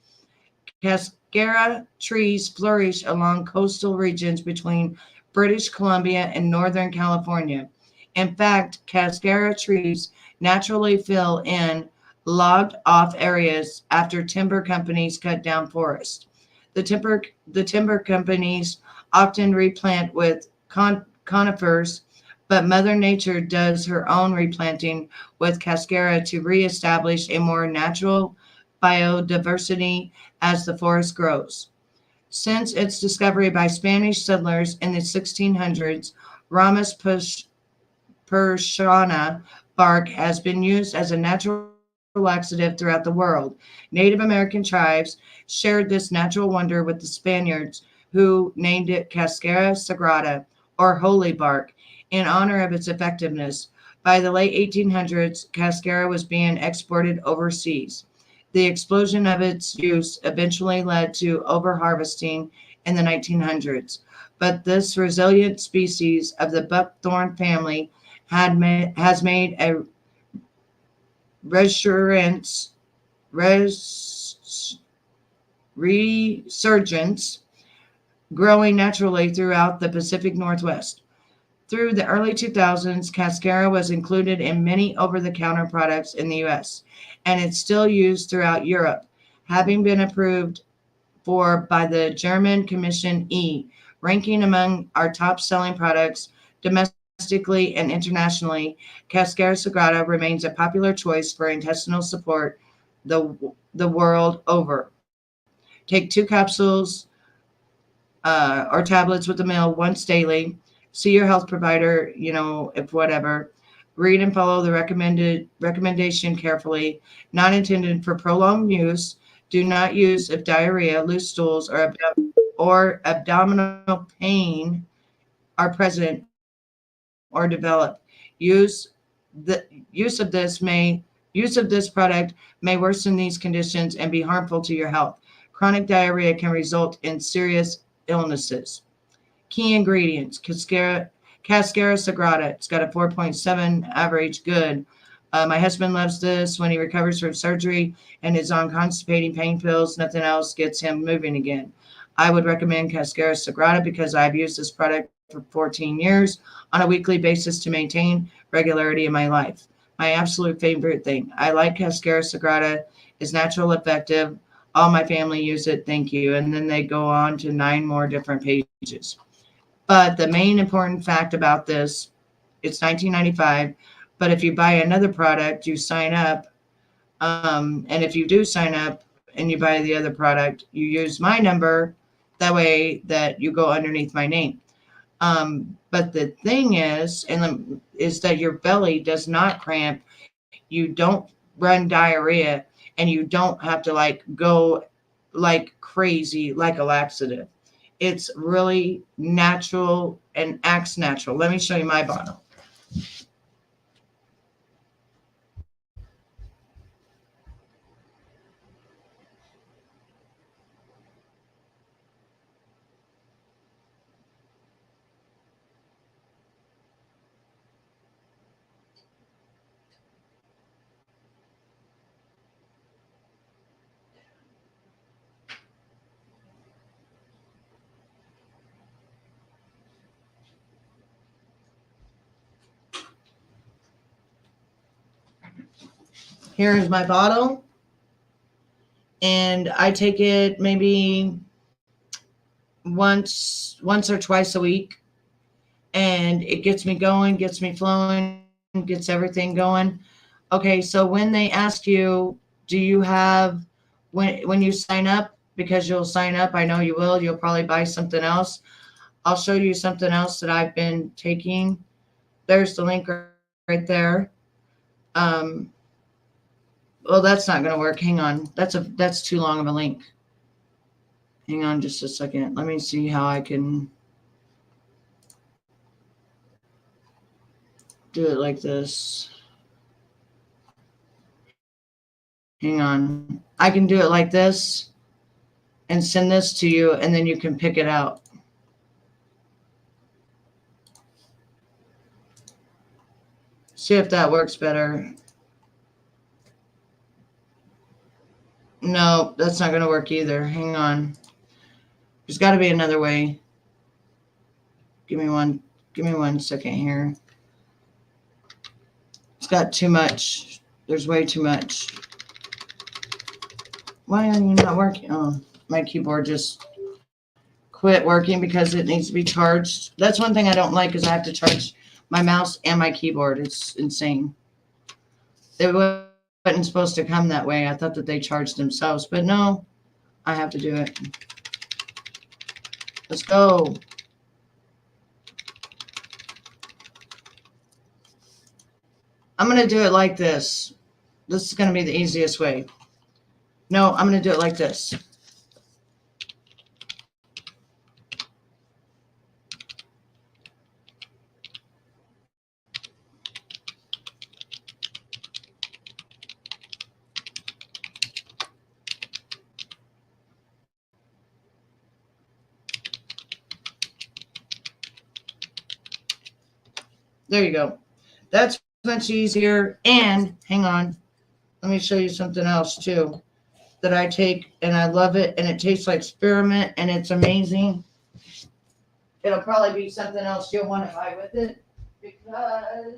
Cascara trees flourish along coastal regions between British Columbia and Northern California. In fact, cascara trees naturally fill in logged off areas after timber companies cut down forests. The timber companies often replant with conifers, but Mother Nature does her own replanting with cascara to reestablish a more natural biodiversity as the forest grows. Since its discovery by Spanish settlers in the 1600s, Ramus persiana bark has been used as a natural laxative throughout the world. Native American tribes shared this natural wonder with the Spaniards, who named it Cascara Sagrada, or holy bark, in honor of its effectiveness. By the late 1800s, cascara was being exported overseas. The explosion of its use eventually led to overharvesting in the 1900s, but this resilient species of the buckthorn family has made a resurgence resurgence, growing naturally throughout the Pacific Northwest. Through the early 2000s, Cascara was included in many over the counter products in the US, and it's still used throughout Europe, having been approved for by the German Commission E, ranking among our top selling products domestically and internationally. Cascara Sagrada remains a popular choice for intestinal support the world over. Take 2 capsules or tablets with a meal once daily. See your health provider, if whatever. Read and follow the recommendation carefully. Not intended for prolonged use. Do not use if diarrhea, loose stools, or abdominal pain are present or develop. Use the use of this product may worsen these conditions and be harmful to your health. Chronic diarrhea can result in serious illnesses. Key ingredients: Cascara Sagrada. It's got a 4.7 average. Good. My husband loves this when he recovers from surgery and is on constipating pain pills. Nothing else gets him moving again. I would recommend Cascara Sagrada because I've used this product for 14 years on a weekly basis to maintain regularity in my life. My absolute favorite thing. I like Cascara Sagrada. It's natural, effective. All my family use it. Thank you. And then they go on to 9 more different pages. But the main important fact about this, it's $19.95. But if you buy another product, you sign up. And if you do sign up and you buy the other product, you use my number. That way that you go underneath my name. But the thing is that your belly does not cramp. You don't run diarrhea, and you don't have to go like crazy like a laxative. It's really natural and acts natural. Let me show you my bottle. Here is my bottle, and I take it maybe once or twice a week, and it gets me going, gets me flowing, gets everything going. Okay, so when they ask you, do you have when you sign up, because you'll sign up, I know you will, you'll probably buy something else. I'll show you something else that I've been taking. There's the link right there. Um, well, that's not going to work. Hang on. That's too long of a link. Hang on just a second. Let me see how I can do it like this. Hang on. I can do it like this and send this to you, and then you can pick it out. See if that works better. No, that's not going to work either. Hang on. There's got to be another way. Give me one second here. It's got too much. There's way too much. Why are you not working? Oh, my keyboard just quit working because it needs to be charged. That's one thing I don't like, is I have to charge my mouse and my keyboard. It's insane. They wasn't supposed to come that way. I thought that they charged themselves, but no, I have to do it. Let's go. I'm going to do it like this. This is going to be the easiest way. No, I'm going to do it like this. There you go. That's much easier. And hang on, let me show you something else too. that I take, and I love it, and it tastes like spearmint, and it's amazing. It'll probably be something else you'll want to buy with it because let me tell you.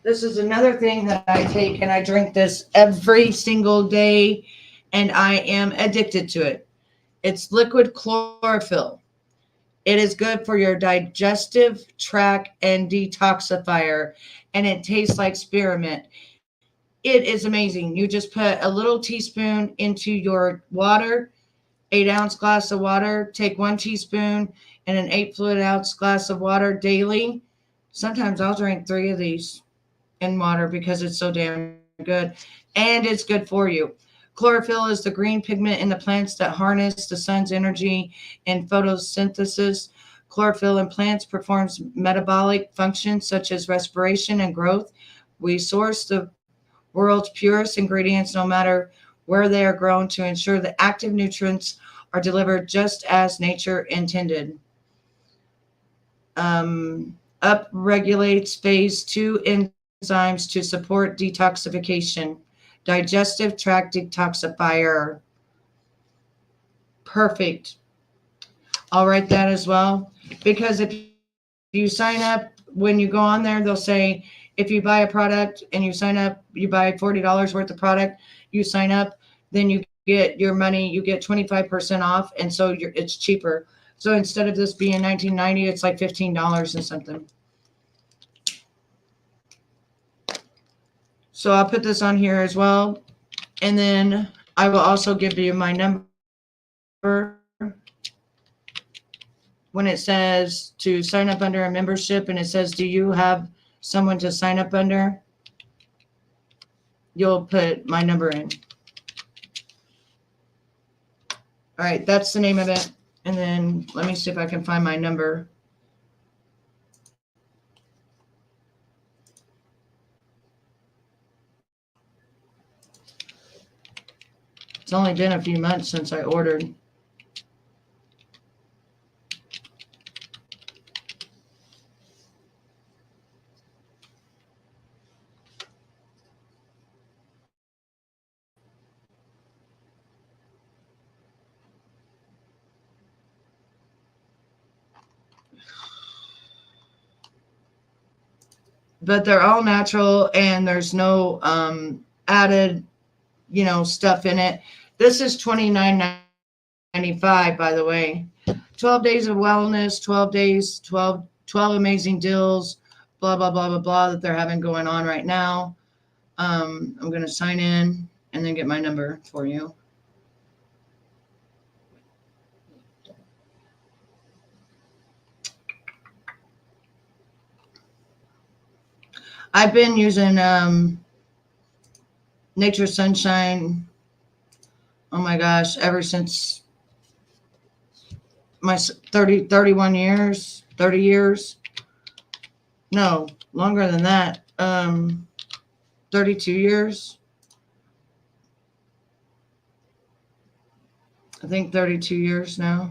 This is another thing that I take, and I drink this every single day, and I am addicted to it. It's liquid chlorophyll. It is good for your digestive tract and detoxifier, and it tastes like spearmint. It is amazing. You just put a little teaspoon into your water, 8 ounce glass of water. Take 1 teaspoon in an 8 fluid ounce glass of water daily. Sometimes I'll drink 3 of these in water because it's so damn good. And it's good for you. Chlorophyll is the green pigment in the plants that harness the sun's energy in photosynthesis. Chlorophyll in plants performs metabolic functions such as respiration and growth. We source the world's purest ingredients no matter where they are grown to ensure the active nutrients are delivered just as nature intended. Up regulates phase 2 enzymes to support detoxification. Digestive tract detoxifier. Perfect. I'll write that as well. Because if you sign up, when you go on there, they'll say, if you buy a product and you sign up, you buy $40 worth of product, you sign up, then you get your money, you get 25% off. And so it's cheaper. So instead of this being 19.90, it's like $15 and something. So I'll put this on here as well. And then I will also give you my number when it says to sign up under a membership and it says, do you have someone to sign up under? You'll put my number in. All right, that's the name of it. And then let me see if I can find my number. It's only been a few months since I ordered. But they're all natural and there's no added, stuff in it. This is $29.95, by the way. 12 days of wellness, 12 days, 12 amazing deals, blah, blah, blah, blah, blah, that they're having going on right now. I'm going to sign in and then get my number for you. I've been using Nature Sunshine, oh my gosh, ever since my 31 years, 30 years. No, longer than that. 32 years. I think 32 years now.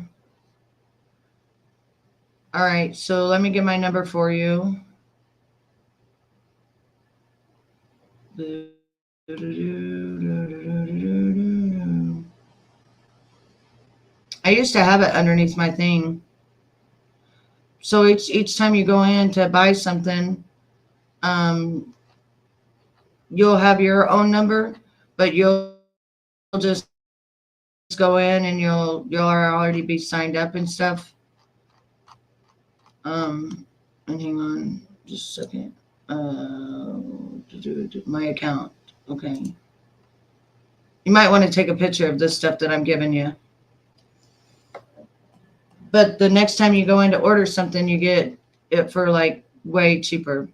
All right, so let me get my number for you. I used to have it underneath my thing. So each time you go in to buy something, you'll have your own number, but you'll just go in and you'll already be signed up and stuff. And hang on just a second. My account. Okay. You might want to take a picture of this stuff that I'm giving you. But the next time you go in to order something, you get it for like way cheaper.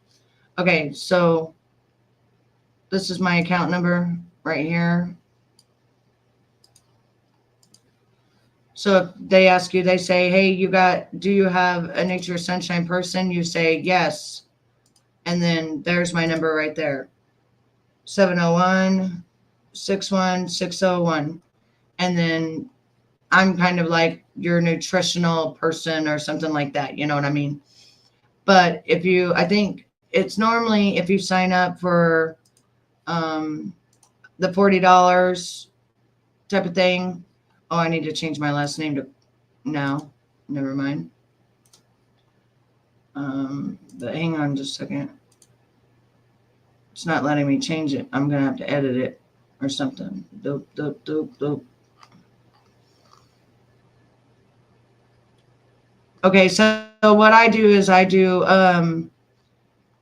Okay, so this is my account number right here. So if they ask you, they say, hey, do you have a Nature Sunshine person? You say yes. And then there's my number right there. 701-61601. And then I'm kind of like your nutritional person or something like that. You know what I mean? But I think it's normally if you sign up for the $40 type of thing. Oh, I need to change my last name to no, never mind. But hang on just a second. It's not letting me change it. I'm gonna have to edit it or something. Doop, doop, doop, doop. Okay, so what I do is I do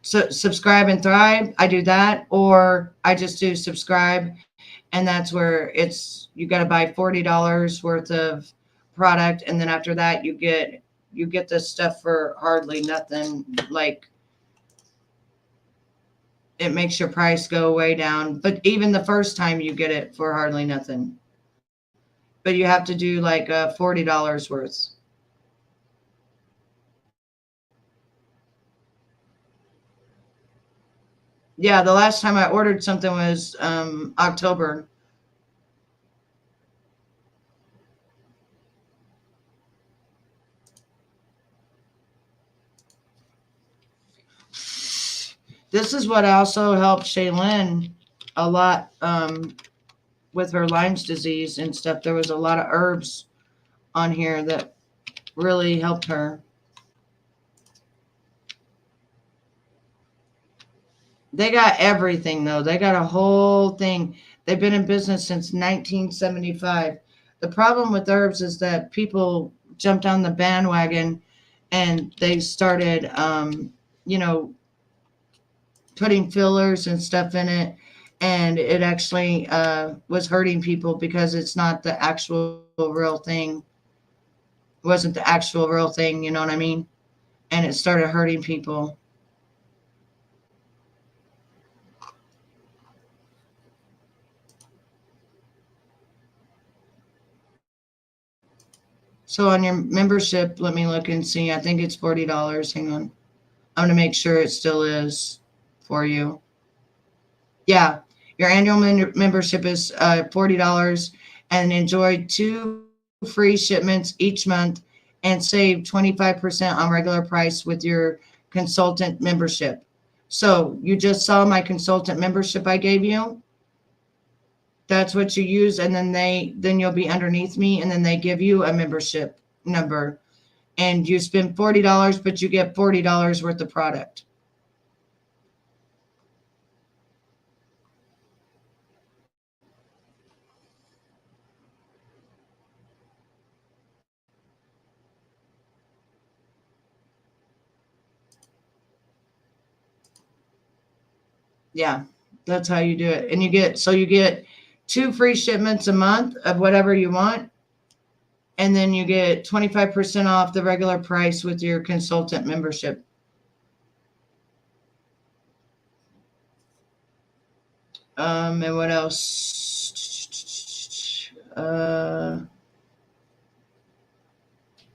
subscribe and thrive. I do that, or I just do subscribe, and that's where you got to buy $40 worth of product, and then after that you get this stuff for hardly nothing. Like it makes your price go way down, but even the first time you get it for hardly nothing. But you have to do like $40 worth. Yeah, the last time I ordered something was October. This is what also helped Shaylin a lot with her Lyme's disease and stuff. There was a lot of herbs on here that really helped her. They got everything though. They got a whole thing. They've been in business since 1975. The problem with herbs is that people jumped on the bandwagon and they started, you know, putting fillers and stuff in it. And it actually was hurting people because it's not the actual real thing. It wasn't the actual real thing, you know what I mean? And it started hurting people. So on your membership, let me look and see. I think it's $40. Hang on. I'm going to make sure it still is for you. Yeah, your annual membership is $40 and enjoy 2 free shipments each month and save 25% on regular price with your consultant membership. So you just saw my consultant membership I gave you. That's what you use, and then you'll be underneath me, and then they give you a membership number, and you spend $40, but you get $40 worth of product. Yeah, that's how you do it, and you get 2 free shipments a month of whatever you want, and then you get 25% off the regular price with your consultant membership. And what else? And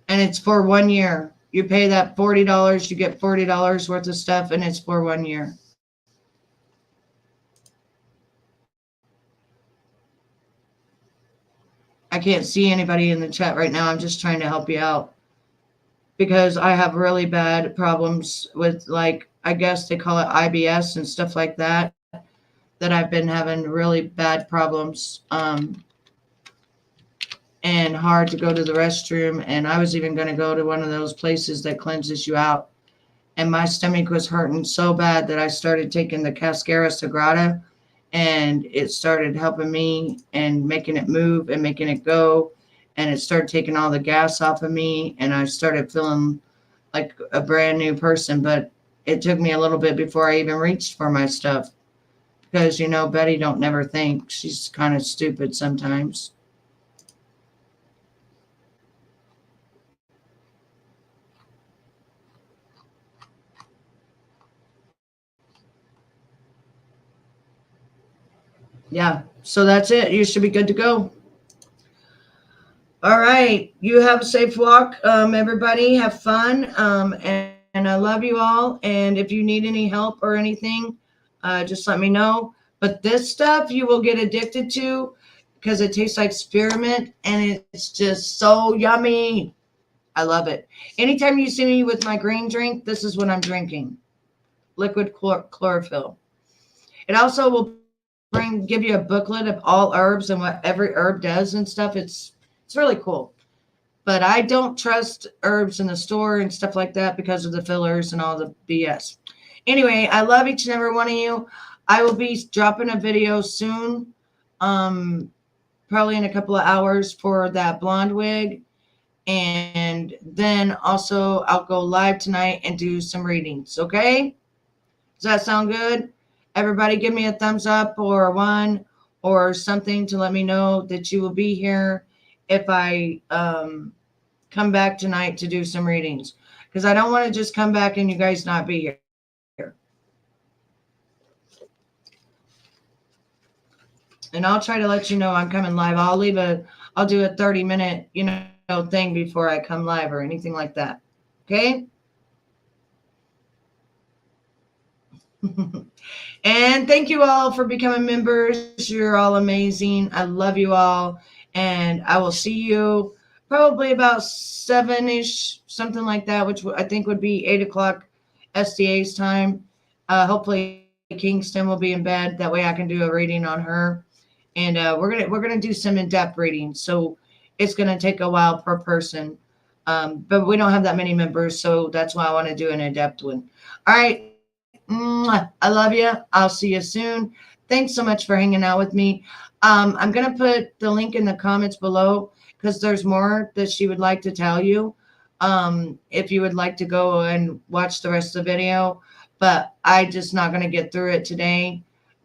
it's for 1 year. You pay that $40, you get $40 worth of stuff, and it's for 1 year. I can't see anybody in the chat right now. I'm just trying to help you out because I have really bad problems with, like, I guess they call it IBS and stuff like that, that I've been having really bad problems and hard to go to the restroom. And I was even going to go to one of those places that cleanses you out. And my stomach was hurting so bad that I started taking the Cascara Sagrada, and it started helping me and making it move and making it go. And it started taking all the gas off of me, and I started feeling like a brand new person. But it took me a little bit before I even reached for my stuff because, you know, Betty don't never think. She's kind of stupid sometimes. Yeah. So that's it. You should be good to go. All right. You have a safe walk. Everybody have fun. And I love you all. And if you need any help or anything, just let me know. But this stuff you will get addicted to because it tastes like spearmint and it's just so yummy. I love it. Anytime you see me with my green drink, this is what I'm drinking, liquid chlorophyll. It also will give you a booklet of all herbs and what every herb does and stuff. It's really cool. But I don't trust herbs in the store and stuff like that because of the fillers and all the BS. Anyway, I love each and every one of you. I will be dropping a video soon, um, probably in a couple of hours for that blonde wig. And then also I'll go live tonight and do some readings. Okay? Does that sound good? Everybody give me a thumbs up or a one or something to let me know that you will be here if I come back tonight to do some readings. Because I don't want to just come back and you guys not be here. And I'll try to let you know I'm coming live. I'll do a 30-minute, thing before I come live or anything like that. Okay? And thank you all for becoming members. You're all amazing. I love you all. And I will see you probably about 7-ish, something like that, which I think would be 8 o'clock SDA's time. Hopefully Kingston will be in bed. That way I can do a reading on her. And we're gonna do some in-depth readings. So it's gonna take a while per person. But we don't have that many members, so that's why I want to do an in-depth one. All right. I love you. I'll see you soon. Thanks so much for hanging out with me. I'm going to put the link in the comments below because there's more that she would like to tell you. If you would like to go and watch the rest of the video, but I just not going to get through it today.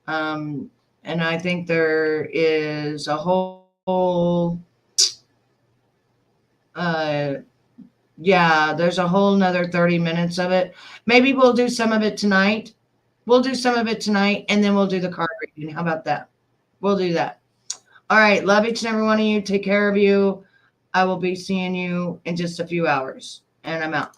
And I think there is a whole, uh, yeah, there's a whole nother 30 minutes of it. Maybe we'll do some of it tonight. We'll do some of it tonight and then we'll do the card reading. How about that? We'll do that. All right. Love each and every one of you. Take care of you. I will be seeing you in just a few hours. And I'm out.